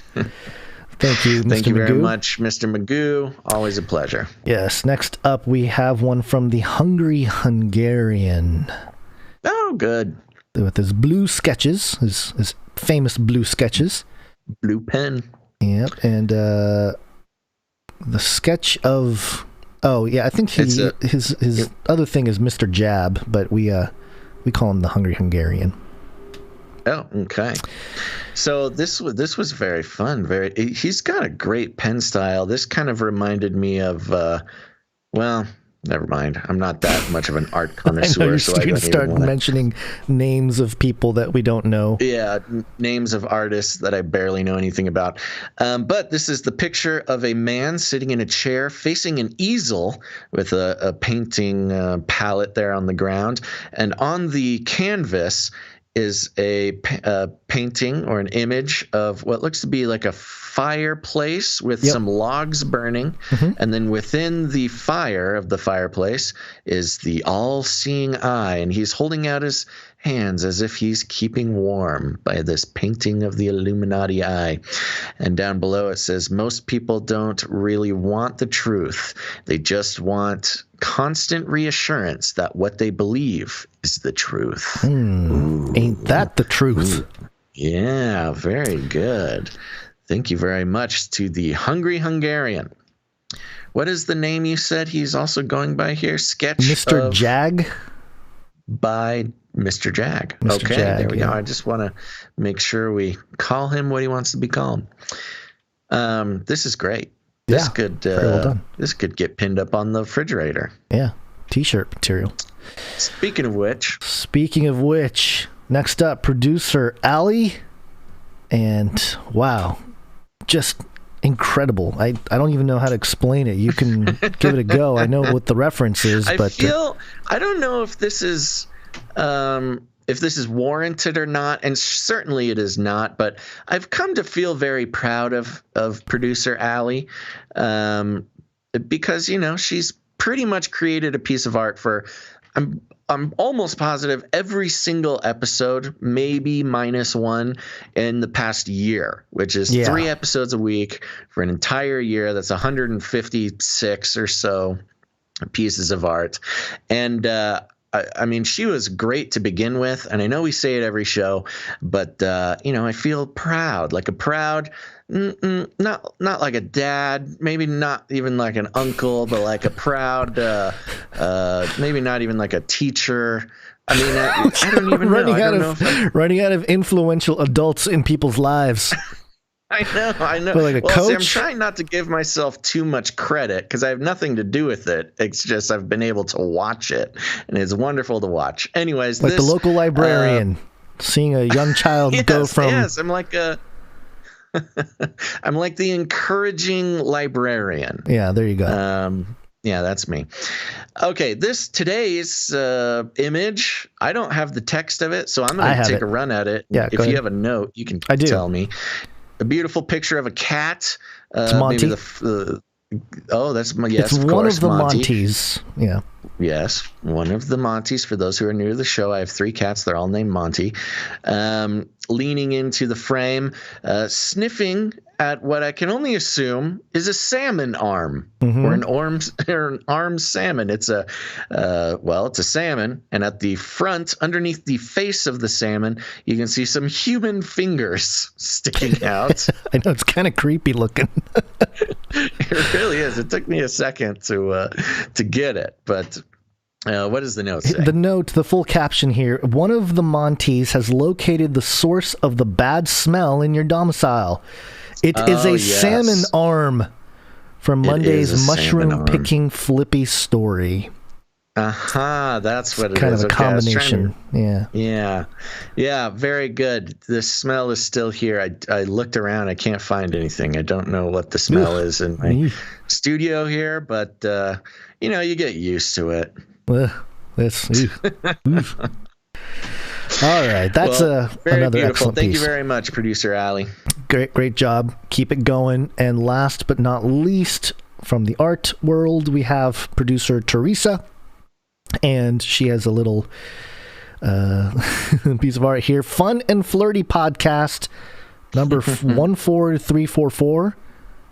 S4: Thank you, Mr. Magoo.
S1: Thank you very much, Mr. Magoo. Always a pleasure.
S4: Yes. Next up, we have one from the Hungry Hungarian.
S1: Oh, good.
S4: With his blue sketches, his famous blue sketches.
S1: Blue pen.
S4: Yep. And the sketch of... Oh, yeah, I think his other thing is Mr. Jab, but we call him the Hungry Hungarian.
S1: Oh, okay. So this was very fun. He's got a great pen style. This kind of reminded me of, never mind. I'm not that much of an art connoisseur.
S4: I know so you start mentioning names of people that we don't know.
S1: Yeah, names of artists that I barely know anything about. But this is the picture of a man sitting in a chair facing an easel with a painting palette there on the ground. And on the canvas is a painting or an image of what looks to be like a fireplace with some logs burning. And then within the fire of the fireplace is the all-seeing eye. And he's holding out his hands as if he's keeping warm by this painting of the Illuminati eye. And down below it says, most people don't really want the truth. They just want constant reassurance that what they believe is the truth.
S4: Ain't that the truth?
S1: Ooh. Yeah, very good. Thank you very much to the Hungry Hungarian. What is the name you said he's also going by here? Sketch
S4: Mr. Jag?
S1: By Mr. Jag.
S4: Mr.
S1: Okay,
S4: Jag,
S1: there we go. I just want to make sure we call him what he wants to be called. This is great. This could this could get pinned up on the refrigerator.
S4: Yeah, t-shirt material.
S1: Speaking of which,
S4: next up, producer Ali, and wow, just incredible. I don't even know how to explain it. You can give it a go. I know what the reference is, but
S1: I don't know if this is warranted or not, and certainly it is not, but I've come to feel very proud of producer Ali, because, you know, she's pretty much created a piece of art for, I'm almost positive, every single episode, maybe minus one, in the past year, which is 3 episodes a week for an entire year. That's 156 or so pieces of art. And I mean, she was great to begin with, and I know we say it every show, but you know, I feel proud, like a proud, not like a dad, maybe not even like an uncle, but like a proud, maybe not even like a teacher. I mean, I don't even know.
S4: Running out of influential adults in people's lives.
S1: I know.
S4: But like a coach?
S1: See, I'm trying not to give myself too much credit because I have nothing to do with it. It's just I've been able to watch it, and it's wonderful to watch. Anyways,
S4: like the local librarian, seeing a young child go from.
S1: Yes, I'm like I'm like the encouraging librarian.
S4: Yeah, there you go.
S1: Yeah, that's me. Okay, today's image, I don't have the text of it, so I'm going to take a run at it.
S4: Yeah,
S1: if you have a note, you can tell me. A beautiful picture of a cat.
S4: It's Monty.
S1: Maybe that's
S4: it's
S1: of
S4: one
S1: course,
S4: of the
S1: Monty.
S4: Monties. Yeah.
S1: Yes, one of the Monties. For those who are new to the show, I have 3 cats. They're all named Monty. Leaning into the frame, sniffing at what I can only assume is a salmon arm or an armed salmon. It's it's a salmon, and at the front, underneath the face of the salmon, you can see some human fingers sticking out.
S4: I know, it's kind of creepy looking.
S1: It really is. It took me a second to get it, but. What does the note say?
S4: The full caption here. One of the Monties has located the source of the bad smell in your domicile. It is a salmon arm from Monday's mushroom picking Flippy story.
S1: That's what it is.
S4: Kind of a combination.
S1: Yeah, very good. The smell is still here. I looked around. I can't find anything. I don't know what the smell is in my studio here, but you get used to it.
S4: All right, that's another
S1: beautiful.
S4: excellent
S1: Thank
S4: piece.
S1: you very much, producer Ali.
S4: Great job. Keep it going. And last but not least, from the art world, we have producer Teresa, and she has a little piece of art here. Fun and Flirty Podcast, number 14344.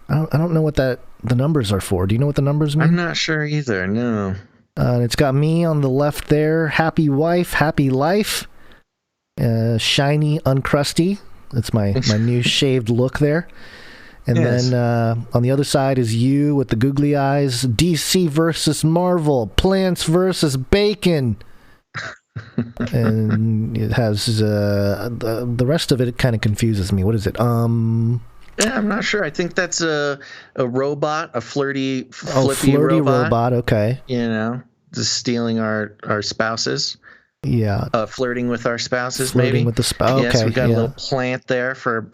S4: I don't know what the numbers are for. Do you know what the numbers mean?
S1: I'm not sure either. No.
S4: It's got me on the left there. Happy wife, happy life. Shiny, uncrusty. That's my new shaved look there. And then on the other side is you with the googly eyes. DC versus Marvel. Plants versus Bacon. And it has the rest of it kind of confuses me. What is it?
S1: Yeah, I'm not sure. I think that's a robot, a flippy
S4: robot. Okay.
S1: Just stealing our spouses.
S4: Yeah.
S1: Flirting with our spouses,
S4: flirting with the spouse.
S1: Yes,
S4: okay,
S1: we got a little plant there for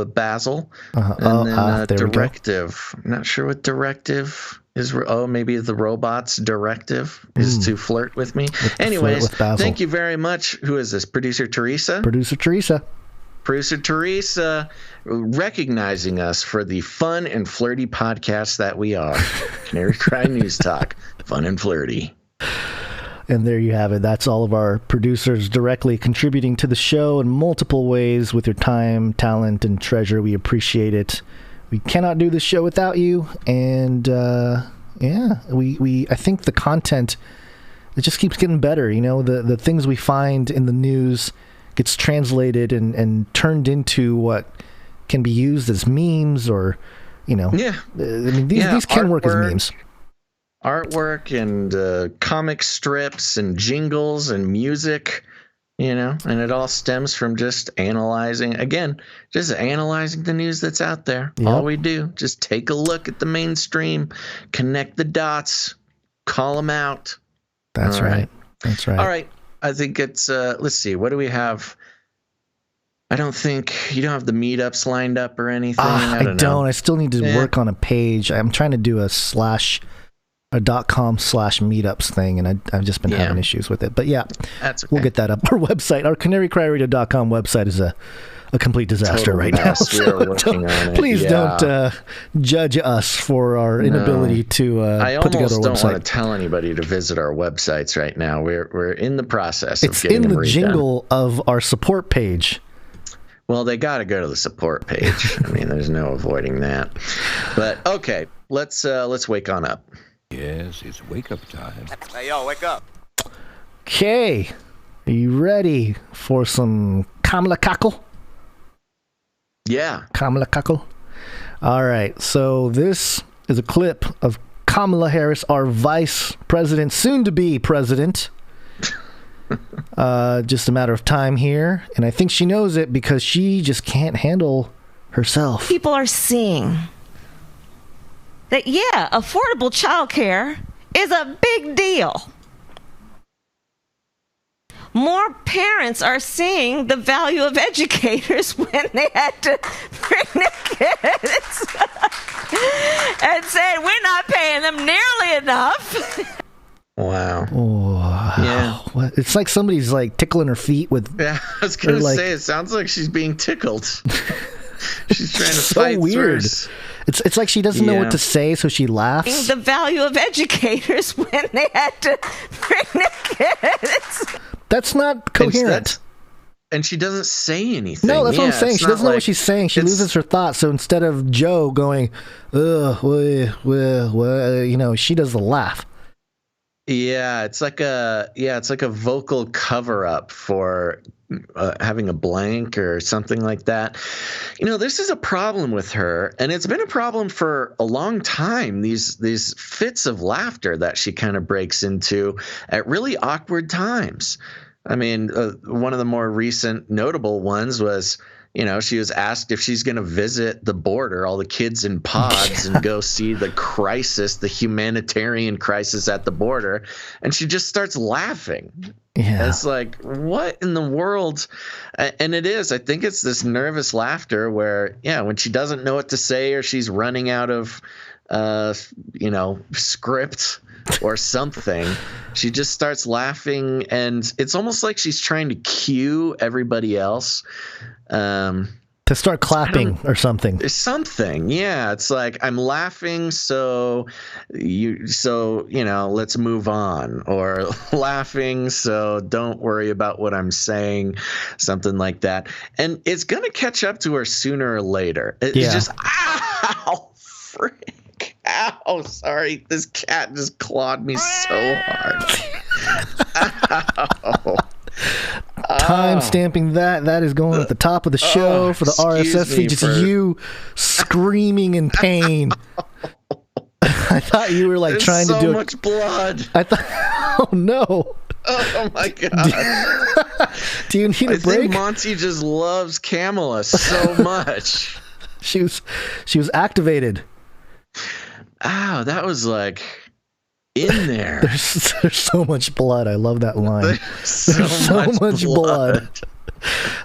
S1: Basil. And then
S4: there
S1: directive. I'm not sure what directive Maybe the robot's directive is to flirt with me. Anyways, thank you very much. Who is this? Producer Teresa?
S4: Producer Teresa,
S1: recognizing us for the fun and flirty podcast that we are. Canary Cry News Talk, fun and flirty.
S4: And there you have it. That's all of our producers directly contributing to the show in multiple ways with your time, talent, and treasure. We appreciate it. We cannot do this show without you. And I think the content, it just keeps getting better. You know, the things we find in the news gets translated and turned into what can be used as memes or, you know. Yeah. I mean, these can work as memes.
S1: Artwork and comic strips and jingles and music, you know, and it all stems from just analyzing the news that's out there. Yep. All we do, just take a look at the mainstream, connect the dots, call them out.
S4: That's right. That's right.
S1: All right. I think it's, let's see, what do we have? I don't think you don't have the meetups lined up or anything. I don't know.
S4: I still need to work on a page. I'm trying to do a .com/meetups thing, and I've just been having issues with it. But
S1: that's okay.
S4: We'll get that up. Our website, our canarycryradio.com website is a complete disaster right now. So please don't judge us for our inability to put together a website. I almost
S1: don't want to tell anybody to visit our websites right now. We're in the process of
S4: It's
S1: getting
S4: in
S1: them
S4: the
S1: redone.
S4: jingle of our support page.
S1: Well, they got to go to the support page. I mean, there's no avoiding that. But okay, let's wake on up.
S3: Yes, it's wake-up time.
S6: Hey, yo, wake up.
S4: Okay, are you ready for some Kamala Cackle?
S1: Yeah.
S4: Kamala Cackle. All right, so this is a clip of Kamala Harris, our vice president, soon-to-be president. Just a matter of time here, and I think she knows it because she just can't handle herself.
S22: People are seeing that, affordable childcare is a big deal. More parents are seeing the value of educators when they had to bring their kids and said, we're not paying them nearly enough.
S1: Wow.
S4: Oh, yeah. What? It's like somebody's like tickling her feet with.
S1: Yeah, I was going to say, it sounds like she's being tickled. She's trying to fight
S4: weird.
S1: through.
S4: It's like she doesn't know what to say, so she laughs.
S22: The value of educators when they had to bring their kids.
S4: That's not coherent.
S1: And she doesn't say anything.
S4: No, that's what I'm saying. She doesn't know what she's saying. She loses her thoughts. So instead of Joe going, she does the laugh.
S1: Yeah, it's like a vocal cover up for having a blank or something like that. You know, this is a problem with her, and it's been a problem for a long time. These fits of laughter that she kind of breaks into at really awkward times. I mean, one of the more recent notable ones was, she was asked if she's going to visit the border, all the kids in pods, and go see the crisis, the humanitarian crisis at the border. And she just starts laughing. Yeah. It's like, what in the world? And it is. I think it's this nervous laughter where, when she doesn't know what to say or she's running out of, script or something, she just starts laughing. And it's almost like she's trying to cue everybody else
S4: to start clapping or something.
S1: Something, yeah. It's like, I'm laughing, so let's move on, or laughing, so don't worry about what I'm saying, something like that. And it's gonna catch up to her sooner or later. It's just, ow, frick, ow, sorry, this cat just clawed me so hard. Ow.
S4: Time stamping that is going at the top of the show for the RSS feed. Just you screaming in pain. I thought you were like trying to do
S1: so much blood.
S4: I thought, oh no.
S1: Oh my god.
S4: Do you need a break?
S1: I think Monty just loves Kamala so much.
S4: She was activated.
S1: Ow, that was like in there.
S4: There's so much blood. I love that line. There's so much blood.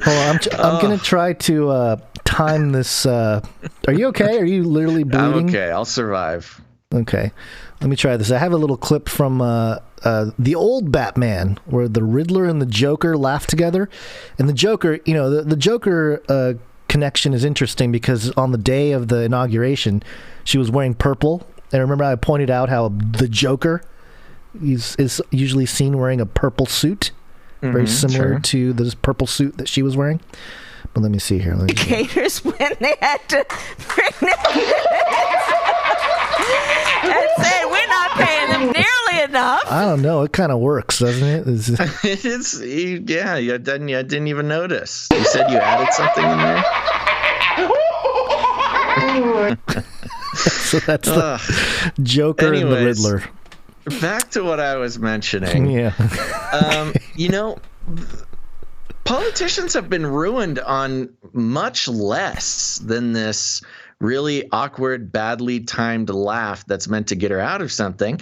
S4: Hold on, I'm gonna try to time this. Are you okay? Are you literally bleeding?
S1: I'm okay. I'll survive.
S4: Okay. Let me try this. I have a little clip from the old Batman where the Riddler and the Joker laugh together. And the Joker, the Joker connection is interesting because on the day of the inauguration, she was wearing purple. And remember I pointed out how the Joker is usually seen wearing a purple suit, very similar to this purple suit that she was wearing. But let me see here.
S22: Educators when they had to bring their and said, we're not paying them nearly enough.
S4: I don't know. It kind of works, doesn't it?
S1: Yeah, I didn't even notice. You said you added something in there?
S4: So that's the Joker and the Riddler.
S1: Back to what I was mentioning.
S4: Yeah.
S1: Politicians have been ruined on much less than this really awkward, badly timed laugh that's meant to get her out of something.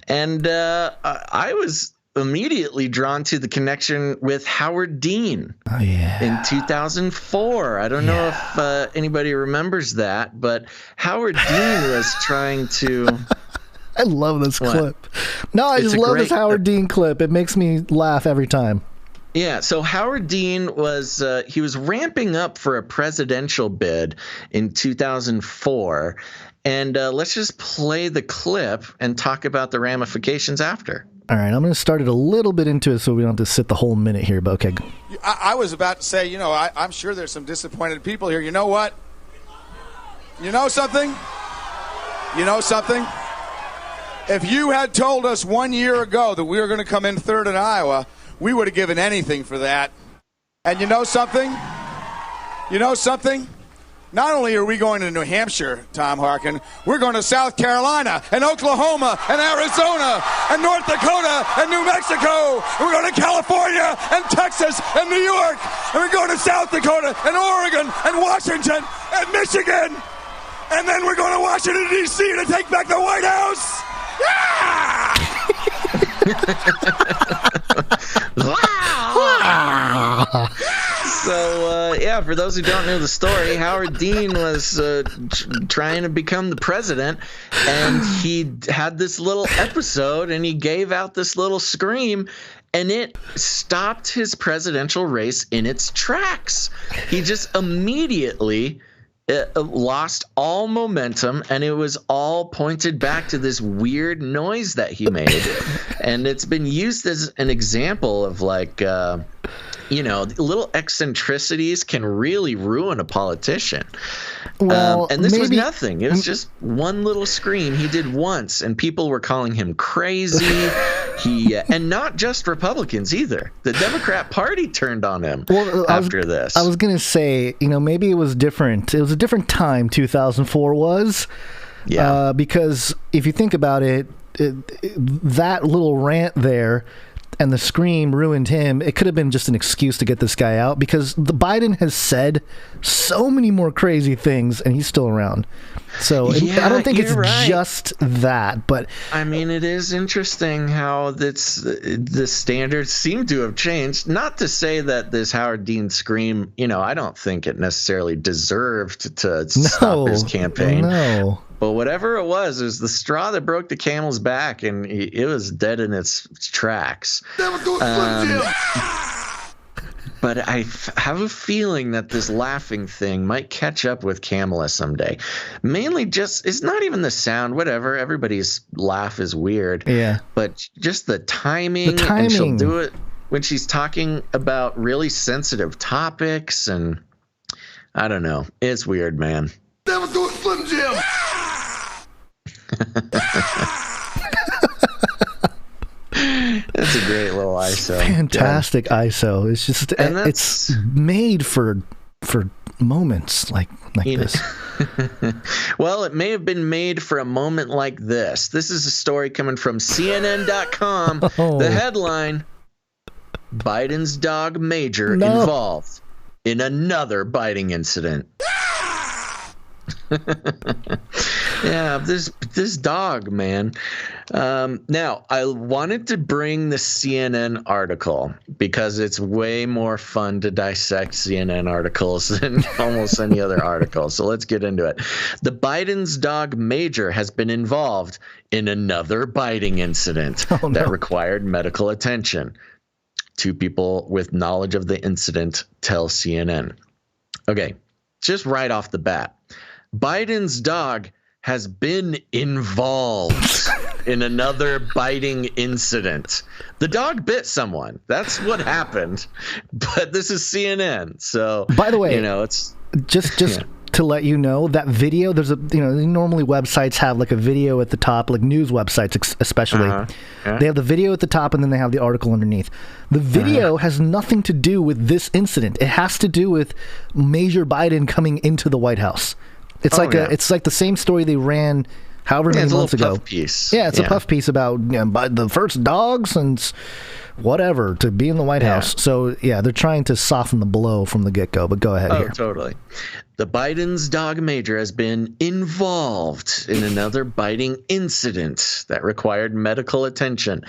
S1: And I was immediately drawn to the connection with Howard Dean in 2004. I don't know if anybody remembers that, but Howard Dean was trying to...
S4: I love this clip. No, I just love this Howard Dean clip. It makes me laugh every time.
S1: Yeah, so Howard Dean was he was ramping up for a presidential bid in 2004, and let's just play the clip and talk about the ramifications after.
S4: All right, I'm going to start it a little bit into it so we don't have to sit the whole minute here, but okay.
S6: I was about to say, I'm sure there's some disappointed people here. You know what? You know something? If you had told us 1 year ago that we were going to come in third in Iowa, we would have given anything for that. And you know something? Not only are we going to New Hampshire, Tom Harkin, we're going to South Carolina and Oklahoma and Arizona and North Dakota and New Mexico. And we're going to California and Texas and New York. And we're going to South Dakota and Oregon and Washington and Michigan. And then we're going to Washington, D.C. to take back the White House. Yeah!
S1: So, for those who don't know the story, Howard Dean was trying to become the president, and he had this little episode, and he gave out this little scream, and it stopped his presidential race in its tracks. He just immediately lost all momentum, and it was all pointed back to this weird noise that he made. And it's been used as an example of little eccentricities can really ruin a politician.
S4: Well,
S1: and this was nothing. It was just one little scream he did once, and people were calling him crazy. And not just Republicans either. The Democrat Party turned on him after this.
S4: I was going to say, maybe it was different. It was a different time, 2004 was. Yeah. Because if you think about it, that little rant there and the scream ruined him. It could have been just an excuse to get this guy out because the Biden has said so many more crazy things and he's still around. So I don't think it's just that, but
S1: I mean, it is interesting how the standards seem to have changed. Not to say that this Howard Dean scream, I don't think it necessarily deserved to stop his campaign.
S4: No.
S1: But whatever it was the straw that broke the camel's back, and it was dead in its tracks. But I have a feeling that this laughing thing might catch up with Kamala someday. Mainly it's not even the sound, whatever. Everybody's laugh is weird.
S4: Yeah.
S1: But just the timing. And she'll do it when she's talking about really sensitive topics. And I don't know. It's weird, man.
S6: Never do it, Slim Jim.
S1: That's a great little ISO.
S4: Fantastic ISO. It's just it's made for moments like this.
S1: Well, it may have been made for a moment like this. This is a story coming from CNN.com. The headline: Biden's dog Major involved in another biting incident. Yeah, this dog, man. Now, I wanted to bring the CNN article because it's way more fun to dissect CNN articles than almost any other article. So let's get into it. The Biden's dog Major has been involved in another biting incident that required medical attention. 2 people with knowledge of the incident tell CNN. Okay, just right off the bat, Biden's dog has been involved in another biting incident. The dog bit someone. That's what happened. But this is CNN. So,
S4: by the way,
S1: it's
S4: just to let you know, that video, there's normally websites have like a video at the top, like news websites especially. They have the video at the top and then they have the article underneath. The video has nothing to do with this incident. It has to do with Major Biden coming into the White House. It's it's like the same story they ran however many months ago.
S1: Puff piece.
S4: Yeah, it's a puff piece about the first dogs and whatever to be in the White House. So yeah, they're trying to soften the blow from the get-go. But go ahead here.
S1: Totally. The Biden's dog Major has been involved in another biting incident that required medical attention.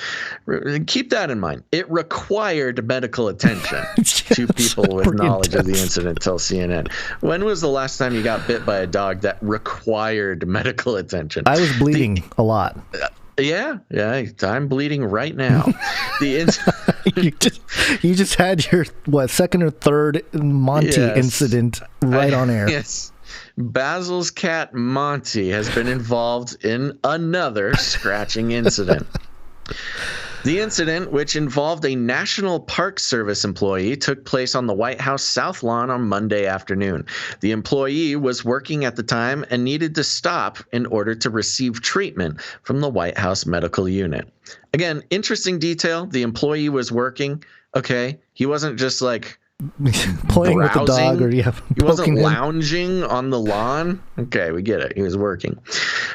S1: Keep that in mind. It required medical attention. 2 people with knowledge of the incident tell CNN. When was the last time you got bit by a dog that required medical attention?
S4: I was bleeding a lot.
S1: Yeah, I'm bleeding right now.
S4: You just had your second or third Monty incident right on air.
S1: Yes. Basil's cat Monty has been involved in another scratching incident. The incident, which involved a National Park Service employee, took place on the White House South Lawn on Monday afternoon. The employee was working at the time and needed to stop in order to receive treatment from the White House medical unit. Again, interesting detail. The employee was working. Okay. He wasn't just like
S4: playing with the dog, or
S1: he wasn't lounging on the lawn. Okay, we get it. He was working.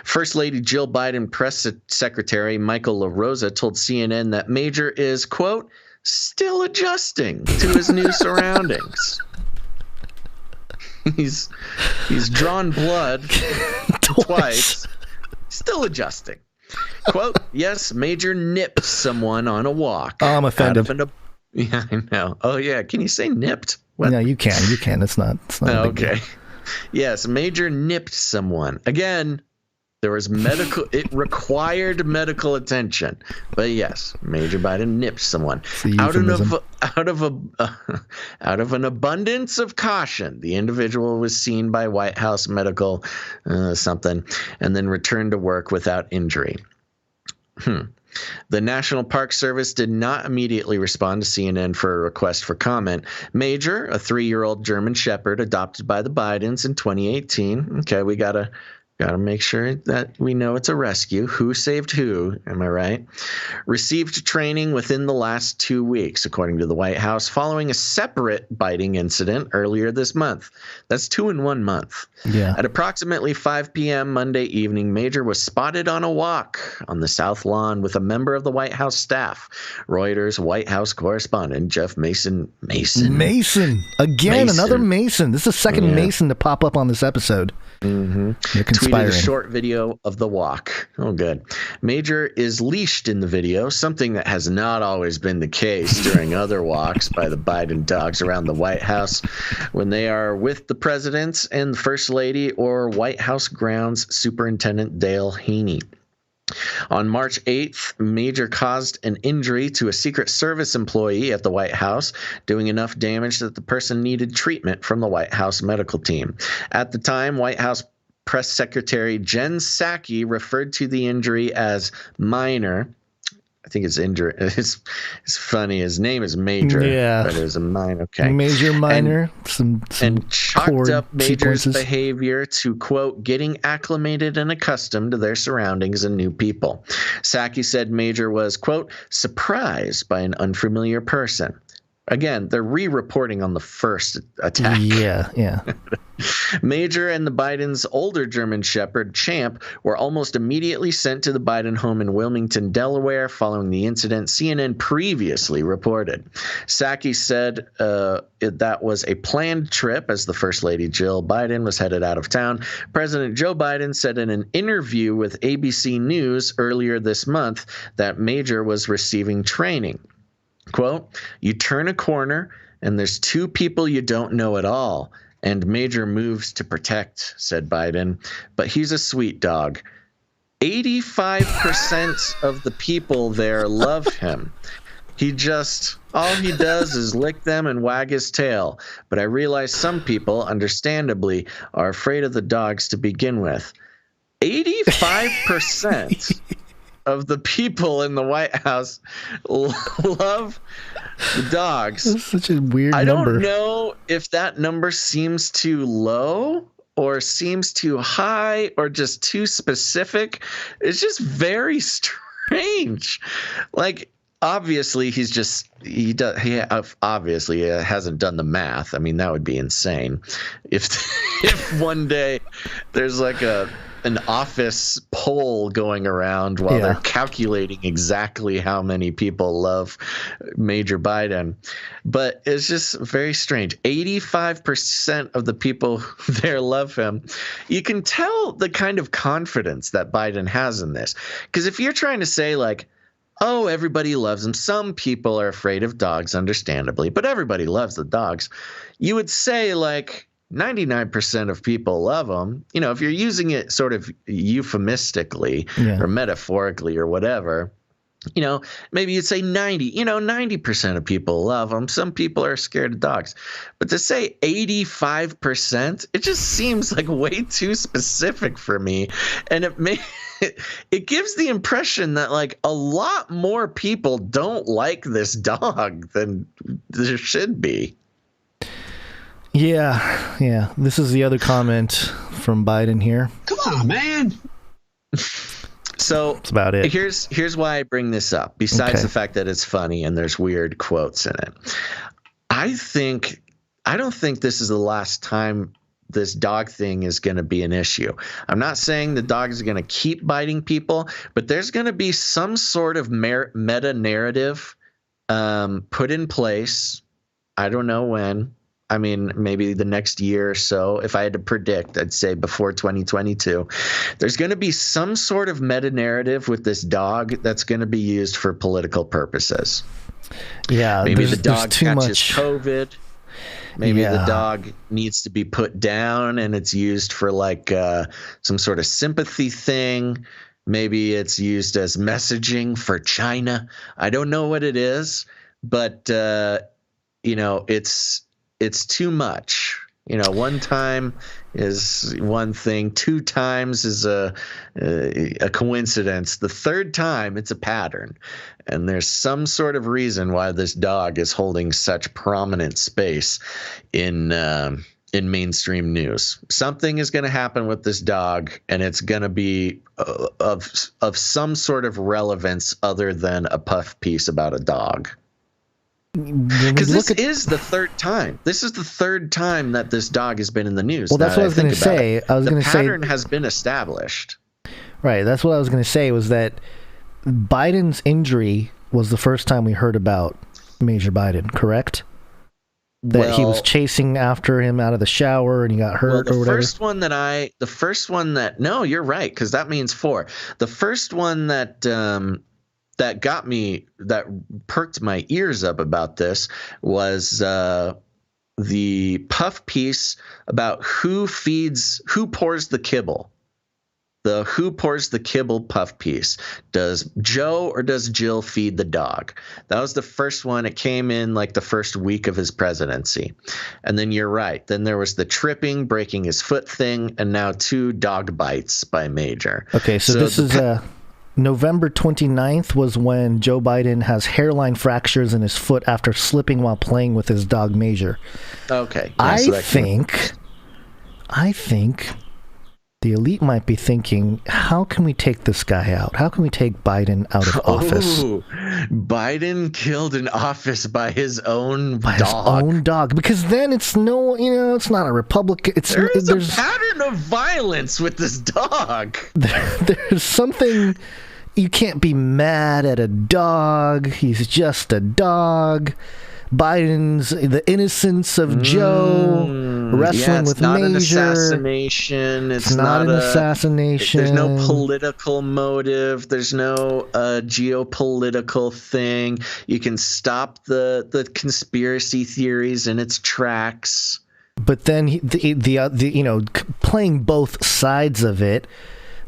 S1: First Lady Jill Biden press secretary Michael LaRosa told CNN that Major is, quote, still adjusting to his new surroundings. He's drawn blood twice. Still adjusting. Quote, yes, Major nipped someone on a walk.
S4: Oh, I'm offended.
S1: Yeah, I know. Oh, yeah. Can you say nipped?
S4: What? No, you can. You can. It's not a big deal.
S1: Yes, Major nipped someone. Again, there was it required medical attention. But yes, Major Biden nipped someone. Out of an abundance of caution, the individual was seen by White House medical something and then returned to work without injury. The National Park Service did not immediately respond to CNN for a request for comment. Major, a 3-year-old German Shepherd adopted by the Bidens in 2018. Okay, we gotta make sure that we know it's a rescue. Who saved who? Am I right? Received training within the last 2 weeks, according to the White House, following a separate biting incident earlier this month. That's 2 in 1 month.
S4: Yeah.
S1: At approximately 5 p.m. Monday evening, Major was spotted on a walk on the South Lawn with a member of the White House staff. Reuters White House correspondent Jeff Mason. Again, another Mason. This is the second Mason to pop up on this episode. Tweeted a short video of the walk. Oh, good. Major is leashed in the video, something that has not always been the case during other walks by the Biden dogs around the White House when they are with the president and the First Lady or White House grounds Superintendent Dale Haney. On March 8th, Major caused an injury to a Secret Service employee at the White House, doing enough damage that the person needed treatment from the White House medical team. At the time, White House Press Secretary Jen Psaki referred to the injury as minor. I think it's injury. It's funny. His name is Major, but it was a minor. Okay,
S4: Major, minor,
S1: and chalked up Major's behavior to, quote, getting acclimated and accustomed to their surroundings and new people. Psaki said Major was, quote, surprised by an unfamiliar person. Again, they're re-reporting on the first attack.
S4: Yeah.
S1: Major and the Biden's older German Shepherd, Champ, were almost immediately sent to the Biden home in Wilmington, Delaware, following the incident, CNN previously reported. Psaki said that was a planned trip as the First Lady Jill Biden was headed out of town. President Joe Biden said in an interview with ABC News earlier this month that Major was receiving training. Quote, "You turn a corner and there's two people you don't know at all. And Major moves to protect," said Biden. "But he's a sweet dog. 85% of the people there love him. All he does is lick them and wag his tail. But I realize some people, understandably, are afraid of the dogs to begin with." 85% of the people in the White House love the dogs.
S4: That's such a weird number.
S1: I don't know if that number seems too low or seems too high or just too specific. It's just very strange. Like, obviously, he obviously hasn't done the math. I mean, that would be insane. If one day there's like an office poll going around while they're calculating exactly how many people love Major Biden. But it's just very strange. 85% of the people there love him. You can tell the kind of confidence that Biden has in this. Because if you're trying to say, like, oh, everybody loves him. Some people are afraid of dogs, understandably, but everybody loves the dogs. You would say, like, 99% of people love them. You know, if you're using it sort of euphemistically or metaphorically or whatever, you know, maybe you'd say 90% of people love them. Some people are scared of dogs. But to say 85%, it just seems like way too specific for me. And it gives the impression that, like, a lot more people don't like this dog than there should be.
S4: Yeah. This is the other comment from Biden here.
S5: Come on, man.
S1: So
S4: that's about it.
S1: Here's why I bring this up. Besides the fact that it's funny and there's weird quotes in it, I don't think this is the last time this dog thing is going to be an issue. I'm not saying the dogs are going to keep biting people, but there's going to be some sort of meta narrative put in place. I don't know when. I mean, maybe the next year or so. If I had to predict, I'd say before 2022. There's going to be some sort of meta-narrative with this dog that's going to be used for political purposes.
S4: Yeah,
S1: maybe the dog catches COVID. Maybe the dog needs to be put down and it's used for like some sort of sympathy thing. Maybe it's used as messaging for China. I don't know what it is, but you know, it's too much. You know, one time is one thing, two times is a coincidence. The third time, it's a pattern. And there's some sort of reason why this dog is holding such prominent space in mainstream news. Something is going to happen with this dog, and it's going to be of some sort of relevance other than a puff piece about a dog. Because this is the third time. This is the third time that this dog has been in the news.
S4: Well, that's what I was going to say.
S1: The pattern has been established.
S4: Right. That's what I was going to say, was that Biden's injury was the first time we heard about Major Biden, correct? That he was chasing after him out of the shower and he got hurt or whatever.
S1: The first one that no, you're right, because that means 4. The first one that got me, that perked my ears up about this was the puff piece about who pours the kibble. The who pours the kibble puff piece. Does Joe or does Jill feed the dog? That was the first one. It came in like the first week of his presidency. And then you're right. Then there was the tripping, breaking his foot thing, and now 2 dog bites by Major.
S4: Okay, so this is November 29th was when Joe Biden has hairline fractures in his foot after slipping while playing with his dog Major.
S1: Okay.
S4: I think the elite might be thinking, how can we take this guy out? How can we take Biden out of office?
S1: Biden killed in office by his own dog.
S4: His own dog. Because then it's it's not a Republican.
S1: There's a pattern of violence with this dog.
S4: There's something, you can't be mad at a dog. He's just a dog. Biden's the innocence of Joe wrestling with
S1: not
S4: Major.
S1: An assassination. It's
S4: not an assassination.
S1: There's no political motive. There's no geopolitical thing. You can stop the conspiracy theories in its tracks.
S4: But then playing both sides of it,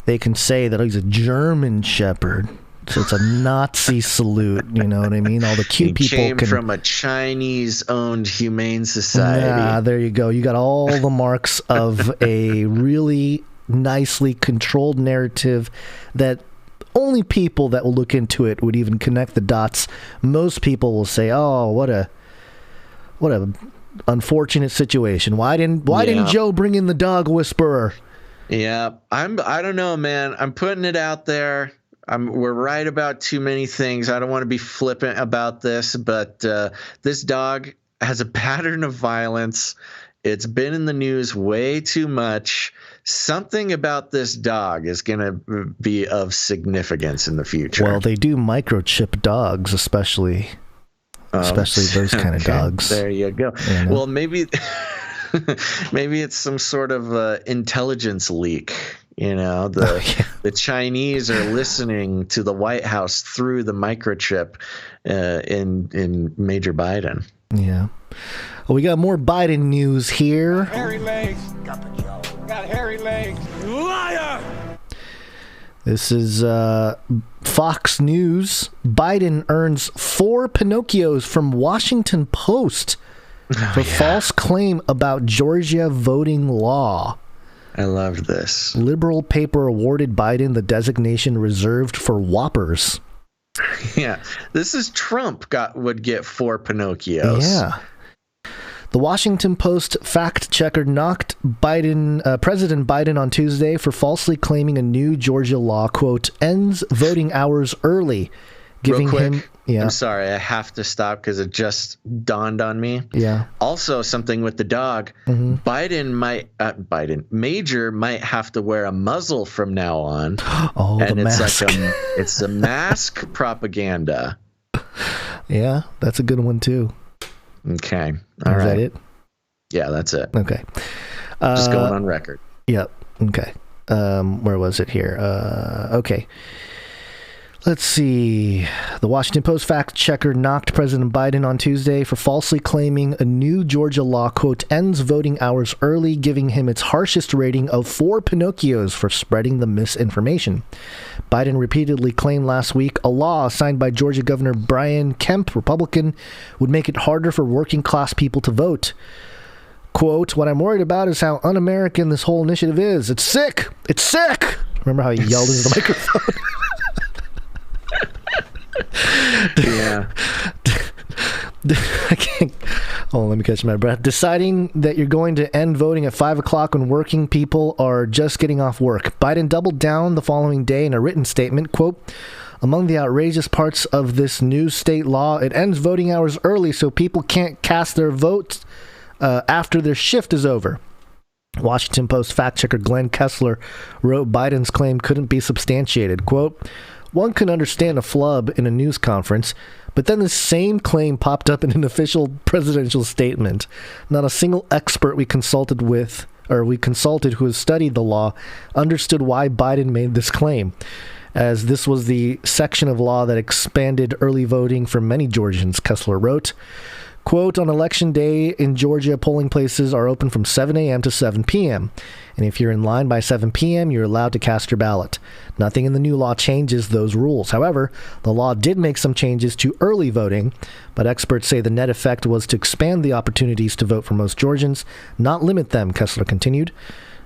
S4: they can say that he's a German Shepherd. So it's a Nazi salute, you know what I mean? All the cute people
S1: came from a Chinese-owned humane society.
S4: Yeah, there you go. You got all the marks of a really nicely controlled narrative that only people that will look into it would even connect the dots. Most people will say, "Oh, what a unfortunate situation. Why didn't Joe bring in the dog whisperer?"
S1: Yeah, I don't know, man. I'm putting it out there. We're right about too many things. I don't want to be flippant about this, but this dog has a pattern of violence. It's been in the news way too much. Something about this dog is going to be of significance in the future.
S4: Well, they do microchip dogs, especially those kind of dogs.
S1: There you go. You know? Well, maybe it's some sort of intelligence leak. The Chinese are listening to the White House through the microchip in Major Biden.
S4: Yeah. Well, we got more Biden news here.
S6: Hairy legs. Got hairy legs. Liar!
S4: This is Fox News. Biden earns 4 Pinocchios from Washington Post for false claim about Georgia voting law.
S1: I loved this.
S4: Liberal paper awarded Biden the designation reserved for whoppers.
S1: Yeah, this is Trump would get 4 Pinocchios.
S4: Yeah. The Washington Post fact checker knocked President Biden on Tuesday for falsely claiming a new Georgia law, quote, ends voting hours early, giving
S1: Real quick,
S4: him... Yeah.
S1: I'm sorry, I have to stop because it just dawned on me.
S4: Yeah.
S1: Also, something with the dog.
S4: Mm-hmm.
S1: Major might have to wear a muzzle from now on.
S4: Oh,
S1: and
S4: the
S1: it's
S4: mask.
S1: It's a mask propaganda.
S4: Yeah, that's a good one too.
S1: Okay.
S4: All right. Is that it?
S1: Yeah, that's it.
S4: Okay.
S1: Just going on record.
S4: Yep. Okay. Where was it here? Okay. Let's see. The Washington Post fact checker knocked President Biden on Tuesday for falsely claiming a new Georgia law, quote, ends voting hours early, giving him its harshest rating of 4 Pinocchios for spreading the misinformation. Biden repeatedly claimed last week a law signed by Georgia Governor Brian Kemp, Republican, would make it harder for working class people to vote. Quote, what I'm worried about is how un-American this whole initiative is. It's sick. It's sick. Remember how he yelled into the microphone?
S1: Yeah.
S4: I can't. Oh, let me catch my breath. Deciding that you're going to end voting at 5 o'clock when working people are just getting off work. Biden doubled down the following day in a written statement, quote, among the outrageous parts of this new state law, it ends voting hours early so people can't cast their votes after their shift is over. Washington Post fact checker Glenn Kessler wrote Biden's claim couldn't be substantiated. Quote, one can understand a flub in a news conference, but then the same claim popped up in an official presidential statement. Not a single expert we consulted who has studied the law understood why Biden made this claim, as this was the section of law that expanded early voting for many Georgians, Kessler wrote. Quote, on election day in Georgia, polling places are open from 7 a.m. to 7 p.m. And if you're in line by 7 p.m., you're allowed to cast your ballot. Nothing in the new law changes those rules. However, the law did make some changes to early voting, but experts say the net effect was to expand the opportunities to vote for most Georgians, not limit them, Kessler continued,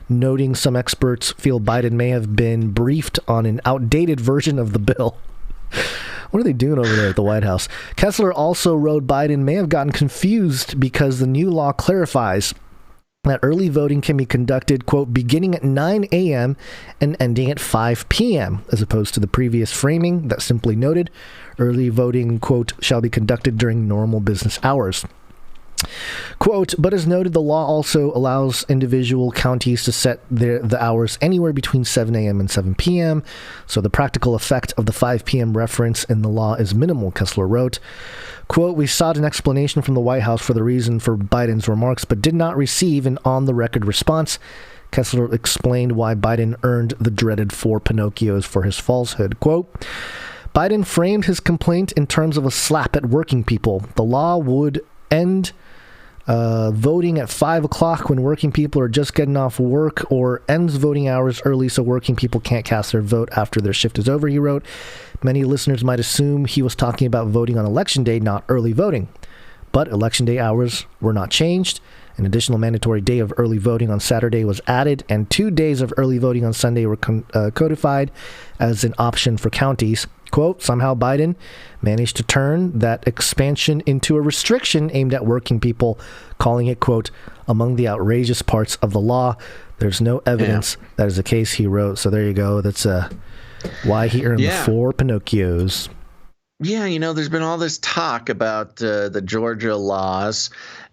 S4: noting some experts feel Biden may have been briefed on an outdated version of the bill. What are they doing over there at the White House? Kessler also wrote Biden may have gotten confused because the new law clarifies that early voting can be conducted, quote, beginning at 9 a.m. and ending at 5 p.m., as opposed to the previous framing that simply noted early voting, quote, shall be conducted during normal business hours. Quote, but as noted, the law also allows individual counties to set the hours anywhere between 7 a.m. and 7 p.m., so the practical effect of the 5 p.m. reference in the law is minimal, Kessler wrote. Quote, we sought an explanation from the White House for the reason for Biden's remarks, but did not receive an on-the-record response. Kessler explained why Biden earned the dreaded 4 Pinocchios for his falsehood. Quote, Biden framed his complaint in terms of a slap at working people. The law would end voting at 5 o'clock when working people are just getting off work, or ends voting hours early so working people can't cast their vote after their shift is over, he wrote. Many listeners might assume he was talking about voting on Election Day, not early voting. But Election Day hours were not changed. An additional mandatory day of early voting on Saturday was added, and 2 days of early voting on Sunday were codified as an option for counties. Quote, somehow Biden managed to turn that expansion into a restriction aimed at working people, calling it, quote, among the outrageous parts of the law. There's no evidence that is the case, he wrote. So there you go. That's why he earned the 4 Pinocchios.
S1: Yeah, you know, there's been all this talk about the Georgia laws.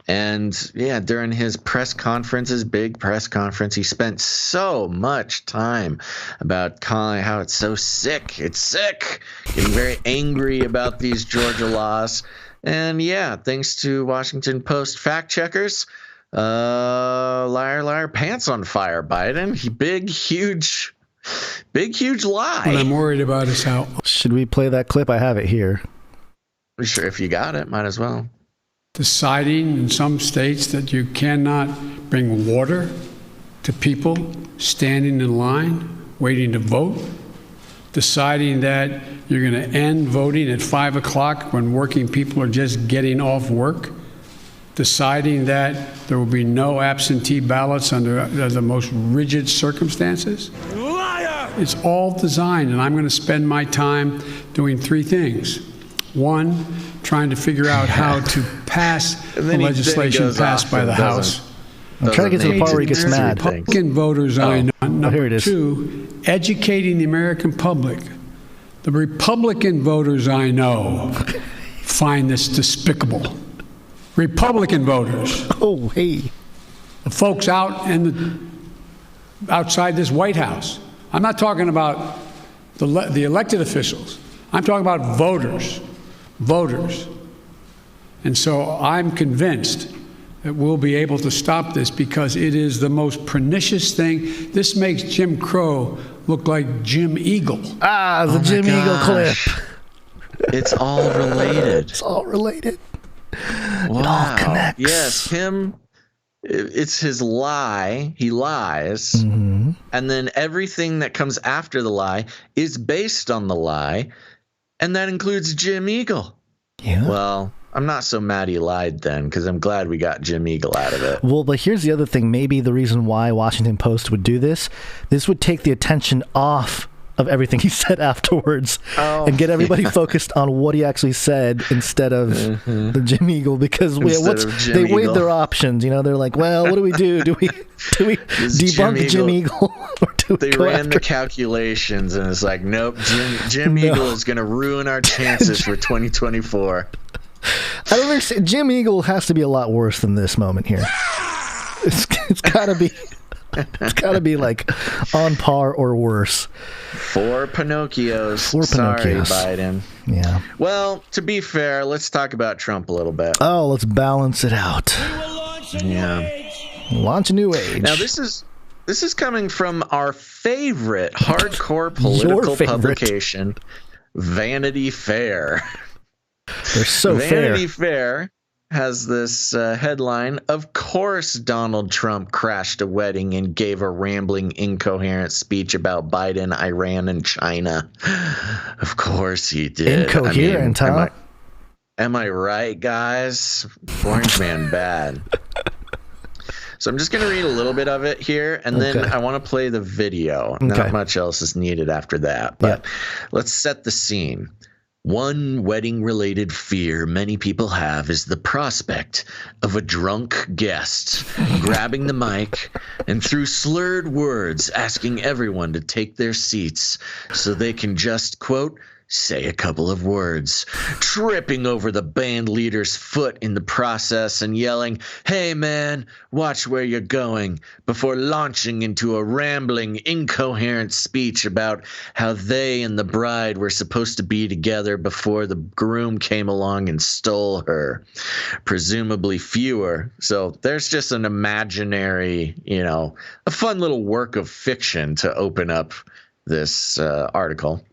S1: And yeah, during his press conference, his big press conference, he spent so much time about calling how it's so sick. It's sick. Getting very angry about these Georgia laws. And yeah, thanks to Washington Post fact checkers, liar, liar, pants on fire, Biden. Big, huge lie.
S5: What I'm worried about is how.
S4: Should we play that clip? I have it here.
S1: Sure, if you got it, might as well.
S5: Deciding in some states that you cannot bring water to people standing in line, waiting to vote. Deciding that you're going to end voting at 5 o'clock when working people are just getting off work. Deciding that there will be no absentee ballots under the most rigid circumstances. Liar! It's all designed, and I'm going to spend my time doing 3 things. 1, trying to figure out how to pass the legislation passed by the House.
S4: I'm trying to get to the part where he gets mad.
S5: Republican voters I know. Number 2, educating the American public. The Republican voters I know find this despicable. Republican voters.
S4: Oh, hey.
S5: The folks out outside this White House. I'm not talking about the elected officials. I'm talking about voters. Voters. And so I'm convinced that we'll be able to stop this because it is the most pernicious thing. This makes Jim Crow look like Jim Eagle.
S4: The Jim Eagle clip.
S1: It's all related.
S4: It's all related.
S1: Wow.
S4: It all connects.
S1: Yes, him. It's his lie. He lies.
S4: Mm-hmm.
S1: And then everything that comes after the lie is based on the lie. And that includes Jim Eagle.
S4: Yeah.
S1: Well, I'm not so mad he lied then, because I'm glad we got Jim Eagle out of it.
S4: Well, but here's the other thing. Maybe the reason why Washington Post would do this would take the attention off of everything he said afterwards and get everybody focused on what he actually said instead of the Jim Eagle, because they weighed their options. You know, they're like, well, what do we do? Do we debunk Jim Eagle? Or do
S1: they ran the calculations and it's like, nope, Jim Eagle is going to ruin our chances for 2024.
S4: I don't understand. Jim Eagle has to be a lot worse than this moment here. It's got to be. It's got to be like on par or worse.
S1: 4 Pinocchios.
S4: 4 Pinocchios.
S1: Sorry, Biden.
S4: Yeah.
S1: Well, to be fair, let's talk about Trump a little bit.
S4: Oh, let's balance it out. Launch a new age.
S1: Now, this is coming from our favorite hardcore political publication, Vanity Fair.
S4: They're so fair.
S1: Vanity Fair has this headline: of course Donald Trump crashed a wedding and gave a rambling, incoherent speech about Biden, Iran, and China. Of course he did.
S4: Incoherent, huh?
S1: Am I right, guys? Orange Man bad. So I'm just going to read a little bit of it here, and then I want to play the video. Not much else is needed after that, but let's set the scene. One wedding-related fear many people have is the prospect of a drunk guest grabbing the mic and through slurred words asking everyone to take their seats so they can just, quote, say a couple of words, tripping over the band leader's foot in the process and yelling, "Hey man, watch where you're going," before launching into a rambling, incoherent speech about how they and the bride were supposed to be together before the groom came along and stole her. Presumably fewer. So there's just an imaginary, a fun little work of fiction to open up this article.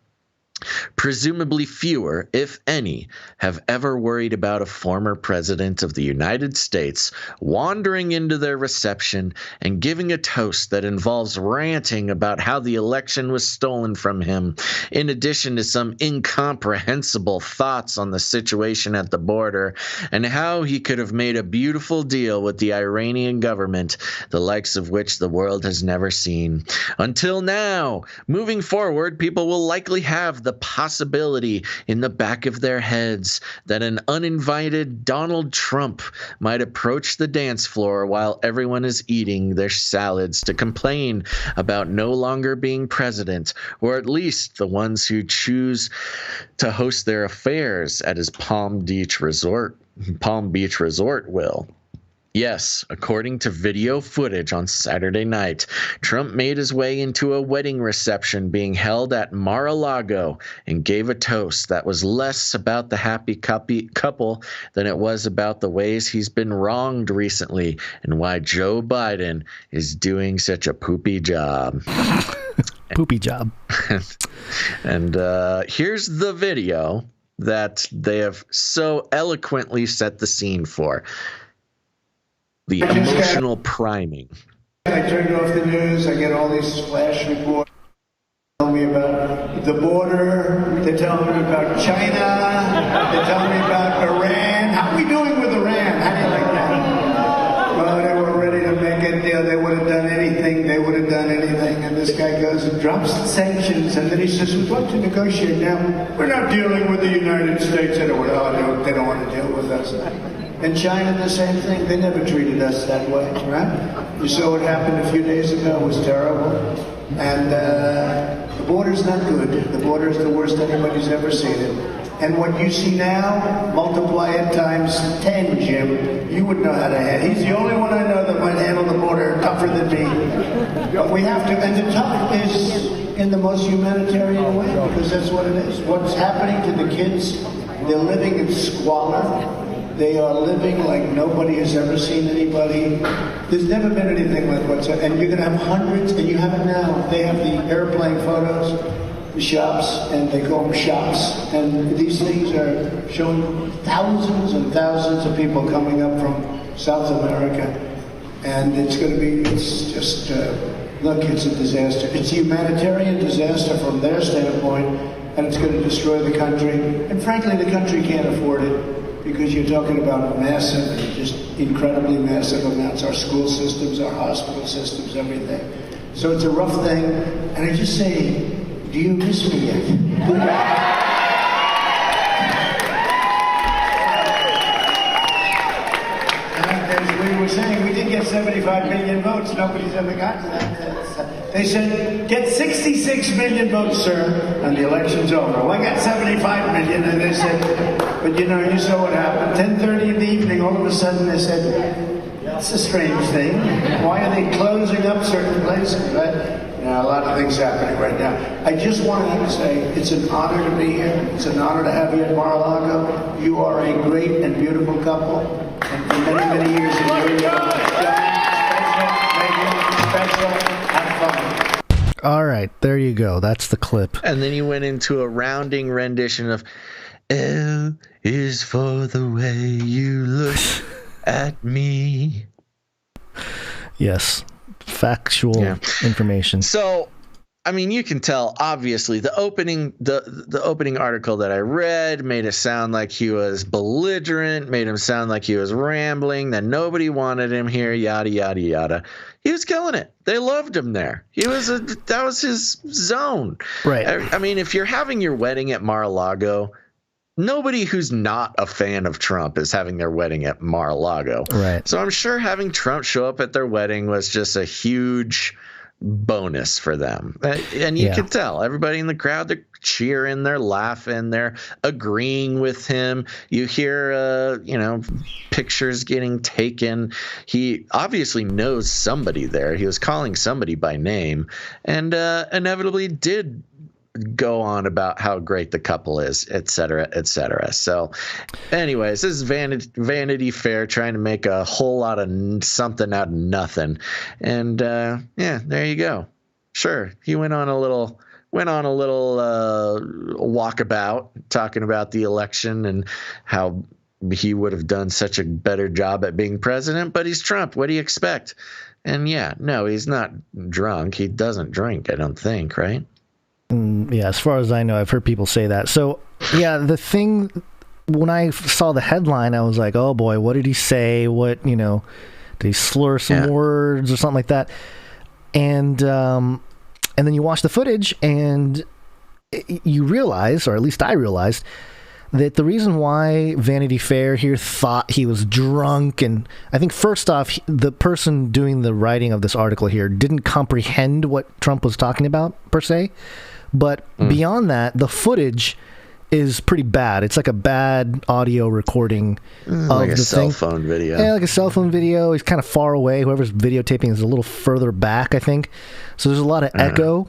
S1: Presumably fewer, if any, have ever worried about a former president of the United States wandering into their reception and giving a toast that involves ranting about how the election was stolen from him, in addition to some incomprehensible thoughts on the situation at the border and how he could have made a beautiful deal with the Iranian government, the likes of which the world has never seen. Until now, moving forward, people will likely have the possibility in the back of their heads that an uninvited Donald Trump might approach the dance floor while everyone is eating their salads to complain about no longer being president, or at least the ones who choose to host their affairs at his Palm Beach Resort will. Yes, according to video footage on Saturday night, Trump made his way into a wedding reception being held at Mar-a-Lago and gave a toast that was less about the happy couple than it was about the ways he's been wronged recently and why Joe Biden is doing such a poopy job.
S4: Poopy job.
S1: And here's the video that they have so eloquently set the scene for. The emotional priming.
S7: I turned off the news. I get all these flash reports. They tell me about the border. They're telling me about China. They're telling me about Iran. How are we doing with Iran? How do you like that? Well, they were ready to make a deal. They would have done anything. They would have done anything. And this guy goes and drops the sanctions. And then he says, we'd like to negotiate now. We're not dealing with the United States. They don't want to deal with us. And China, the same thing. They never treated us that way, right? You saw what happened a few days ago. It was terrible. And the border's not good. The border is the worst anybody's ever seen it. And what you see now, multiply it times 10, Jim. You would know how to handle it. He's the only one I know that might handle the border tougher than me. But we have to, and the tough is in the most humanitarian way, because that's what it is. What's happening to the kids, they're living in squalor. They are living like nobody has ever seen anybody. There's never been anything like what's happening. And you're going to have hundreds, and you have it now. They have the airplane photos, the shops, and they call them shops. And these things are showing thousands and thousands of people coming up from South America. And it's going to be, it's just, look, it's a disaster. It's a humanitarian disaster from their standpoint, and it's going to destroy the country. And frankly, the country can't afford it. Because you're talking about massive, just incredibly massive amounts. Our school systems, our hospital systems, everything. So it's a rough thing. And I just say, do you miss me yet? As we were saying, we did get 75 million votes. Nobody's ever gotten that. They said, get 66 million votes, sir, and the election's over. Well, I got 75 million, and they said, but you know, you saw what happened. 10:30 in the evening, all of a sudden they said, that's a strange thing. Why are they closing up certain places, right? Now, a lot of things happening right now. I just wanted to say, it's an honor to be here. It's an honor to have you at Mar-a-Lago. You are a great and beautiful couple. And for many, many years, special.
S4: All right, there you go. That's the clip.
S1: And then he went into a rounding rendition of L is for the way you look at me.
S4: Yes, factual information.
S1: So, I mean, you can tell, obviously, the opening article that I read made it sound like he was belligerent, made him sound like he was rambling, that nobody wanted him here, yada, yada, yada. He was killing it. They loved him there. That was his zone.
S4: Right.
S1: I mean, if you're having your wedding at Mar-a-Lago, nobody who's not a fan of Trump is having their wedding at Mar-a-Lago.
S4: Right.
S1: So I'm sure having Trump show up at their wedding was just a huge bonus for them. And you can tell everybody in the crowd, they're cheering, they're laughing, they're agreeing with him. You hear, pictures getting taken. He obviously knows somebody there. He was calling somebody by name and inevitably did go on about how great the couple is, et cetera, et cetera. So anyways, this is Vanity Fair trying to make a whole lot of something out of nothing. And there you go. Sure, he went on a little walkabout talking about the election and how he would have done such a better job at being president, but he's Trump. What do you expect? And no, he's not drunk. He doesn't drink, I don't think, right?
S4: Yeah, as far as I know, I've heard people say that. So, the thing, when I saw the headline, I was like, oh boy, what did he say? What, did he slur some words or something like that? And then you watch the footage and you realize, or at least I realized, that the reason why Vanity Fair here thought he was drunk, and I think first off, the person doing the writing of this article here didn't comprehend what Trump was talking about, per se. But beyond that, the footage is pretty bad. It's like a bad audio recording of
S1: like a
S4: the
S1: cell
S4: thing.
S1: phone video.
S4: Yeah, like a cell phone video. He's kind of far away. Whoever's videotaping is a little further back, I think. So there's a lot of echo.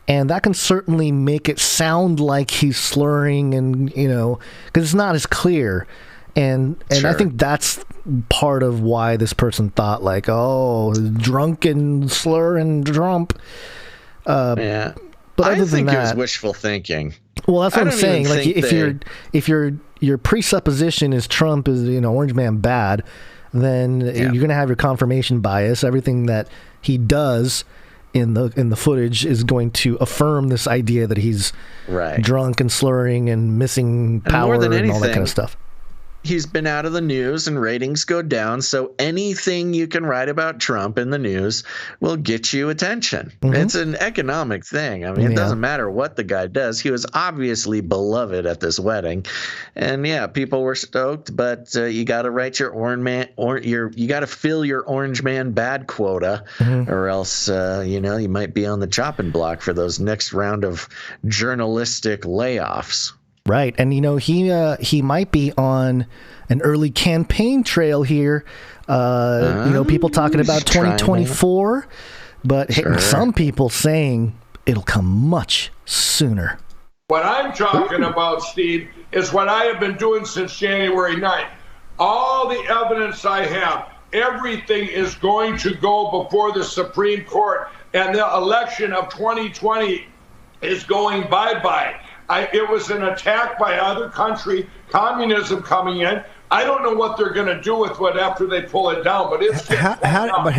S4: And that can certainly make it sound like he's slurring and, because it's not as clear. And I think that's part of why this person thought like, oh, drunk and slur and Trump. But
S1: I think it was wishful thinking.
S4: Well, that's what I'm saying. Like if your presupposition is Trump is orange man bad, then you're going to have your confirmation bias. Everything that he does in the footage is going to affirm this idea that he's drunk and slurring and missing power and all that kind of stuff.
S1: He's been out of the news and ratings go down, so anything you can write about Trump in the news will get you attention. It's an economic thing. I mean, it doesn't matter what the guy does. He was obviously beloved at this wedding. And people were stoked, but you got to write your orange man you got to fill your orange man bad quota or else you might be on the chopping block for those next round of journalistic layoffs.
S4: Right, and he might be on an early campaign trail here. People talking about 2024, but some people saying it'll come much sooner.
S8: What I'm talking about, Steve, is what I have been doing since January 9th. All the evidence I have, everything is going to go before the Supreme Court, and the election of 2020 is going bye-bye. It was an attack by other country, communism coming in. I don't know what they're going to do with it after they pull it down, but it's
S11: hang on a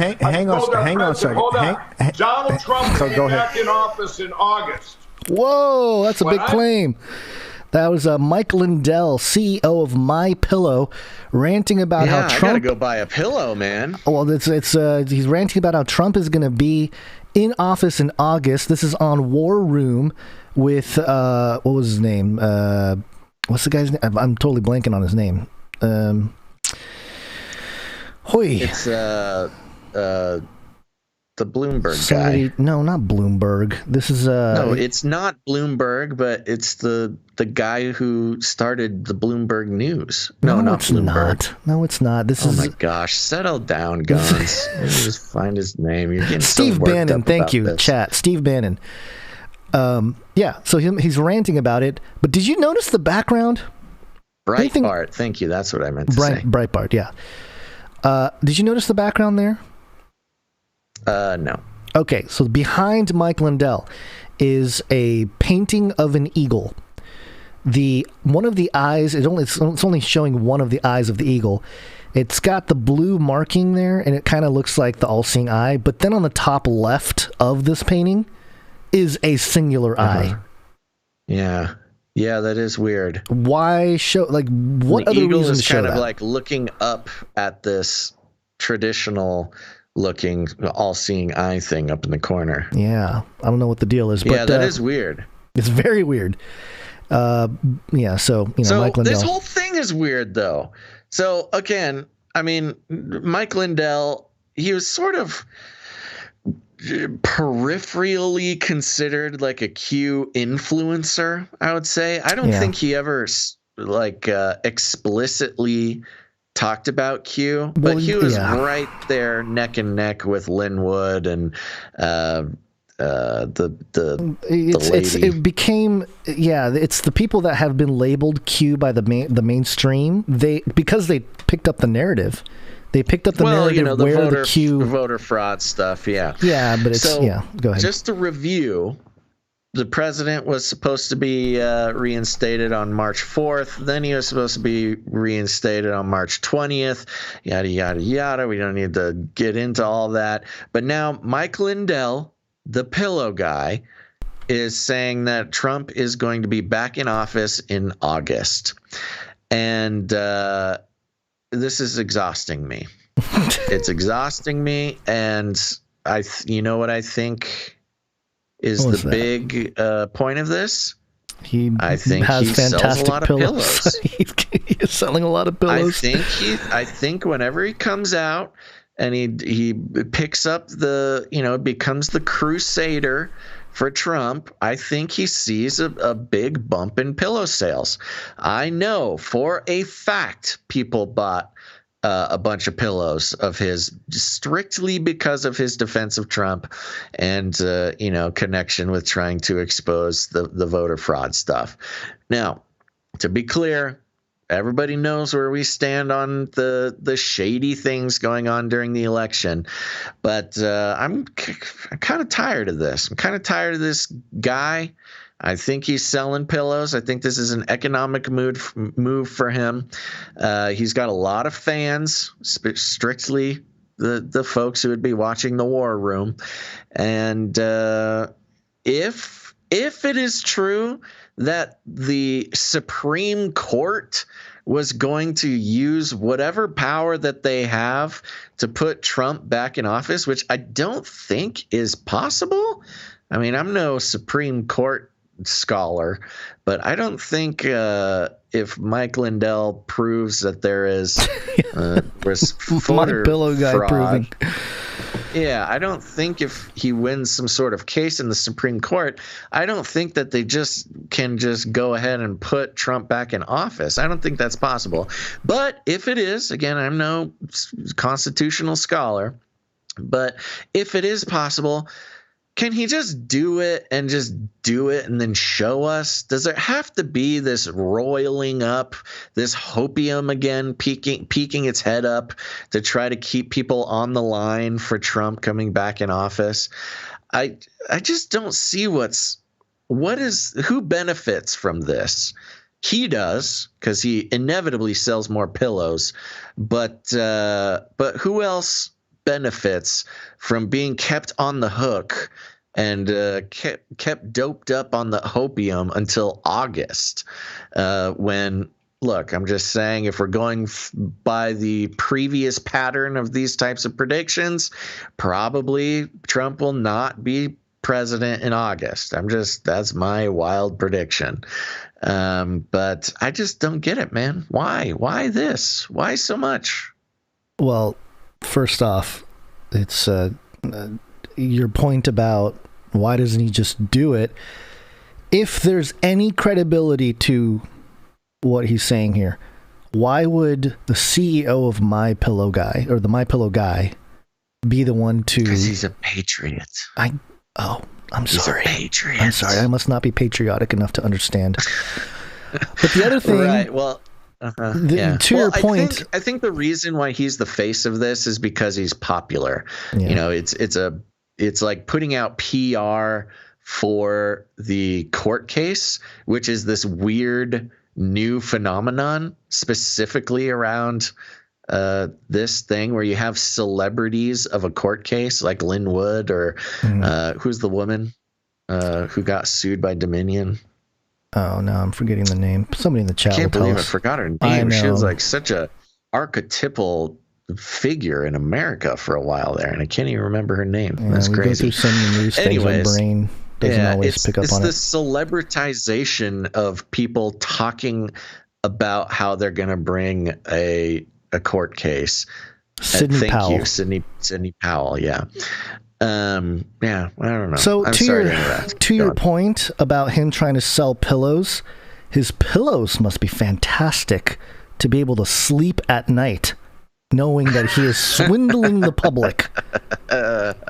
S11: second.
S8: Hold on. Donald Trump came back in office in August.
S4: Whoa, that's a big claim. That was Mike Lindell, CEO of MyPillow, ranting about how Trump.
S1: I gotta go buy a pillow, man.
S4: Well, he's ranting about how Trump is going to be in office in August. This is on War Room with what was his name? What's the guy's name? I'm totally blanking on his name.
S1: It's the Bloomberg guy.
S4: No, not Bloomberg. This is
S1: no, it's not Bloomberg, but it's the guy who started the Bloomberg News. No, not
S4: it's
S1: Bloomberg.
S4: No, it's not. This is.
S1: Oh my gosh! Settle down, Guns. Let me just find his name. You're getting
S4: Steve
S1: so worked
S4: Bannon.
S1: up
S4: Thank you,
S1: this.
S4: chat. Steve Bannon. So he's ranting about it. But did you notice the background?
S1: Breitbart. Thank you. That's what I meant to say.
S4: Breitbart. Yeah. Did you notice the background there?
S1: No.
S4: Okay, so behind Mike Lindell is a painting of an eagle. One of the eyes, it's only showing one of the eyes of the eagle. It's got the blue marking there, and it kind of looks like the all-seeing eye. But then on the top left of this painting is a singular eye.
S1: Yeah. Yeah, that is weird.
S4: Why show, what
S1: the
S4: other
S1: eagle
S4: reason
S1: is
S4: to show
S1: kind of
S4: that?
S1: like looking up at this traditional looking all-seeing eye thing up in the corner.
S4: Yeah, I don't know what the deal is. But,
S1: that is weird.
S4: It's very weird. Yeah. So Mike Lindell.
S1: This whole thing is weird, though. So again, I mean, Mike Lindell, he was sort of peripherally considered like a Q influencer, I would say. I don't think he ever explicitly talked about Q, but he was right there neck and neck with Linwood and
S4: it became it's the people that have been labeled Q by the mainstream. Because they picked up the narrative. They picked up the narrative
S1: the
S4: where the Q
S1: voter fraud stuff. Yeah.
S4: Yeah, but it's go ahead.
S1: Just to review, the president was supposed to be reinstated on March 4th. Then he was supposed to be reinstated on March 20th. Yada yada yada. We don't need to get into all that. But now Mike Lindell, the pillow guy, is saying that Trump is going to be back in office in August. And this is exhausting me. It's exhausting me. And you know what I think is the big point of this? I think he sells a lot of pillows.
S4: He's selling a lot of pillows.
S1: I think whenever he comes out and he picks up becomes the crusader for Trump, I think he sees a big bump in pillow sales. I know for a fact people bought a bunch of pillows of his strictly because of his defense of Trump and connection with trying to expose the voter fraud stuff. Now, to be clear, everybody knows where we stand on the shady things going on during the election, but I'm kind of tired of this. I'm kind of tired of this guy. I think he's selling pillows. I think this is an economic move for him. He's got a lot of fans, strictly the folks who would be watching the War Room. And if it is true that the Supreme Court was going to use whatever power that they have to put Trump back in office, which I don't think is possible. I mean, I'm no Supreme Court scholar, but I don't think if Mike Lindell proves that there is voter
S4: MyPillowGuy proving.
S1: Yeah, I don't think if he wins some sort of case in the Supreme Court, I don't think that they can go ahead and put Trump back in office. I don't think that's possible. But if it is, again, I'm no constitutional scholar, but if it is possible, can he just do it and then show us? Does there have to be this roiling up, this hopium again, peeking its head up to try to keep people on the line for Trump coming back in office? I just don't see who benefits from this. He does, because he inevitably sells more pillows, but who else benefits from being kept on the hook and kept doped up on the hopium until August, look, I'm just saying, if we're going by the previous pattern of these types of predictions, probably Trump will not be president in August. That's my wild prediction. But I just don't get it, man. Why this? Why so much?
S4: Well, first off, it's your point about why doesn't he just do it? If there's any credibility to what he's saying here, why would the CEO of MyPillowGuy or the MyPillowGuy be the one to?
S1: Because he's a patriot.
S4: I'm
S1: He's
S4: sorry.
S1: A patriot.
S4: I'm sorry. I must not be patriotic enough to understand. But the other thing,
S1: right? Well. Yeah.
S4: To your point,
S1: I think the reason why he's the face of this is because he's popular. Yeah. It's like putting out PR for the court case, which is this weird new phenomenon specifically around this thing where you have celebrities of a court case like Linwood or who's the woman who got sued by Dominion.
S4: Oh, no, I'm forgetting the name. Somebody in the chat.
S1: I can't believe I forgot her name. She was like such a archetypal figure in America for a while there, and I can't even remember her name. That's crazy.
S4: Go through so many news things in brain. doesn't always pick up on it.
S1: It's the celebritization of people talking about how they're going to bring a court case.
S4: Sidney Powell.
S1: You, Sidney Powell. Yeah. Yeah, I don't know.
S4: So to your point about him trying to sell pillows, his pillows must be fantastic to be able to sleep at night, knowing that he is swindling the public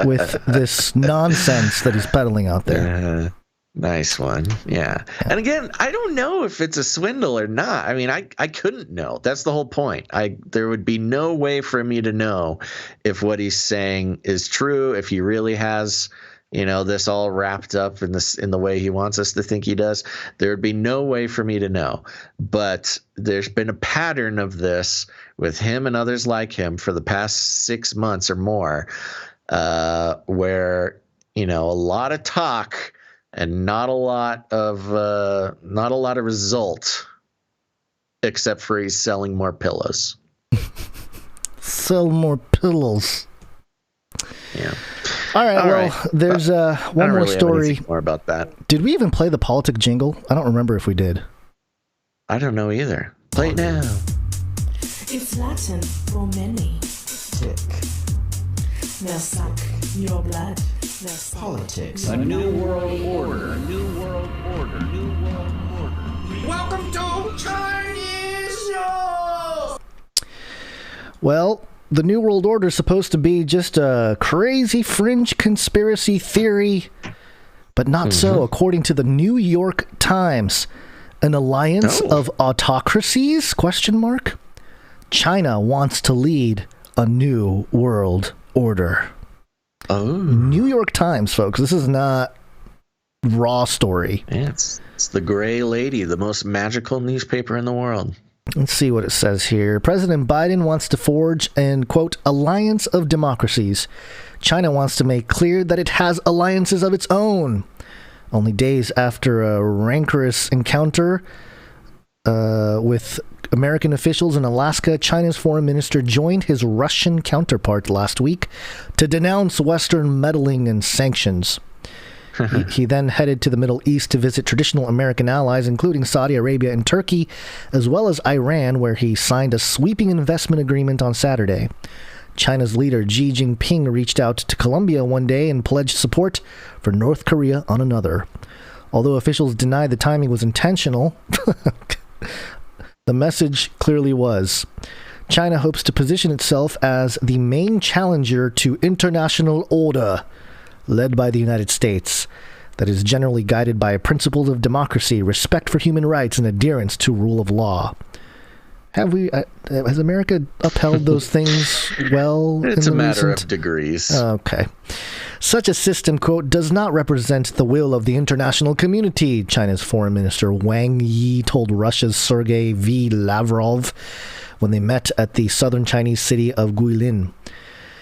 S4: with this nonsense that he's peddling out there.
S1: Nice one. Yeah. And again, I don't know if it's a swindle or not. I mean, I couldn't know. That's the whole point. There would be no way for me to know if what he's saying is true, if he really has, this all wrapped up in the way he wants us to think he does. There would be no way for me to know. But there's been a pattern of this with him and others like him for the past 6 months or more, where, a lot of talk and not a lot of result, except for he's selling more pillows.
S4: Sell more pillows.
S1: Yeah.
S4: All right. There's one more story.
S1: More about that.
S4: Did we even play the politic jingle? I don't remember if we did.
S1: I don't know either. Play it now.
S10: It's Latin for many. Tick. Now suck your blood. There's politics.
S9: A new world order. New world order. New world order. Welcome to Chinese Show!
S4: Well, the New World Order is supposed to be just a crazy fringe conspiracy theory, but not so, according to the New York Times. An alliance of autocracies? ? China wants to lead a new world order.
S1: Oh.
S4: New York Times, folks. This is not raw story.
S1: Yeah, it's the Gray Lady, the most magical newspaper in the world.
S4: Let's see what it says here. President Biden wants to forge an, quote, alliance of democracies. China wants to make clear that it has alliances of its own. Only days after a rancorous encounter with American officials in Alaska, China's foreign minister joined his Russian counterpart last week to denounce Western meddling and sanctions. He then headed to the Middle East to visit traditional American allies, including Saudi Arabia and Turkey, as well as Iran, where he signed a sweeping investment agreement on Saturday. China's leader Xi Jinping reached out to Colombia one day and pledged support for North Korea on another. Although officials denied the timing was intentional, the message clearly was. China hopes to position itself as the main challenger to international order, led by the United States, that is generally guided by principles of democracy, respect for human rights, and adherence to rule of law. Has America upheld those things well?
S1: It's a matter of degrees.
S4: Okay. Such a system, quote, does not represent the will of the international community, China's foreign minister Wang Yi told Russia's Sergei V. Lavrov when they met at the southern Chinese city of Guilin.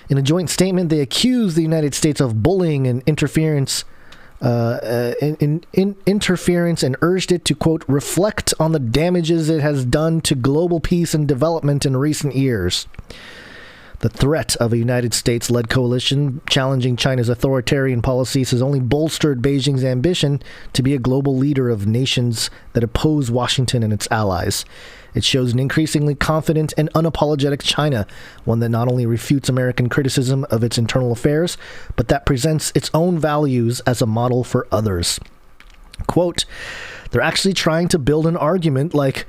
S4: In a joint statement, they accused the United States of bullying and interference and urged it to, quote, reflect on the damages it has done to global peace and development in recent years. The threat of a United States-led coalition challenging China's authoritarian policies has only bolstered Beijing's ambition to be a global leader of nations that oppose Washington and its allies. It shows an increasingly confident and unapologetic China, one that not only refutes American criticism of its internal affairs, but that presents its own values as a model for others. Quote, they're actually trying to build an argument like,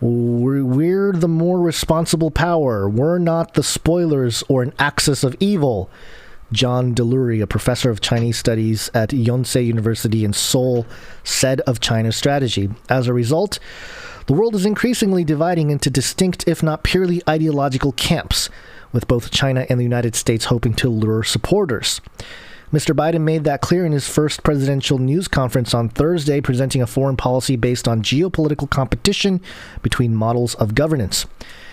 S4: we're the more responsible power. We're not the spoilers or an axis of evil. John Delury, a professor of Chinese studies at Yonsei University in Seoul, said of China's strategy. As a result, the world is increasingly dividing into distinct, if not purely ideological camps, with both China and the United States hoping to lure supporters. Mr. Biden made that clear in his first presidential news conference on Thursday, presenting a foreign policy based on geopolitical competition between models of governance.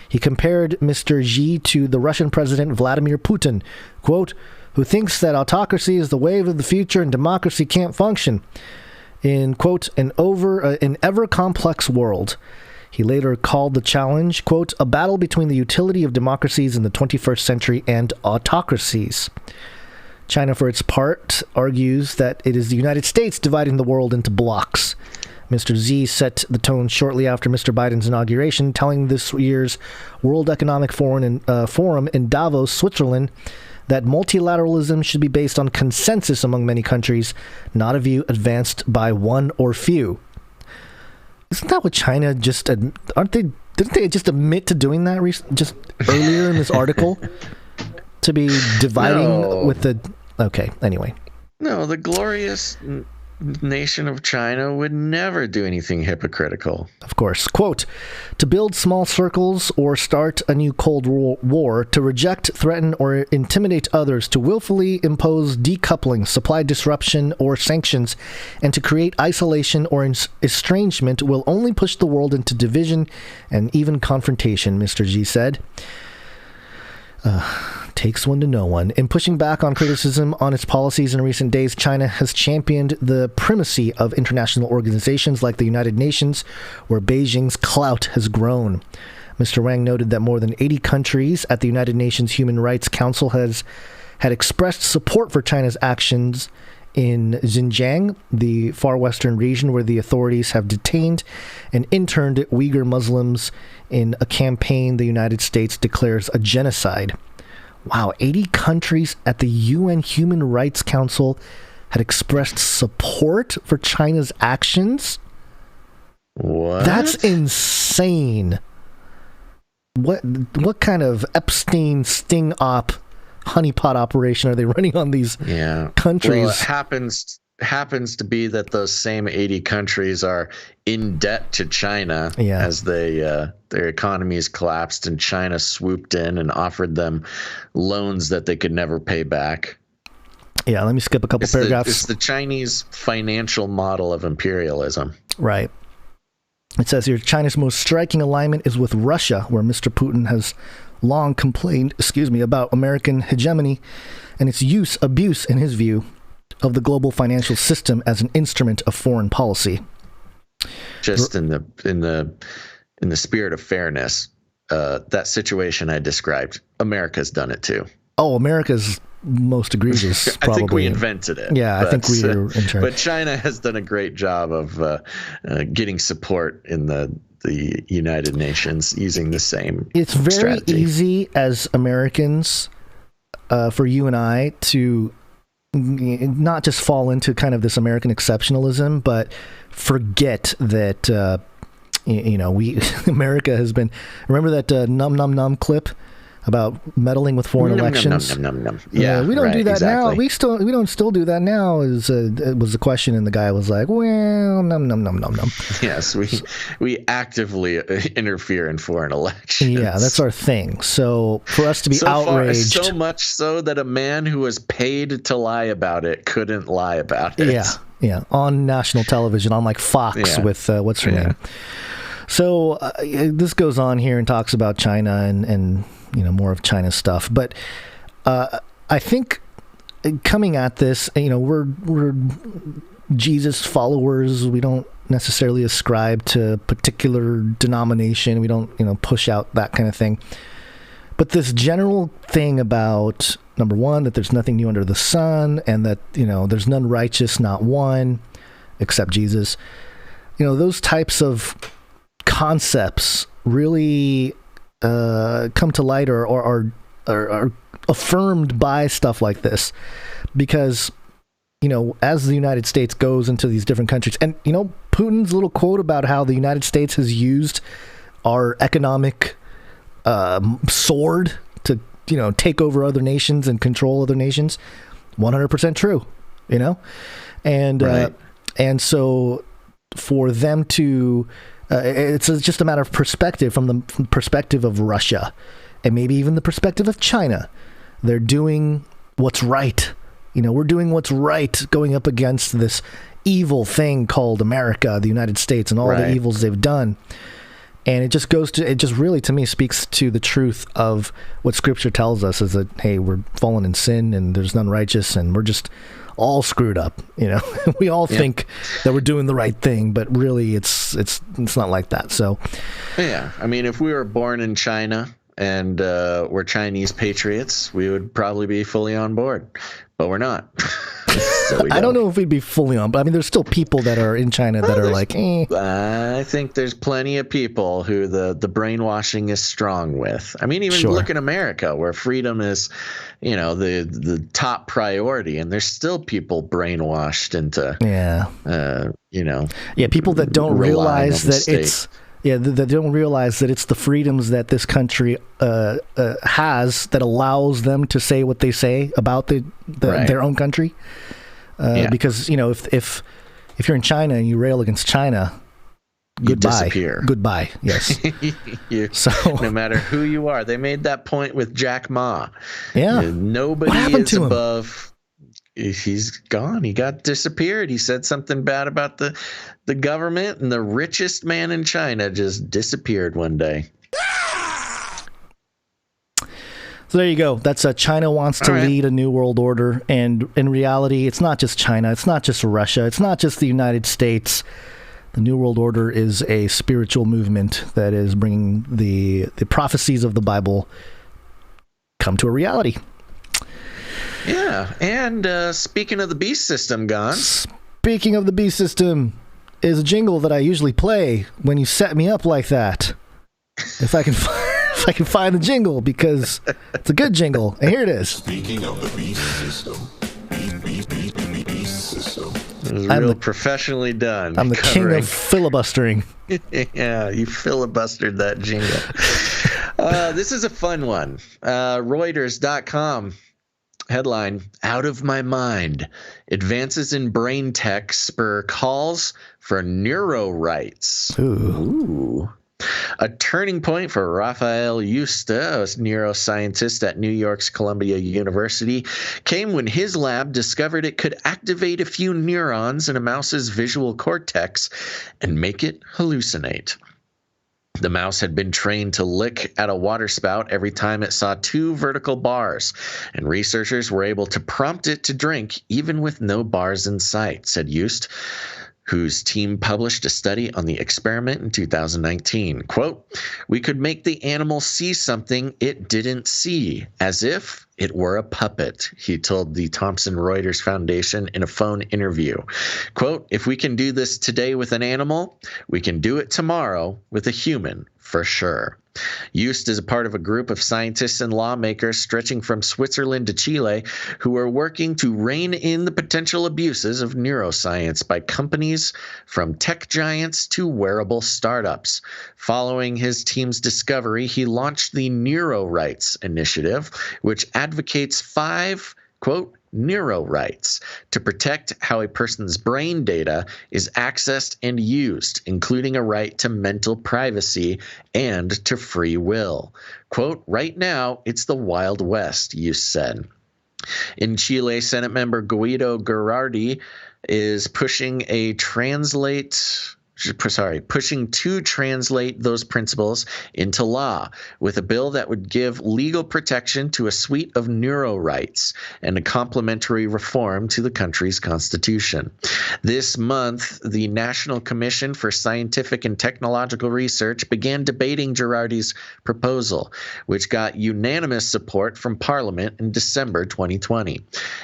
S4: He compared Mr. Xi to the Russian President Vladimir Putin, quote, who thinks that autocracy is the wave of the future and democracy can't function in, quote, an ever complex world. He later called the challenge, quote, a battle between the utility of democracies in the 21st century and autocracies. China, for its part, argues that it is the United States dividing the world into blocks. Mr. Xi set the tone shortly after Mr. Biden's inauguration, telling this year's World Economic Forum in Davos, Switzerland, that multilateralism should be based on consensus among many countries, not a view advanced by one or few. Isn't that what China didn't they just admit to doing that just earlier in this article? To be dividing with the... Okay, anyway.
S1: No, the glorious nation of China would never do anything hypocritical.
S4: Of course. Quote, to build small circles or start a new Cold War, to reject, threaten, or intimidate others, to willfully impose decoupling, supply disruption, or sanctions, and to create isolation or estrangement will only push the world into division and even confrontation, Mr. Xi said. Takes one to know one. In pushing back on criticism on its policies in recent days, China has championed the primacy of international organizations like the United Nations, where Beijing's clout has grown. Mr. Wang noted that more than 80 countries at the United Nations Human Rights Council had expressed support for China's actions in Xinjiang, the far western region where the authorities have detained and interned Uyghur Muslims in a campaign the United States declares a genocide. Wow, 80 countries at the UN Human Rights Council had expressed support for China's actions?
S1: What?
S4: That's insane. What kind of Epstein sting op honeypot operation are they running on these countries?
S1: Well, it happens to be that those same 80 countries are in debt to China as their economies collapsed and China swooped in and offered them loans that they could never pay back.
S4: Yeah, let me skip a couple paragraphs.
S1: It's the Chinese financial model of imperialism.
S4: Right. It says here, China's most striking alignment is with Russia, where Mr. Putin has long complained, about American hegemony and its abuse, in his view, of the global financial system as an instrument of foreign policy.
S1: Just in the spirit of fairness, that situation I described, America's done it too.
S4: Oh, America's most egregious, probably.
S1: I think we invented it.
S4: Yeah, I think we were in charge.
S1: But China has done a great job of getting support in the United Nations using the same
S4: It's very
S1: strategy.
S4: Easy as Americans for you and I to not just fall into kind of this American exceptionalism, but forget that, America has been, remember that num num num clip about meddling with foreign elections?
S1: Yeah,
S4: we don't do that
S1: exactly.
S4: now. We don't still do that now. It was the question, and the guy was like, "Well, num num num num num."
S1: Yes, we actively interfere in foreign elections.
S4: Yeah, that's our thing. So for us to be outraged,
S1: so much so that a man who was paid to lie about it couldn't lie about it.
S4: Yeah, on national television, on like Fox with what's her name. So this goes on here and talks about China and more of China's stuff. But I think coming at this, we're Jesus followers. We don't necessarily ascribe to a particular denomination. We don't, push out that kind of thing. But this general thing about, number one, that there's nothing new under the sun, and that, there's none righteous, not one, except Jesus. Those types of concepts really come to light or are affirmed by stuff like this, because as the United States goes into these different countries, and Putin's little quote about how the United States has used our economic sword to take over other nations and control other nations, 100% true, and
S1: right.
S4: And so for them to it's just a matter of perspective, from the perspective of Russia and maybe even the perspective of China. They're doing what's right. We're doing what's right, going up against this evil thing called America, the United States, and all the evils they've done. And it just really, to me, speaks to the truth of what Scripture tells us, is that, hey, we're fallen in sin and there's none righteous, and we're just all screwed up. We all think that we're doing the right thing, but really it's not like that. So
S1: yeah, I mean, if we were born in China and were Chinese patriots, we would probably be fully on board. But we're not. So
S4: I don't know if we'd be fully on, but I mean, there's still people that are in China that are like, eh.
S1: I think there's plenty of people who the brainwashing is strong with. I mean, even look at America, where freedom is, the top priority, and there's still people brainwashed into,
S4: people that don't realize that it's. Yeah, they don't realize that it's the freedoms that this country has that allows them to say what they say about their own country. Because if you're in China and you rail against China,
S1: you disappear.
S4: Goodbye. Yes.
S1: No matter who you are, they made that point with Jack Ma.
S4: Yeah.
S1: Nobody is above. He's gone. He got disappeared. He said something bad about the government, and the richest man in China just disappeared one day.
S4: So there you go. That's China wants to lead a new world order, and in reality, it's not just China. It's not just Russia. It's not just the United States. The new world order is a spiritual movement that is bringing the prophecies of the Bible come to a reality.
S1: Yeah, and speaking of the beast system, Gons.
S4: Speaking of the beast system is a jingle that I usually play when you set me up like that. If I can find the jingle, because it's a good jingle, and here it is.
S9: Speaking of the beast system, beast system.
S1: It was real professionally done.
S4: I'm the king of filibustering.
S1: Yeah, you filibustered that jingle. This is a fun one. Reuters.com. Headline, out of my mind. Advances in brain tech spur calls for neuro-rights. Ooh. A turning point for Raphael Yusta, a neuroscientist at New York's Columbia University, came when his lab discovered it could activate a few neurons in a mouse's visual cortex and make it hallucinate. The mouse had been trained to lick at a water spout every time it saw two vertical bars, and researchers were able to prompt it to drink even with no bars in sight, said Yust, whose team published a study on the experiment in 2019. Quote, we could make the animal see something it didn't see, as if it were a puppet, he told the Thomson Reuters Foundation in a phone interview. Quote, if we can do this today with an animal, we can do it tomorrow with a human, for sure. Yust is a part of a group of scientists and lawmakers stretching from Switzerland to Chile who are working to rein in the potential abuses of neuroscience by companies from tech giants to wearable startups. Following his team's discovery, he launched the Neuro-Rights initiative, which advocates 5, quote, neuro-rights to protect how a person's brain data is accessed and used, including a right to mental privacy and to free will. Quote, right now, it's the Wild West, Yust said. In Chile, Senate member Guido Gerardi is pushing to translate those principles into law with a bill that would give legal protection to a suite of neuro-rights and a complementary reform to the country's constitution. This month, the National Commission for Scientific and Technological Research began debating Gerardi's proposal, which got unanimous support from Parliament in December 2020.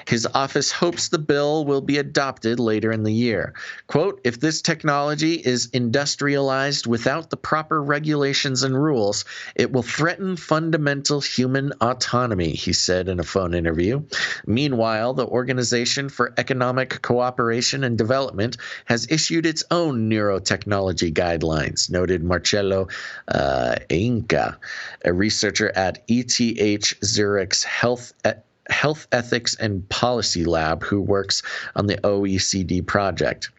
S1: His office hopes the bill will be adopted later in the year. Quote, if this technology is industrialized without the proper regulations and rules, it will threaten fundamental human autonomy, he said in a phone interview. Meanwhile, the Organization for Economic Cooperation and Development has issued its own neurotechnology guidelines, noted Marcello Inca, a researcher at ETH Zurich's Health Ethics and Policy Lab who works on the OECD project.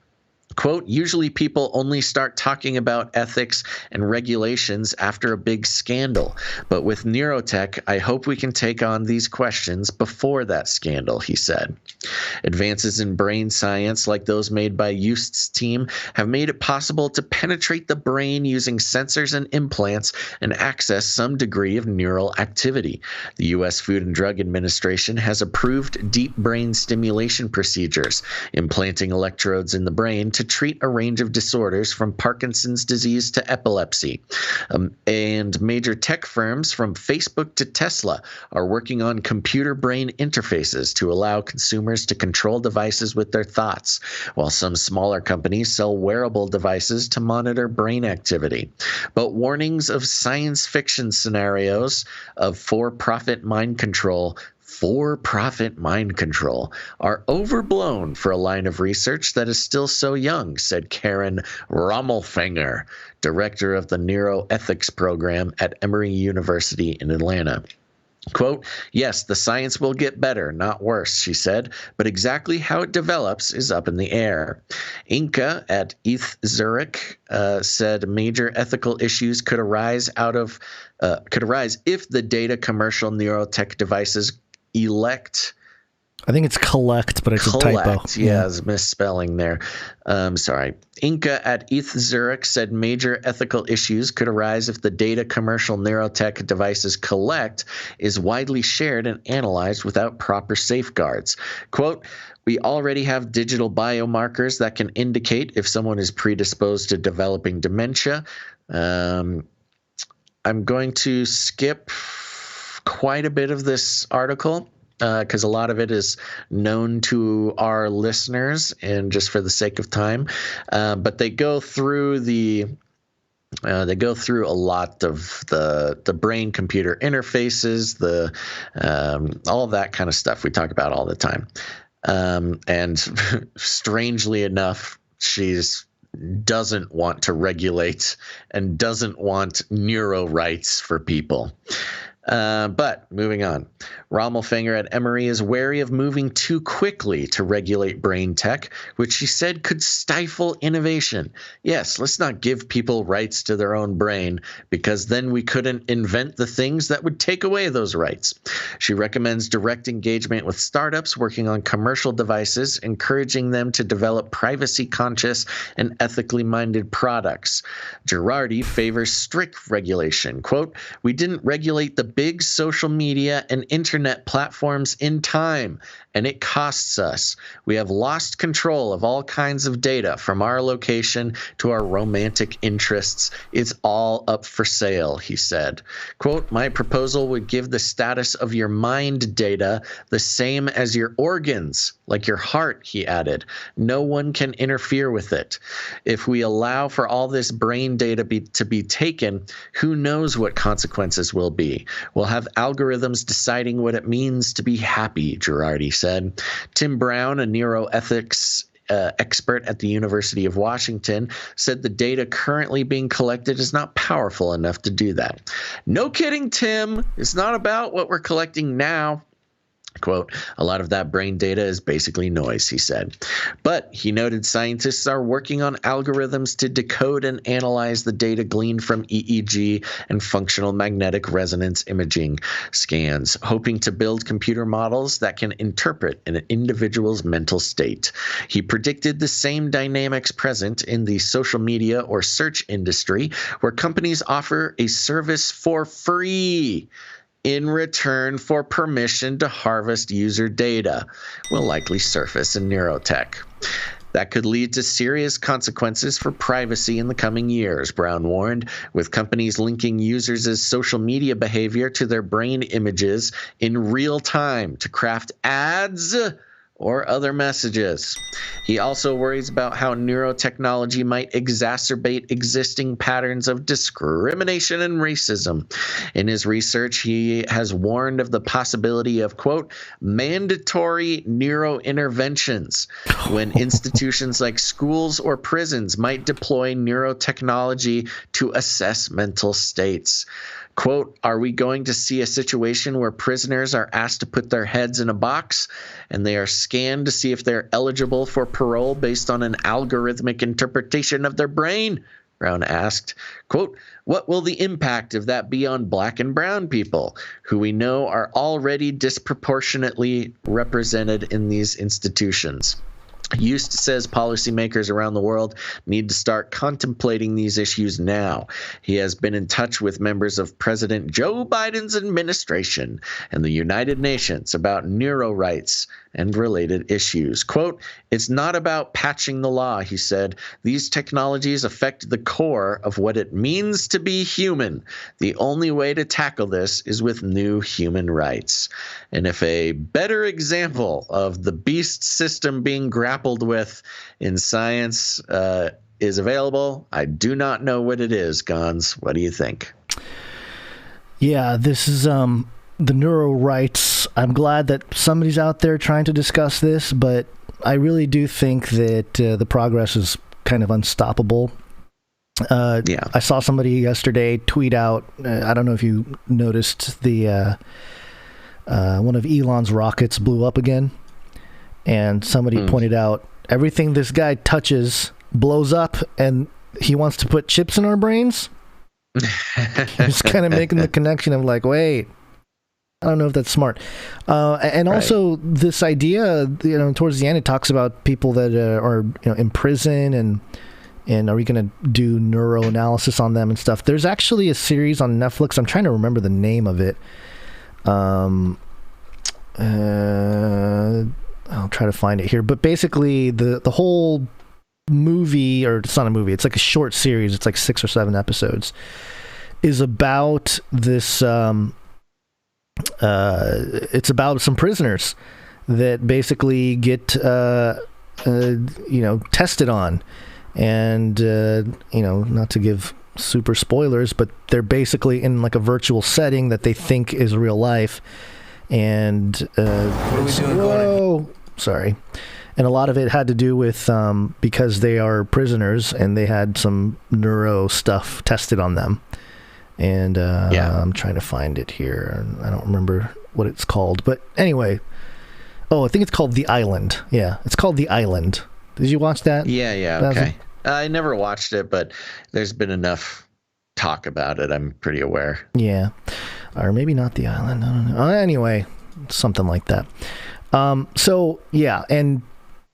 S1: Quote, usually people only start talking about ethics and regulations after a big scandal. But with neurotech, I hope we can take on these questions before that scandal, he said. Advances in brain science, like those made by Yust's team, have made it possible to penetrate the brain using sensors and implants and access some degree of neural activity. The U.S. Food and Drug Administration has approved deep brain stimulation procedures, implanting electrodes in the brain to treat a range of disorders from Parkinson's disease to epilepsy. And major tech firms from Facebook to Tesla are working on computer-brain interfaces to allow consumers to control devices with their thoughts, while some smaller companies sell wearable devices to monitor brain activity. But warnings of science fiction scenarios of for-profit mind control are overblown for a line of research that is still so young, said Karen Rommelfinger, director of the neuroethics program at Emory University in Atlanta. Quote, yes, the science will get better, not worse, she said, but exactly how it develops is up in the air. Inka at ETH Zurich said major ethical issues could arise if the data commercial neurotech devices elect.
S4: I think it's collect, but it's a typo.
S1: Yeah, it's misspelling there. Sorry. Inka at ETH Zurich said major ethical issues could arise if the data commercial neurotech devices collect is widely shared and analyzed without proper safeguards. Quote, we already have digital biomarkers that can indicate if someone is predisposed to developing dementia. I'm going to skip quite a bit of this article because a lot of it is known to our listeners, and just for the sake of time, but they go through a lot of the brain computer interfaces, all of that kind of stuff we talk about all the time, and strangely enough, she's doesn't want to regulate and doesn't want neuro-rights for people. But moving on, Rommelfinger at Emory is wary of moving too quickly to regulate brain tech, which she said could stifle innovation. Yes, let's not give people rights to their own brain, because then we couldn't invent the things that would take away those rights. She recommends direct engagement with startups working on commercial devices, encouraging them to develop privacy-conscious and ethically minded products. Girardi favors strict regulation. Quote, we didn't regulate the big social media and internet platforms in time, and it costs us. We have lost control of all kinds of data, from our location to our romantic interests. It's all up for sale, he said. Quote, my proposal would give the status of your mind data the same as your organs, like your heart, he added. No one can interfere with it. If we allow for all this brain data to be taken, who knows what consequences will be? We'll have algorithms deciding what it means to be happy, Girardi said. Tim Brown, a neuroethics expert at the University of Washington, said the data currently being collected is not powerful enough to do that. No kidding, Tim. It's not about what we're collecting now. Quote, a lot of that brain data is basically noise, he said. But he noted scientists are working on algorithms to decode and analyze the data gleaned from EEG and functional magnetic resonance imaging scans, hoping to build computer models that can interpret an individual's mental state. He predicted the same dynamics present in the social media or search industry, where companies offer a service for free in return for permission to harvest user data, will likely surface in neurotech. That could lead to serious consequences for privacy in the coming years, Brown warned, with companies linking users' social media behavior to their brain images in real time to craft ads or other messages. He also worries about how neurotechnology might exacerbate existing patterns of discrimination and racism. In his research, he has warned of the possibility of, quote, mandatory neurointerventions when institutions like schools or prisons might deploy neurotechnology to assess mental states. Quote, are we going to see a situation where prisoners are asked to put their heads in a box and they are scanned to see if they're eligible for parole based on an algorithmic interpretation of their brain? Brown asked. Quote, what will the impact of that be on black and brown people, who we know are already disproportionately represented in these institutions? Yost says policymakers around the world need to start contemplating these issues now. He has been in touch with members of President Joe Biden's administration and the United Nations about neuro-rights and related issues. Quote, "It's not about patching the law," he said. "These technologies affect the core of what it means to be human. The only way to tackle this is with new human rights." And if a better example of the beast system being grappled with in science is available, I do not know what it is. Gons, what do you think?
S4: Yeah, this is the neuro-rights. I'm glad that somebody's out there trying to discuss this, but I really do think that the progress is kind of unstoppable. I saw somebody yesterday tweet out, I don't know if you noticed, the one of Elon's rockets blew up again, and somebody pointed out everything this guy touches blows up, and he wants to put chips in our brains. Just kind of making the connection of like, wait, I don't know if that's smart. And also this idea, towards the end, it talks about people that are in prison and are we going to do neuroanalysis on them and stuff. There's actually a series on Netflix. I'm trying to remember the name of it. I'll try to find it here. But basically, the whole movie, or it's not a movie, it's like a short series. It's like 6 or 7 episodes. Is about this. It's about some prisoners that basically get tested on, and not to give super spoilers, but they're basically in like a virtual setting that they think is real life, and what are we doing? Sorry. And a lot of it had to do with because they are prisoners and they had some neuro stuff tested on them. And I'm trying to find it here. I don't remember what it's called. But anyway, I think it's called The Island. Yeah, it's called The Island. Did you watch that?
S1: Yeah, okay. I never watched it, but there's been enough talk about it. I'm pretty aware.
S4: Yeah. Or maybe not The Island. I don't know. Anyway, something like that. And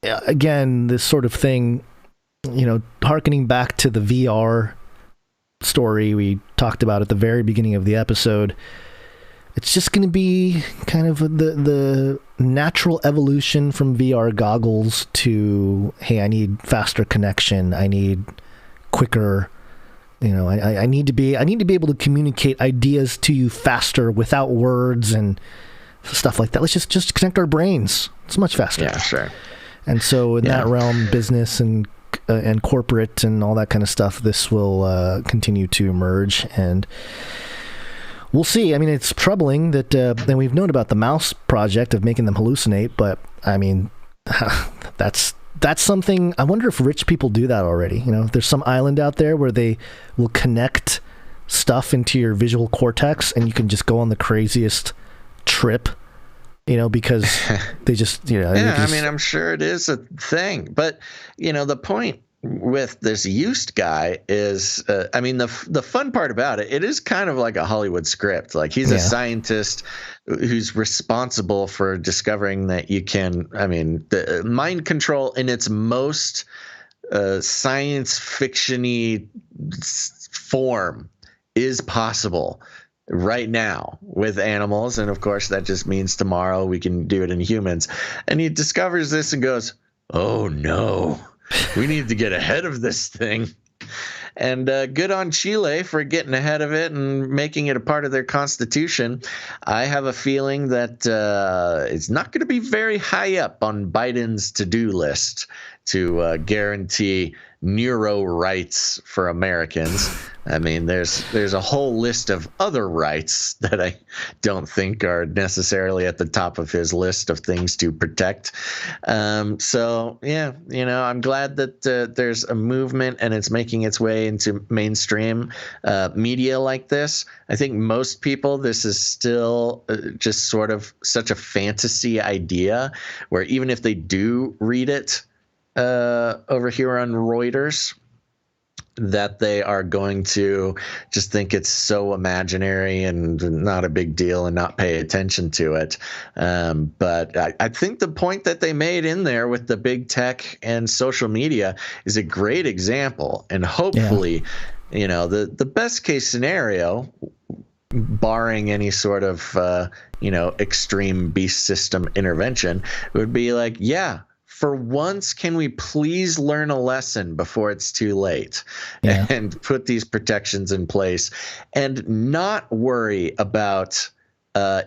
S4: again, this sort of thing, hearkening back to the VR story we talked about at the very beginning of the episode, it's just going to be kind of the natural evolution from VR goggles to, hey, I need faster connection, I need quicker, I need to be able to communicate ideas to you faster without words and stuff like that. Let's just connect our brains. It's much faster.
S1: Yeah, sure.
S4: And so in that realm, business and corporate and all that kind of stuff, this will continue to emerge, and we'll see. I mean, it's troubling that, and we've known about the mouse project of making them hallucinate, but I mean, that's something. I wonder if rich people do that already. If there's some island out there where they will connect stuff into your visual cortex, and you can just go on the craziest trip. Because they just,
S1: I mean, I'm sure it is a thing. But, the point with this Yost guy is, the fun part about it, it is kind of like a Hollywood script. Like, he's a scientist who's responsible for discovering that you can, the mind control in its most science fiction-y form is possible right now with animals, and of course that just means tomorrow we can do it in humans. And he discovers this and goes, oh no, we need to get ahead of this thing. And good on Chile for getting ahead of it and making it a part of their constitution. I have a feeling that it's not going to be very high up on Biden's to-do list to guarantee neuro-rights for Americans. I mean, there's a whole list of other rights that I don't think are necessarily at the top of his list of things to protect. So, yeah, I'm glad that there's a movement and it's making its way into mainstream media like this. I think most people, this is still just sort of such a fantasy idea where even if they do read it over here on Reuters, that they are going to just think it's so imaginary and not a big deal and not pay attention to it. But I think the point that they made in there with the big tech and social media is a great example. And hopefully, the best case scenario, barring any sort of, extreme beast system intervention, would be like, for once, can we please learn a lesson before it's too late and put these protections in place and not worry about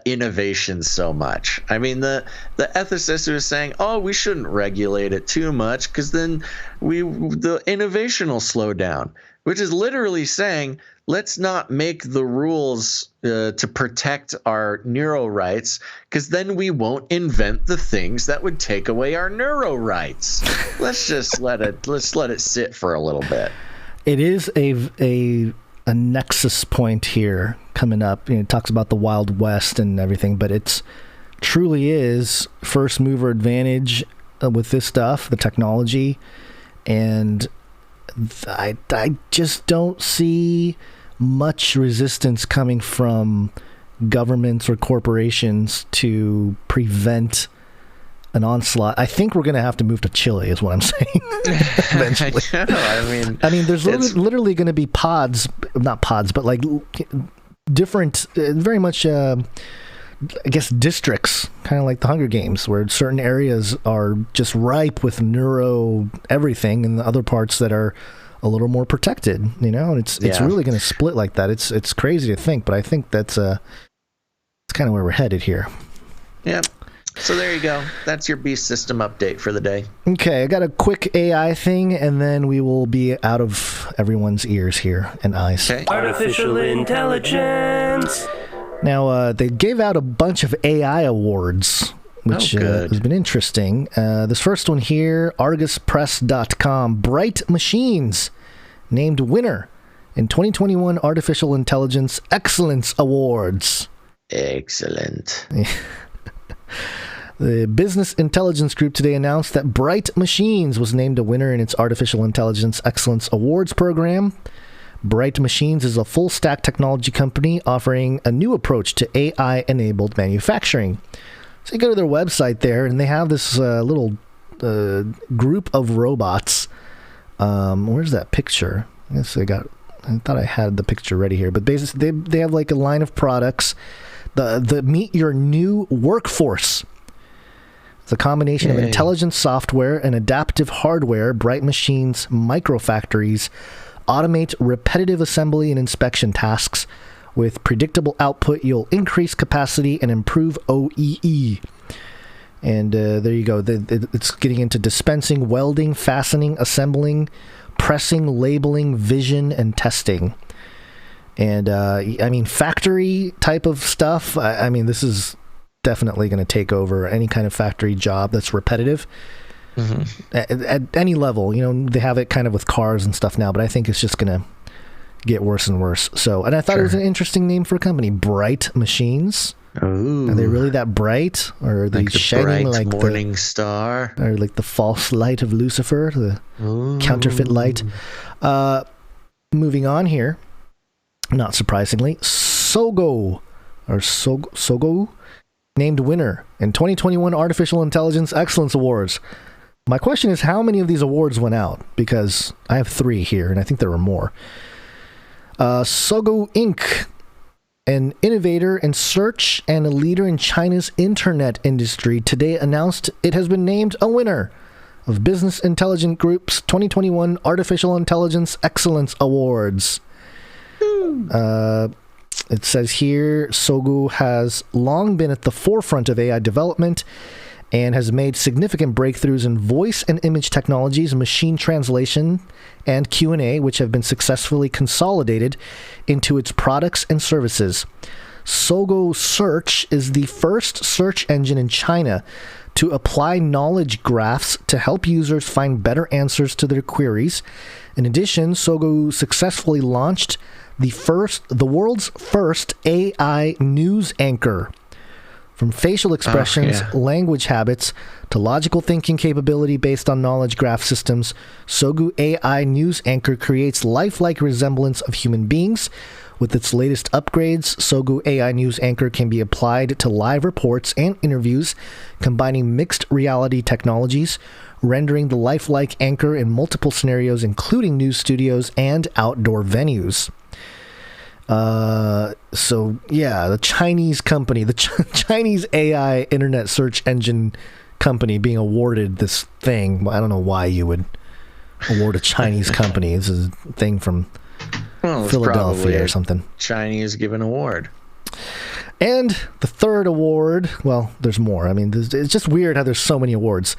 S1: innovation so much? I mean, the ethicist who is saying, we shouldn't regulate it too much because then the innovation will slow down, which is literally saying, let's not make the rules to protect our neuro-rights, because then we won't invent the things that would take away our neuro-rights. Let's just let it sit for a little bit.
S4: It is a nexus point here coming up. It talks about the Wild West and everything, but it's truly is first mover advantage with this stuff, the technology, and I just don't see much resistance coming from governments or corporations to prevent an onslaught. I think we're going to have to move to Chile, is what I'm saying. Eventually. I mean, there's literally going to be not pods, but like different, very much, I guess, districts, kind of like the Hunger Games, where certain areas are just ripe with neuro everything, and the other parts that are a little more protected, and it's really going to split like that. It's crazy to think, but I think that's it's kind of where we're headed here.
S1: Yeah. So there you go. That's your beast system update for the day.
S4: Okay, I got a quick AI thing, and then we will be out of everyone's ears here and eyes.
S9: Okay. Artificial intelligence.
S4: Now, they gave out a bunch of AI awards, which has been interesting. This first one here, ArgusPress.com, Bright Machines, named winner in 2021 Artificial Intelligence Excellence Awards.
S1: Excellent.
S4: The Business Intelligence Group today announced that Bright Machines was named a winner in its Artificial Intelligence Excellence Awards program. Bright Machines is a full-stack technology company offering a new approach to AI-enabled manufacturing. So you go to their website there, and they have this little group of robots. Where's that picture? I thought I had the picture ready here, but basically they have like a line of products. The meet your new workforce. It's a combination of intelligent software and adaptive hardware. Bright Machines microfactories automate repetitive assembly and inspection tasks. With predictable output, you'll increase capacity and improve OEE. And there you go. It's getting into dispensing, welding, fastening, assembling, pressing, labeling, vision, and testing. And, factory type of stuff. This is definitely going to take over any kind of factory job that's repetitive. Mm-hmm. At any level. They have it kind of with cars and stuff now, but I think it's just going to get worse and worse. And I thought it was an interesting name for a company, Bright Machines. Ooh. Are they really that bright, or are they like shining like the morning
S1: star,
S4: or like the false light of Lucifer, the counterfeit light? Moving on here, not surprisingly, Sogo named winner in 2021 Artificial Intelligence Excellence Awards. My question is, how many of these awards went out? Because I have 3 here, and I think there were more. Sogo Inc., an innovator in search and a leader in China's internet industry, today announced it has been named a winner of Business Intelligence Group's 2021 Artificial Intelligence Excellence Awards. It says here, Sogo has long been at the forefront of AI development and has made significant breakthroughs in voice and image technologies, machine translation, and Q&A, which have been successfully consolidated into its products and services. Sogo Search is the first search engine in China to apply knowledge graphs to help users find better answers to their queries. In addition, Sogo successfully launched the world's first AI news anchor. From facial expressions, language habits, to logical thinking capability based on knowledge graph systems, Sogu AI news anchor creates lifelike resemblance of human beings. With its latest upgrades, Sogu AI news anchor can be applied to live reports and interviews, combining mixed reality technologies, rendering the lifelike anchor in multiple scenarios, including news studios and outdoor venues. The Chinese company, the Chinese AI internet search engine company being awarded this thing. I don't know why you would award a Chinese company. This is a thing from Philadelphia or something.
S1: Chinese given award.
S4: And the third award, well, there's more. I mean, it's just weird how there's so many awards.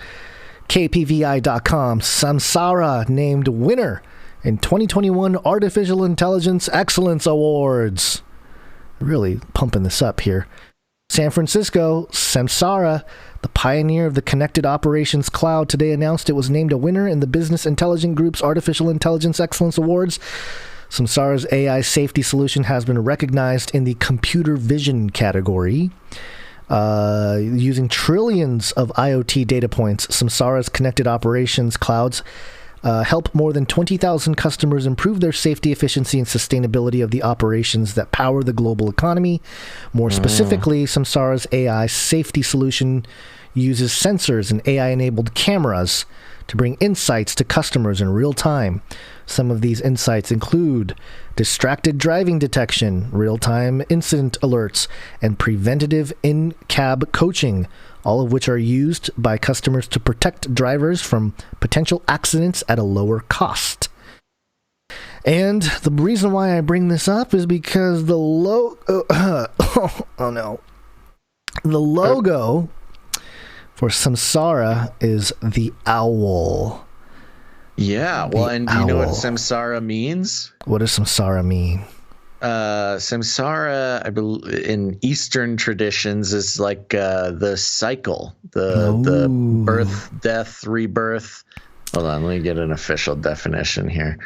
S4: KPVI.com, Samsara named winner in 2021 Artificial Intelligence Excellence Awards. Really pumping this up here. San Francisco, Samsara, the pioneer of the Connected Operations Cloud, today announced it was named a winner in the Business Intelligence Group's Artificial Intelligence Excellence Awards. Samsara's AI safety solution has been recognized in the computer vision category. Using trillions of IoT data points, Samsara's Connected Operations Clouds help more than 20,000 customers improve their safety, efficiency, and sustainability of the operations that power the global economy. More specifically, Samsara's AI safety solution uses sensors and AI-enabled cameras to bring insights to customers in real time. Some of these insights include distracted driving detection, real-time incident alerts, and preventative in-cab coaching, all of which are used by customers to protect drivers from potential accidents at a lower cost. And the reason why I bring this up is because the the logo for Samsara is the owl.
S1: Yeah, well, and do you know what Samsara means?
S4: What does Samsara mean?
S1: Samsara, I believe, in Eastern traditions, is like the cycle, the birth, death, rebirth. Hold on, let me get an official definition here.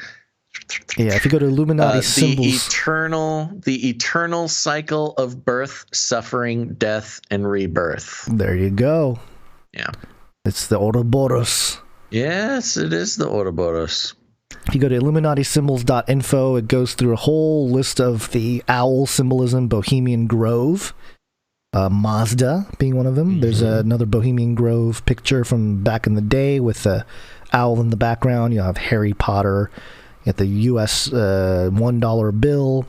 S4: Yeah, if you go to Illuminati symbols,
S1: the eternal cycle of birth, suffering, death, and rebirth.
S4: There you go.
S1: Yeah,
S4: it's the Ouroboros.
S1: Yes, it is the Ouroboros.
S4: If you go to IlluminatiSymbols.info, it goes through a whole list of the owl symbolism, Bohemian Grove, Mazda being one of them. Mm-hmm. There's another Bohemian Grove picture from back in the day with the owl in the background. You have Harry Potter. You have the U.S. $1 bill,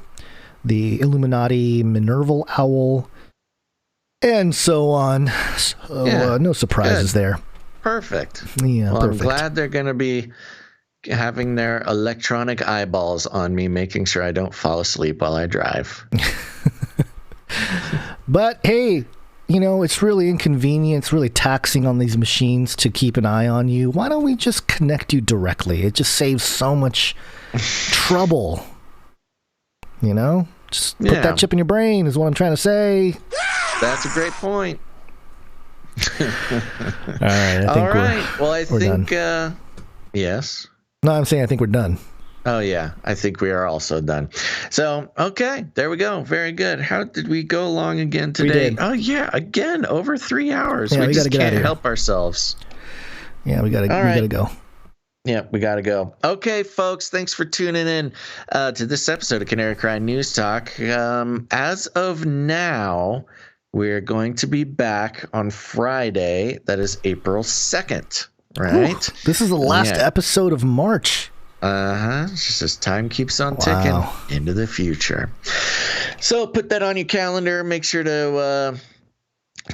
S4: the Illuminati Minerval owl, and so on. So, no surprises there.
S1: Perfect.
S4: Yeah,
S1: well,
S4: perfect.
S1: I'm glad they're going to be having their electronic eyeballs on me, making sure I don't fall asleep while I drive.
S4: But hey, it's really inconvenient. It's really taxing on these machines to keep an eye on you. Why don't we just connect you directly? It just saves so much trouble. Just put that chip in your brain is what I'm trying to say.
S1: That's a great point.
S4: All right.
S1: I think yes.
S4: No, I'm saying I think we're done.
S1: Oh, yeah. I think we are also done. So, okay. There we go. Very good. How did we go along again today?
S4: We did.
S1: Oh, yeah. Again, over 3 hours.
S4: Yeah,
S1: we just
S4: gotta get out of
S1: can't
S4: here.
S1: help ourselves.
S4: Yeah, we gotta go.
S1: Yeah, we gotta go. Okay, folks. Thanks for tuning in to this episode of Canary Cry News Talk. As of now, we're going to be back on Friday. That is April 2nd, right?
S4: Ooh, this is the last episode of March.
S1: Just as time keeps on ticking into the future. So put that on your calendar. Make sure to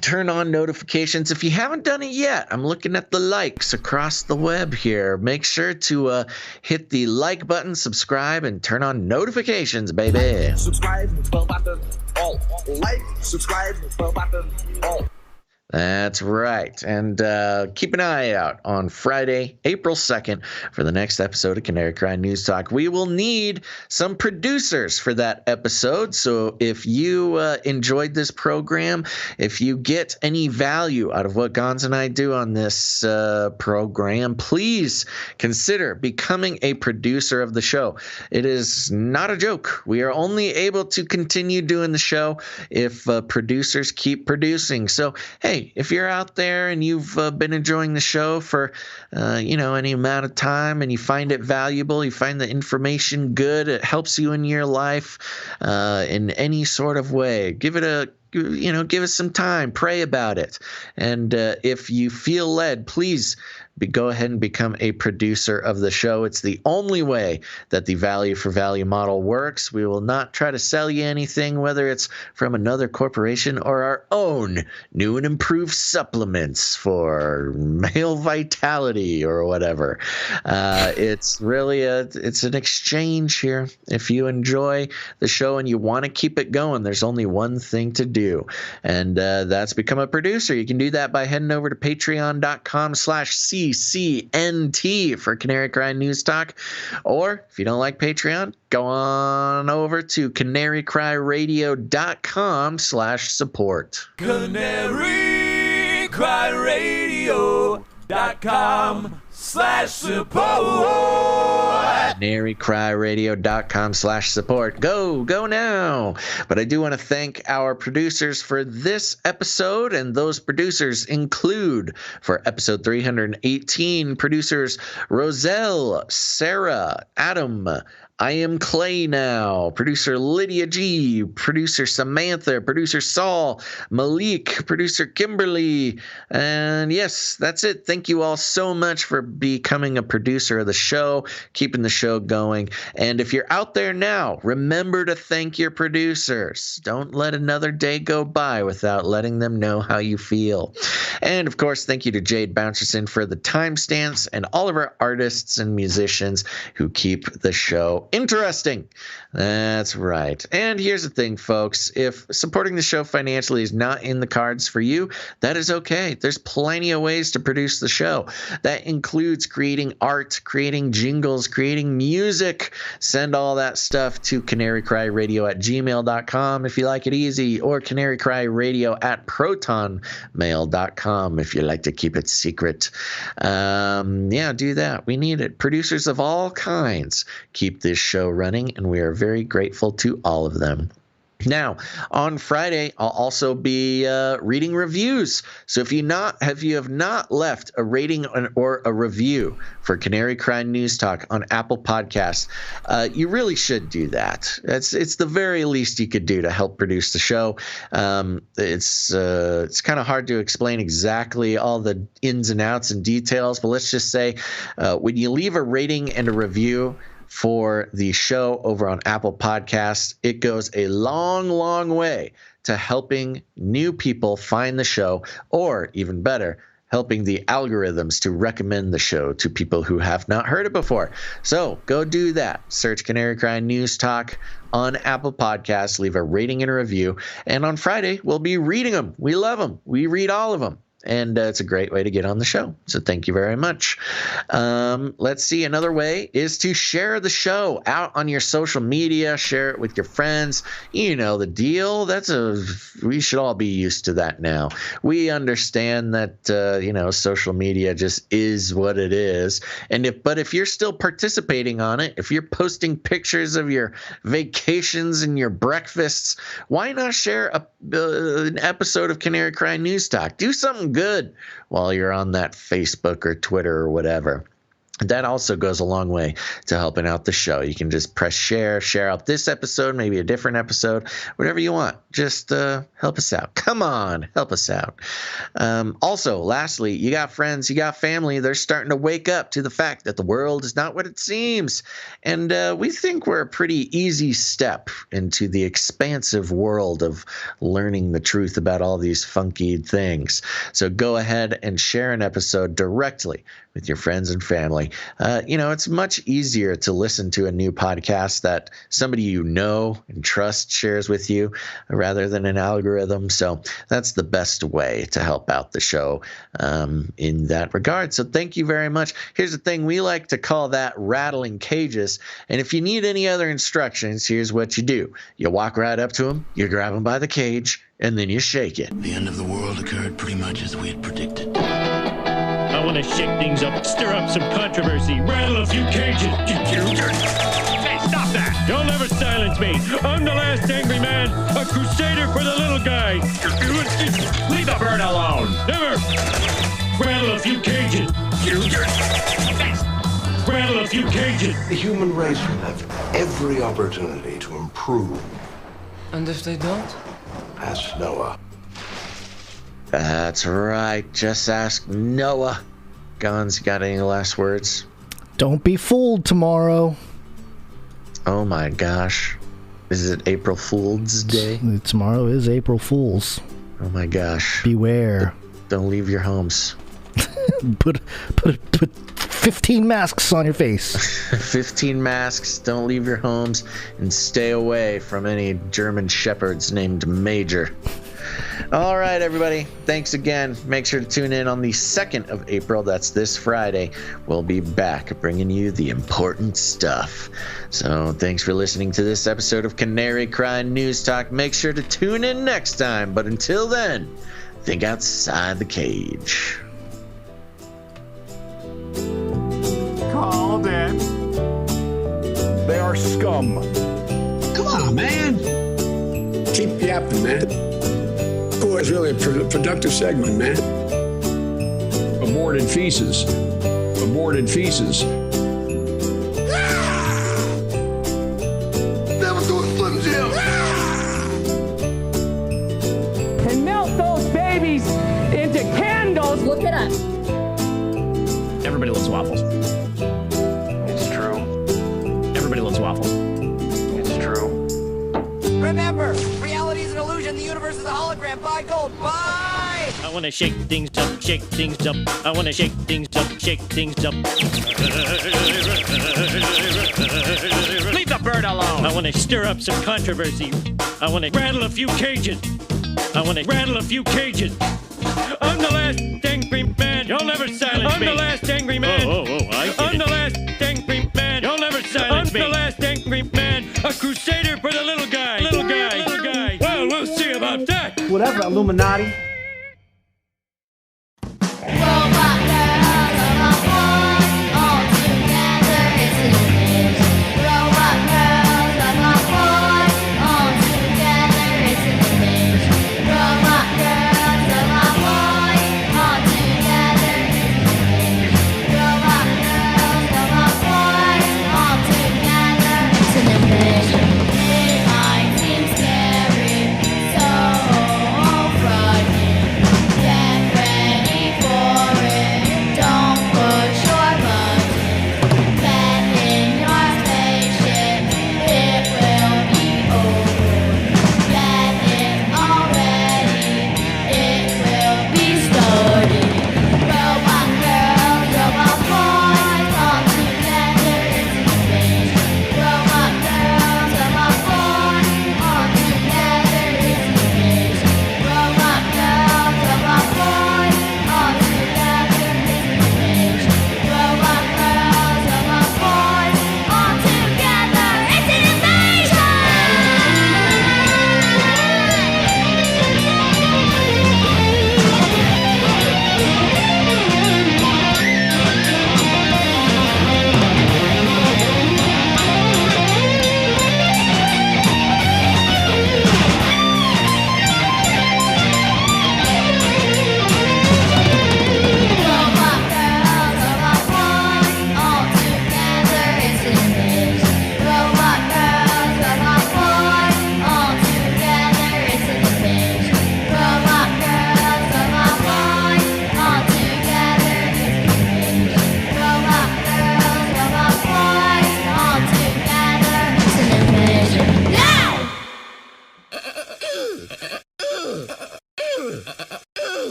S1: turn on notifications. If you haven't done it yet, I'm looking at the likes across the web here. Make sure to hit the like button, subscribe, and turn on notifications, baby.
S9: Subscribe, bell button, all. Like, subscribe, bell button, all.
S1: That's right. And keep an eye out on Friday, April 2nd, for the next episode of Canary Cry News Talk. We will need some producers for that episode. So if you enjoyed this program, if you get any value out of what Gons and I do on this program, please consider becoming a producer of the show. It is not a joke. We are only able to continue doing the show if producers keep producing. So, hey, if you're out there and you've been enjoying the show for, any amount of time and you find it valuable, you find the information good, it helps you in your life in any sort of way, give us some time, pray about it. And if you feel led, please go ahead and become a producer of the show. It's the only way that the value for value model works. We will not try to sell you anything, whether it's from another corporation or our own new and improved supplements for male vitality or whatever. It's really it's an exchange here. If you enjoy the show and you want to keep it going, there's only one thing to do, and that's become a producer. You can do that by heading over to patreon.com/CCNT for Canary Cry News Talk. Or if you don't like Patreon, go on over to canarycryradio.com/support.
S9: canarycryradio.com/support.
S1: canarycryradio.com/support. Go now. But I do want to thank our producers for this episode, and those producers include, for episode 318, producers Roselle, Sarah, Adam, I Am Clay Now, producer Lydia G, producer Samantha, producer Saul, Malik, producer Kimberly, and yes, that's it. Thank you all so much for becoming a producer of the show, keeping the show going. And if you're out there now, remember to thank your producers. Don't let another day go by without letting them know how you feel. And of course, thank you to Jade Bouncerson for the timestamps and all of our artists and musicians who keep the show interesting. That's right. And here's the thing, folks. If supporting the show financially is not in the cards for you, that is okay. There's plenty of ways to produce the show. That includes creating art, creating jingles, creating music. Send all that stuff to canarycryradio@gmail.com if you like it easy, or canarycryradio@protonmail.com if you like to keep it secret. Do that. We need it. Producers of all kinds keep this show running, and we are very grateful to all of them. Now, on Friday, I'll also be reading reviews. So if you have not left a rating or a review for Canary Cry News Talk on Apple Podcasts, you really should do that. It's the very least you could do to help produce the show. It's kind of hard to explain exactly all the ins and outs and details, but let's just say when you leave a rating and a review for the show over on Apple Podcasts, it goes a long, long way to helping new people find the show, or even better, helping the algorithms to recommend the show to people who have not heard it before. So go do that. Search Canary Cry News Talk on Apple Podcasts, leave a rating and a review, and on Friday we'll be reading them. We love them. We read all of them. And it's a great way to get on the show. So thank you very much. Let's see. Another way is to share the show out on your social media. Share it with your friends. You know the deal. We should all be used to that now. We understand that, social media just is what it is. But if you're still participating on it, if you're posting pictures of your vacations and your breakfasts, why not share an episode of Canary Cry News Talk? Do something good while you're on that Facebook or Twitter or whatever. That also goes a long way to helping out the show. You can just press share out this episode, maybe a different episode, whatever you want. Just help us out. Come on, help us out. Also, lastly, you got friends, you got family. They're starting to wake up to the fact that the world is not what it seems. And we think we're a pretty easy step into the expansive world of learning the truth about all these funky things. So go ahead and share an episode directly with your friends and family. way. It's much easier to listen to a new podcast that somebody you know and trust shares with you rather than an algorithm. So that's the best way to help out the show in that regard. So thank you very much. Here's the thing. We like to call that rattling cages. And if you need any other instructions, here's what you do. You walk right up to him, you grab him by the cage, and then you shake it.
S12: The end of the world occurred pretty much as we had predicted.
S21: I want to shake things up, stir up some controversy, rattle a few cages. Hey, stop that! You'll never silence me. I'm the last angry man, a crusader for the little guy. Leave the bird alone. Never. Rattle a few cages. Rattle a few cages.
S12: The human race will have every opportunity to improve.
S14: And if they don't?
S12: Ask Noah.
S1: That's right. Just ask Noah. Guns, got any last words?
S4: Don't be fooled tomorrow.
S1: Oh my gosh. Is it April Fool's Day?
S4: Tomorrow is April Fool's.
S1: Oh my gosh.
S4: Beware.
S1: Don't leave your homes.
S4: Put 15 masks on your face.
S1: 15 masks. Don't leave your homes. And stay away from any German shepherds named Major. All right, everybody. Thanks again. Make sure to tune in on the 2nd of April. That's this Friday. We'll be back bringing you the important stuff. So thanks for listening to this episode of Canary Crime News Talk. Make sure to tune in next time. But until then, think outside the cage.
S6: Called it.
S23: They are scum.
S6: Come on, man. Keep yapping, man. Oh, it's really a productive segment, man.
S23: Aborted feces. Aborted feces.
S6: Never do it, Slim Jim.
S21: And melt those babies into candles.
S24: Look it up.
S25: Everybody loves waffles.
S12: It's true.
S25: Everybody loves waffles.
S12: It's true.
S26: Remember, reality is an illusion. The universe is a hologram. Buy gold. Buy!
S21: I want to shake things up, shake things up. I want to shake things up, shake things up. Leave the bird alone. I want to stir up some controversy. I want to rattle a few cages. I want to rattle a few cages. I'm the last angry man. You'll never silence me. I'm the last angry man. I get it. I'm the last angry man. You'll never silence me. I'm the last angry man. A crusader for the little guy. Little guy. Little guy. Well, we'll see about that.
S27: Whatever, Illuminati.
S26: It might seem scary, so frightening.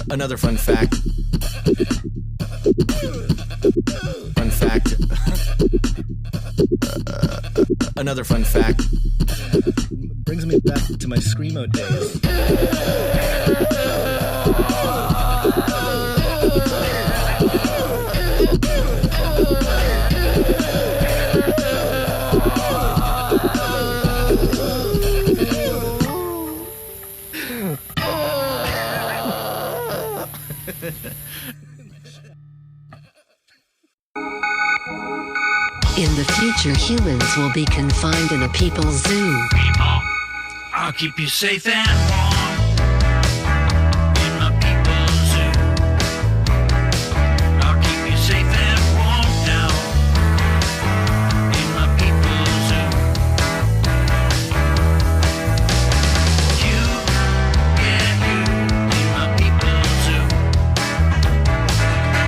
S1: Another fun fact. Fun fact. Another fun fact.
S4: Brings me back to my Screamo days.
S13: In the future, humans will be confined in a people's zoo.
S9: People, I'll keep you safe and warm in my people's zoo. I'll keep you safe and warm now in my people's zoo. You and you in my people's zoo.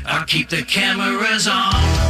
S9: I'll keep the cameras on.